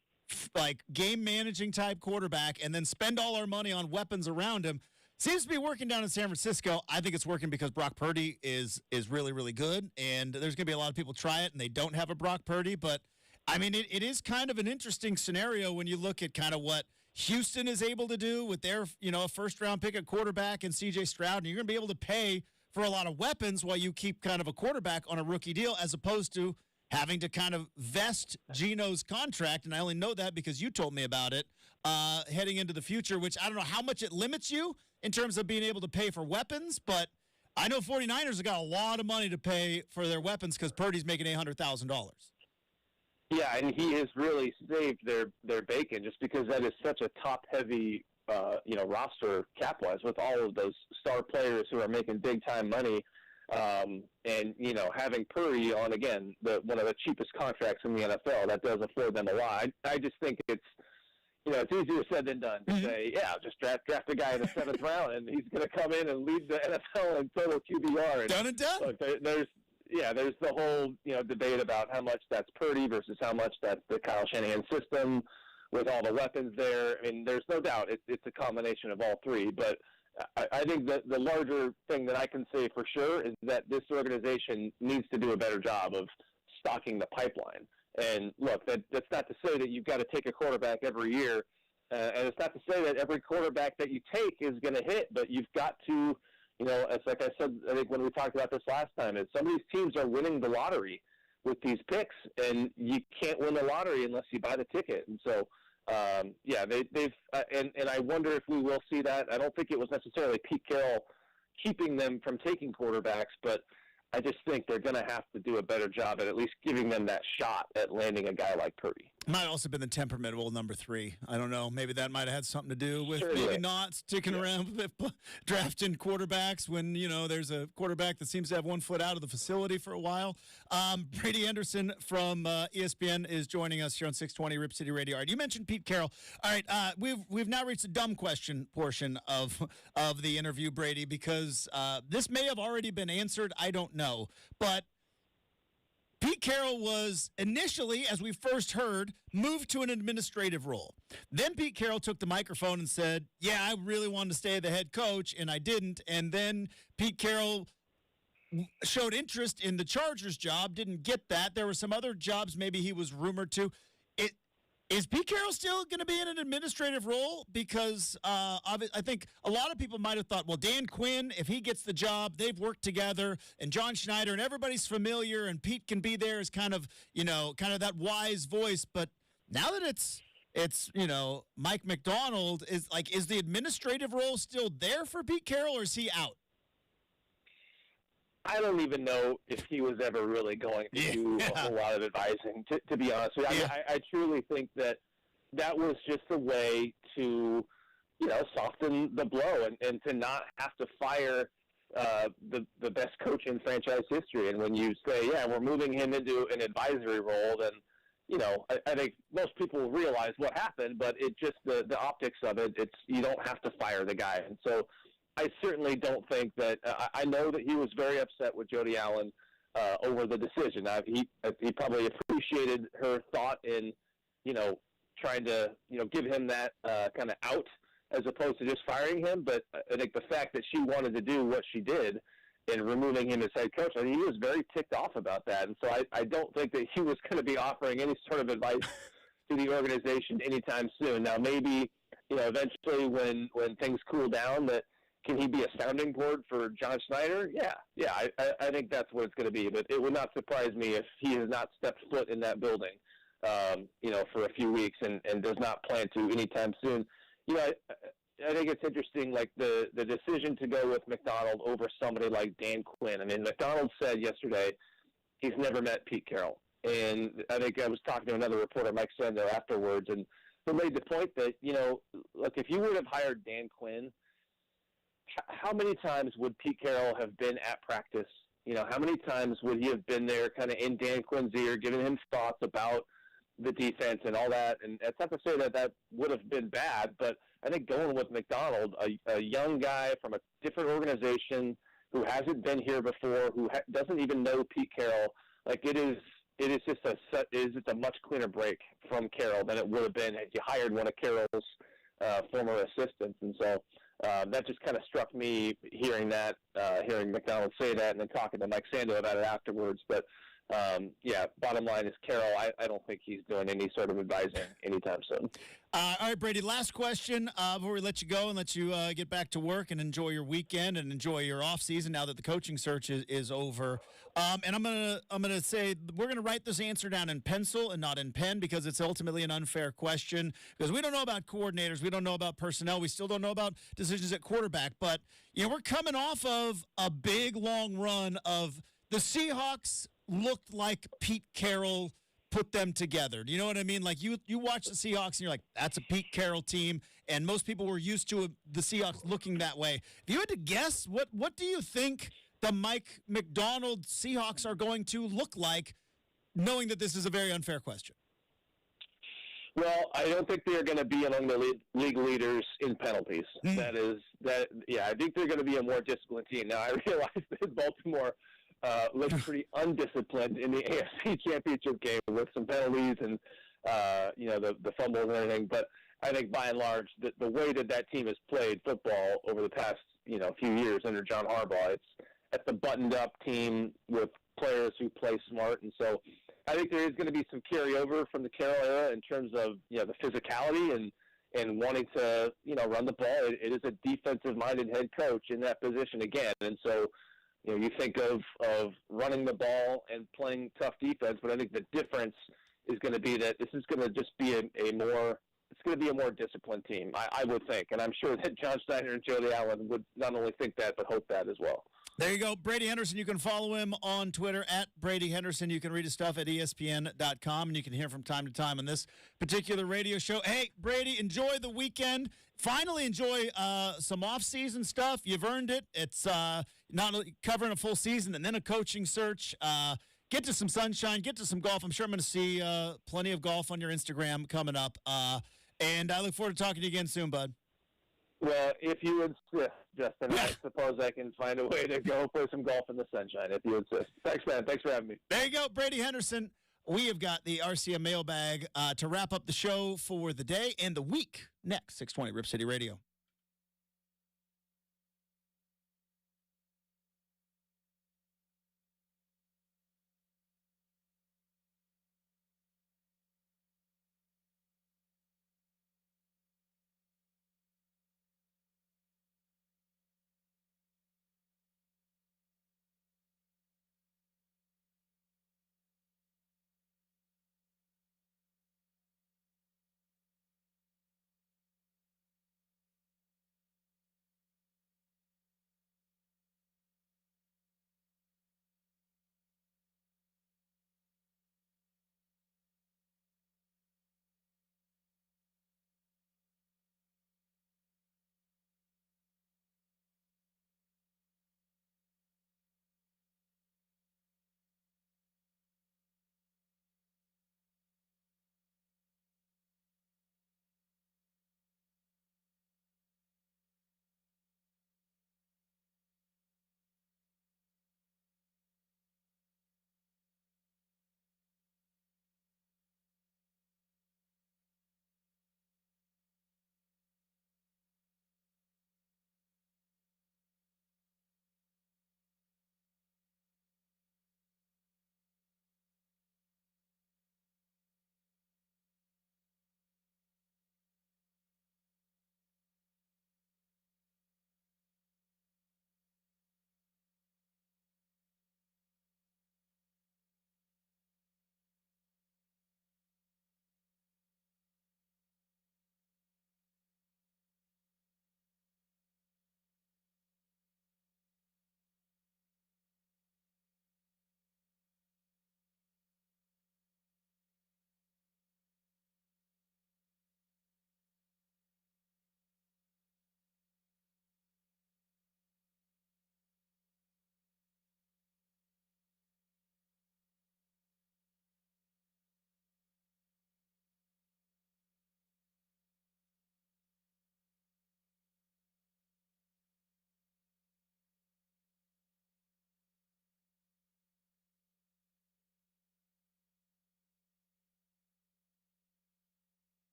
like, game managing type quarterback and then spend all our money on weapons around him. Seems to be working down in San Francisco. I think it's working because Brock Purdy is really, really good, and there's going to be a lot of people try it, and they don't have a Brock Purdy. But, I mean, it is kind of an interesting scenario when you look at kind of what Houston is able to do with their, a first-round pick at quarterback and C.J. Stroud, and you're going to be able to pay for a lot of weapons while you keep kind of a quarterback on a rookie deal, as opposed to having to kind of vest Geno's contract, and I only know that because you told me about it, heading into the future, which I don't know how much it limits you in terms of being able to pay for weapons, but I know 49ers have got a lot of money to pay for their weapons because Purdy's making $800,000. Yeah, and he has really saved their bacon just because that is such a top-heavy, roster cap-wise with all of those star players who are making big-time money. And, having Purdy on, again, one of the cheapest contracts in the NFL, that does afford them a lot. I just think it's easier said than done to say, just draft a guy in the 7th round, and he's going to come in and lead the NFL in total QBR. And done and done. Look, there's the whole, debate about how much that's Purdy versus how much that's the Kyle Shanahan system, with all the weapons there. I mean, there's no doubt it's a combination of all three. But I think that the larger thing that I can say for sure is that this organization needs to do a better job of stocking the pipeline. And look, that's not to say that you've got to take a quarterback every year, and it's not to say that every quarterback that you take is going to hit, but you've got to, as like I said, I think when we talked about this last time, is some of these teams are winning the lottery with these picks, and you can't win the lottery unless you buy the ticket. And so, they've and I wonder if we will see that. I don't think it was necessarily Pete Carroll keeping them from taking quarterbacks, but I just think they're going to have to do a better job at least giving them that shot at landing a guy like Purdy. Might also been the temperamental number 3. I don't know. Maybe that might have had something to do with Sure, maybe not sticking around with drafting quarterbacks when, there's a quarterback that seems to have one foot out of the facility for a while. Brady Anderson from ESPN is joining us here on 620 Rip City Radio. All right, you mentioned Pete Carroll. All right, we've now reached the dumb question portion of the interview, Brady, because this may have already been answered. I don't know. But Pete Carroll was initially, as we first heard, moved to an administrative role. Then Pete Carroll took the microphone and said, yeah, I really wanted to stay the head coach, and I didn't. And then Pete Carroll showed interest in the Chargers job, didn't get that. There were some other jobs maybe he was rumored to. Is Pete Carroll still going to be in an administrative role? Because I think a lot of people might have thought, well, Dan Quinn, if he gets the job, they've worked together, and John Schneider, and everybody's familiar, and Pete can be there as kind of that wise voice. But now that it's Mike MacDonald, is the administrative role still there for Pete Carroll, or is he out? I don't even know if he was ever really going to do a whole lot of advising, to be honest with you. Yeah. I truly think that was just a way to, soften the blow and to not have to fire the best coach in franchise history. And when you say, yeah, we're moving him into an advisory role, then, I think most people realize what happened, but it just the optics of it, you don't have to fire the guy. And so I certainly don't think that I know that he was very upset with Jody Allen over the decision. He probably appreciated her thought in, trying to, give him that kind of out as opposed to just firing him. But I think the fact that she wanted to do what she did in removing him as head coach, I think he was very ticked off about that. And so I don't think that he was going to be offering any sort of advice to the organization anytime soon. Now, maybe, eventually when things cool down, that can he be a sounding board for John Schneider? Yeah, I think that's what it's going to be. But it would not surprise me if he has not stepped foot in that building, for a few weeks and does not plan to anytime soon. I think it's interesting, like the decision to go with MacDonald over somebody like Dan Quinn. I mean, MacDonald said yesterday he's never met Pete Carroll. And I think I was talking to another reporter, Mike Sando, afterwards, and he made the point that, look, if you would have hired Dan Quinn, how many times would Pete Carroll have been at practice? How many times would he have been there kind of in Dan Quinn's ear, giving him thoughts about the defense and all that? And it's not to say that would have been bad, but I think going with MacDonald, a young guy from a different organization who hasn't been here before, who doesn't even know Pete Carroll, it is just a much cleaner break from Carroll than it would have been had you hired one of Carroll's former assistants. And so that just kind of struck me hearing MacDonald say that and then talking to Mike Sando about it afterwards. But bottom line is Carroll, I don't think he's doing any sort of advising anytime soon. All right, Brady, last question before we let you go and let you get back to work and enjoy your weekend and enjoy your off season now that the coaching search is over. And I'm gonna say we're gonna write this answer down in pencil and not in pen because it's ultimately an unfair question because we don't know about coordinators, we don't know about personnel, we still don't know about decisions at quarterback. But we're coming off of a big long run of the Seahawks looked like Pete Carroll put them together. Do you know what I mean? Like you watch the Seahawks and you're like, that's a Pete Carroll team, and most people were used to the Seahawks looking that way. If you had to guess, what do you think the Mike MacDonald Seahawks are going to look like, knowing that this is a very unfair question? Well, I don't think they're going to be among the league leaders in penalties. I think they're going to be a more disciplined team. Now, I realize that Baltimore looked pretty undisciplined in the AFC Championship game with some penalties and the fumbles and everything. But I think by and large, the way that team has played football over the past, few years under John Harbaugh, it's a buttoned-up team with players who play smart. And so I think there is going to be some carryover from the Carroll era in terms of, the physicality and wanting to, run the ball. It is a defensive-minded head coach in that position again. And so, you think of running the ball and playing tough defense, but I think the difference is going to be that this is going to just be a more disciplined team, I would think. And I'm sure that John Steiner and Jody Allen would not only think that, but hope that as well. There you go. Brady Henderson, you can follow him on Twitter at Brady Henderson. You can read his stuff at ESPN.com, and you can hear from time to time on this particular radio show. Hey, Brady, enjoy the weekend. Finally enjoy some off-season stuff. You've earned it. It's not only covering a full season and then a coaching search. Get to some sunshine. Get to some golf. I'm sure I'm going to see plenty of golf on your Instagram coming up. And I look forward to talking to you again soon, bud. Well, if you insist, Justin, I suppose I can find a way to go play some golf in the sunshine if you insist. Thanks, man. Thanks for having me. There you go, Brady Henderson. We have got the RCM mailbag to wrap up the show for the day and the week. Next, 620 Rip City Radio.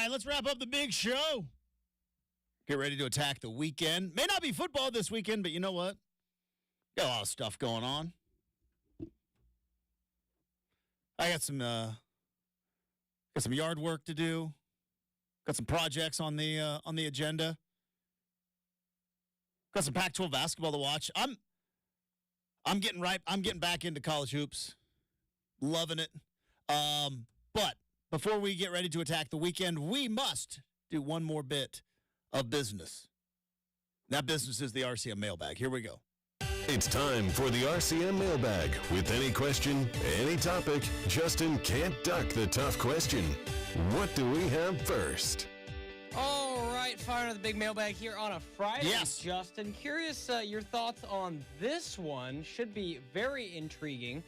right, let's wrap up the big show. Get ready to attack the weekend. May not be football this weekend, but you know what? Got a lot of stuff going on. I got some yard work to do. Got some projects on the agenda. Got some Pac-12 basketball to watch. I'm getting right. I'm getting back into college hoops. Loving it. But before we get ready to attack the weekend, we must do one more bit of business. That business is the RCM mailbag. Here we go. It's time for the RCM mailbag. With any question, any topic, Justin can't duck the tough question. What do we have first? All right, firing the big mailbag here on a Friday. Yes. Justin, curious your thoughts on this one. Should be very intriguing.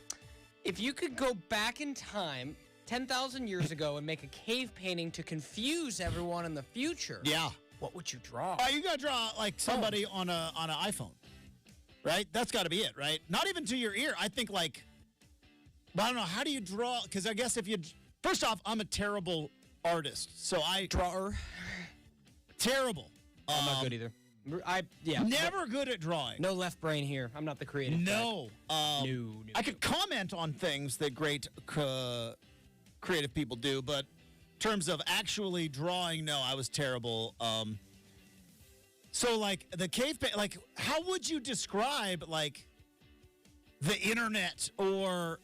If you could go back in time 10,000 years ago and make a cave painting to confuse everyone in the future, Yeah. what would you draw? You got to draw like somebody on an iPhone, right? That's got to be it, right? Not even to your ear. I think I don't know. How do you draw? Because I guess first off, I'm a terrible artist. So Drawer. Terrible. I'm not good either. Never good at drawing. No left brain here. I'm not the creative. No. No. I could comment on things that great creative people do, but in terms of actually drawing, no, I was terrible. So, the cave paint, how would you describe, the internet or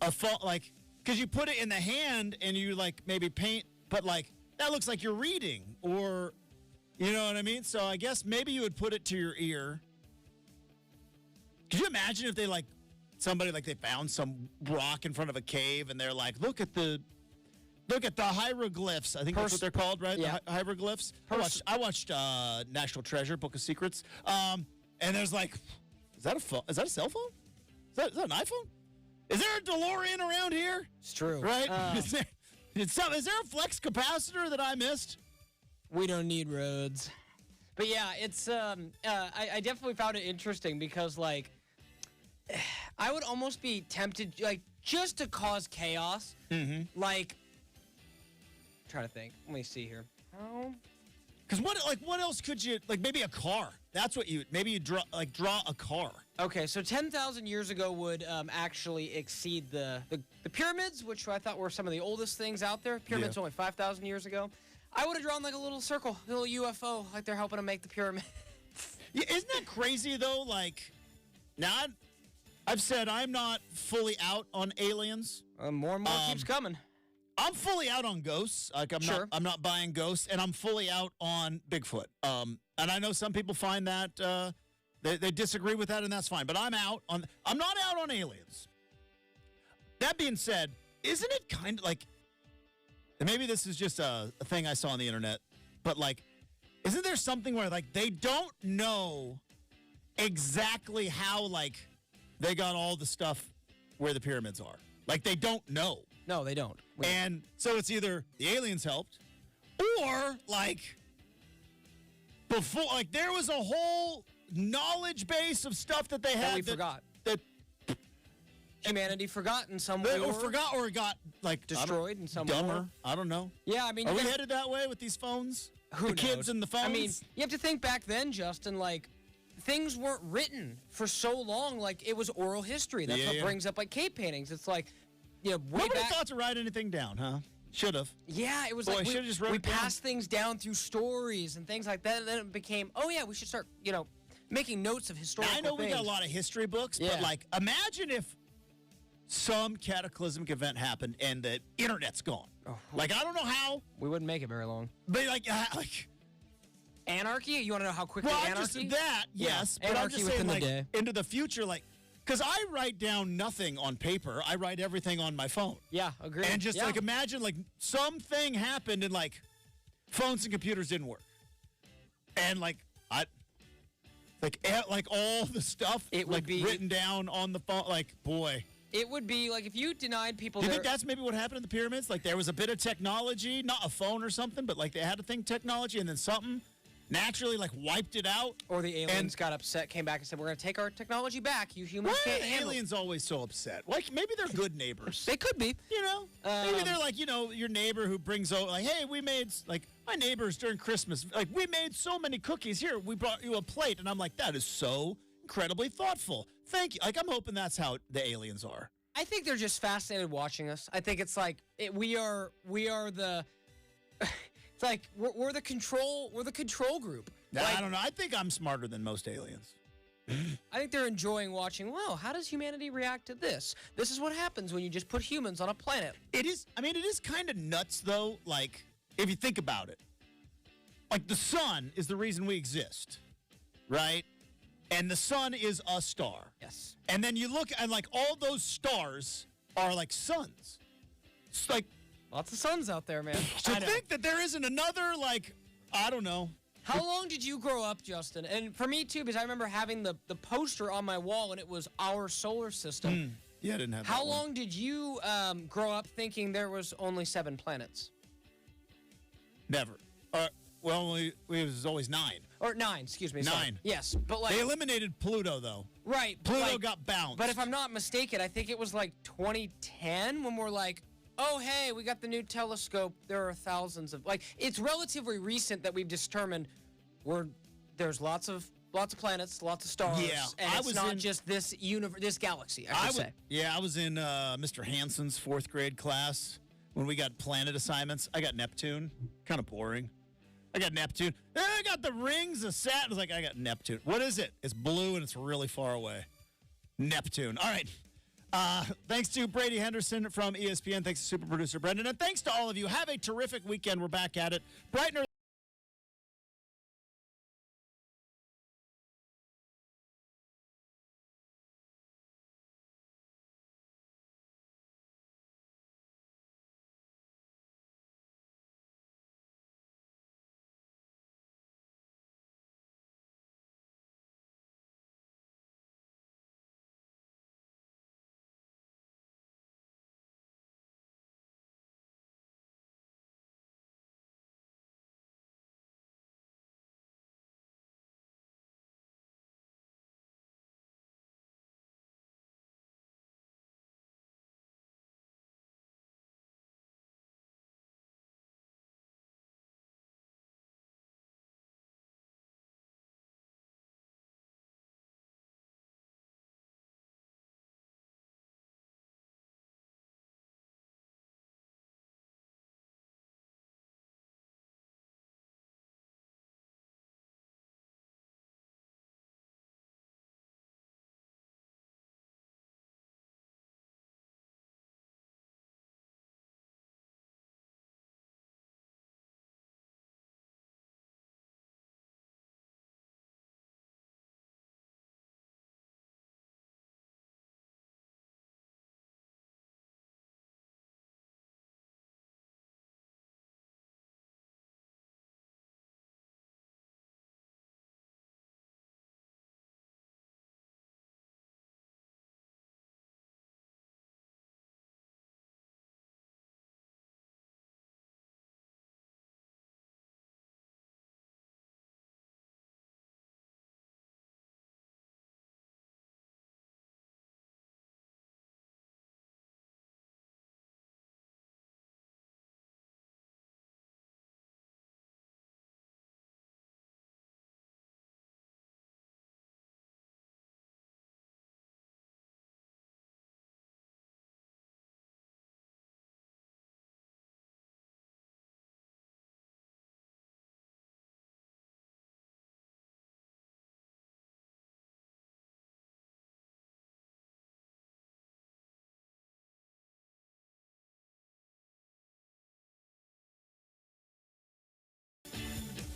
a phone? Because you put it in the hand and you, maybe paint, but, that looks like you're reading, or, you know what I mean? So I guess maybe you would put it to your ear. Could you imagine if they, somebody, they found some rock in front of a cave and they're like, look at the hieroglyphs. I think that's what they're called, right? Yeah. The hieroglyphs. I watched National Treasure, Book of Secrets. And there's is that a phone? Is that a cell phone? Is that an iPhone? Is there a DeLorean around here? It's true. Right? Is there a flex capacitor that I missed? We don't need roads. But yeah, it's I definitely found it interesting because I would almost be tempted just to cause chaos. Mm-hmm. Trying to think. Let me see here. Oh. Because what else could you maybe a car? That's what you draw a car. Okay, so 10,000 years ago would actually exceed the pyramids, which I thought were some of the oldest things out there. Pyramids only 5,000 years ago. I would have drawn a little circle, a little UFO, like they're helping to make the pyramid. Yeah, isn't that crazy though? Now I've said I'm not fully out on aliens. More and more keeps coming. I'm fully out on ghosts. I'm not buying ghosts, and I'm fully out on Bigfoot. And I know some people find that they disagree with that, and that's fine. But I'm not out on aliens. That being said, isn't it kind of and maybe this is just a thing I saw on the internet, but isn't there something where they don't know exactly how they got all the stuff where the pyramids are? They don't know. No, they don't. And so it's either the aliens helped, or before there was a whole knowledge base of stuff that they had that we forgot. That humanity forgot in some way. Or forgot, or got destroyed in some dumber. way. I don't know. Yeah, I mean, are we headed that way with these phones? Who the knows? Kids and the phones? I mean, you have to think back then, Justin, things weren't written for so long. It was oral history. That's what brings up cave paintings. It's way nobody back. thought to write anything down, huh? Should have. Yeah, it was we passed things down through stories and things like that, and then it became, we should start, making notes of historical things. I know things. we got a lot of history books, but imagine if some cataclysmic event happened and the internet's gone. Oh. I don't know how. We wouldn't make it very long. But anarchy? You want to know how quickly anarchy? Just that, yes. Yeah. But anarchy I'm just within saying, the day. Into the future, because I write down nothing on paper. I write everything on my phone. Yeah, agreed. And just imagine something happened and phones and computers didn't work. And all the stuff it would be written down on the phone. Boy. It would be if you denied people. Do you think that's maybe what happened in the pyramids? There was a bit of technology, not a phone or something, but they had a thing technology, and then something naturally wiped it out. Or the aliens got upset, came back and said, we're going to take our technology back. You humans Why can't are handle it. aliens always so upset? Maybe they're good neighbors. They could be. Maybe they're your neighbor who brings over, hey, we made, my neighbors during Christmas, we made so many cookies. Here, we brought you a plate. And I'm like, that is so incredibly thoughtful. Thank you. I'm hoping that's how the aliens are. I think they're just fascinated watching us. I think it's we are the... It's we're the control group. I don't know. I think I'm smarter than most aliens. I think they're enjoying watching, wow, how does humanity react to this? This is what happens when you just put humans on a planet. It is kind of nuts, though, if you think about it. The sun is the reason we exist, right? And the sun is a star. Yes. And then you look and, all those stars are suns. It's lots of suns out there, man. To think that there isn't another, I don't know. How long did you grow up, Justin? And for me, too, because I remember having the poster on my wall, and it was our solar system. Yeah, I didn't have How long did you grow up thinking there was only 7 planets? Never. It was always 9. Or 9, excuse me. 9. Sorry. Yes, but They eliminated Pluto, though. Right. Pluto got bounced. But if I'm not mistaken, I think it was 2010 when we're oh, hey, we got the new telescope. There are thousands of it's relatively recent that we've determined there's lots of planets, lots of stars. Yeah, and it's not just this this galaxy. I should say. Yeah, I was in Mr. Hansen's 4th grade class when we got planet assignments. I got Neptune. Kind of boring. I got Neptune. I got the rings of Saturn. I was I got Neptune. What is it? It's blue and it's really far away. Neptune. All right. Thanks to Brady Henderson from ESPN. Thanks to super producer Brenden. And thanks to all of you. Have a terrific weekend. We're back at it bright and early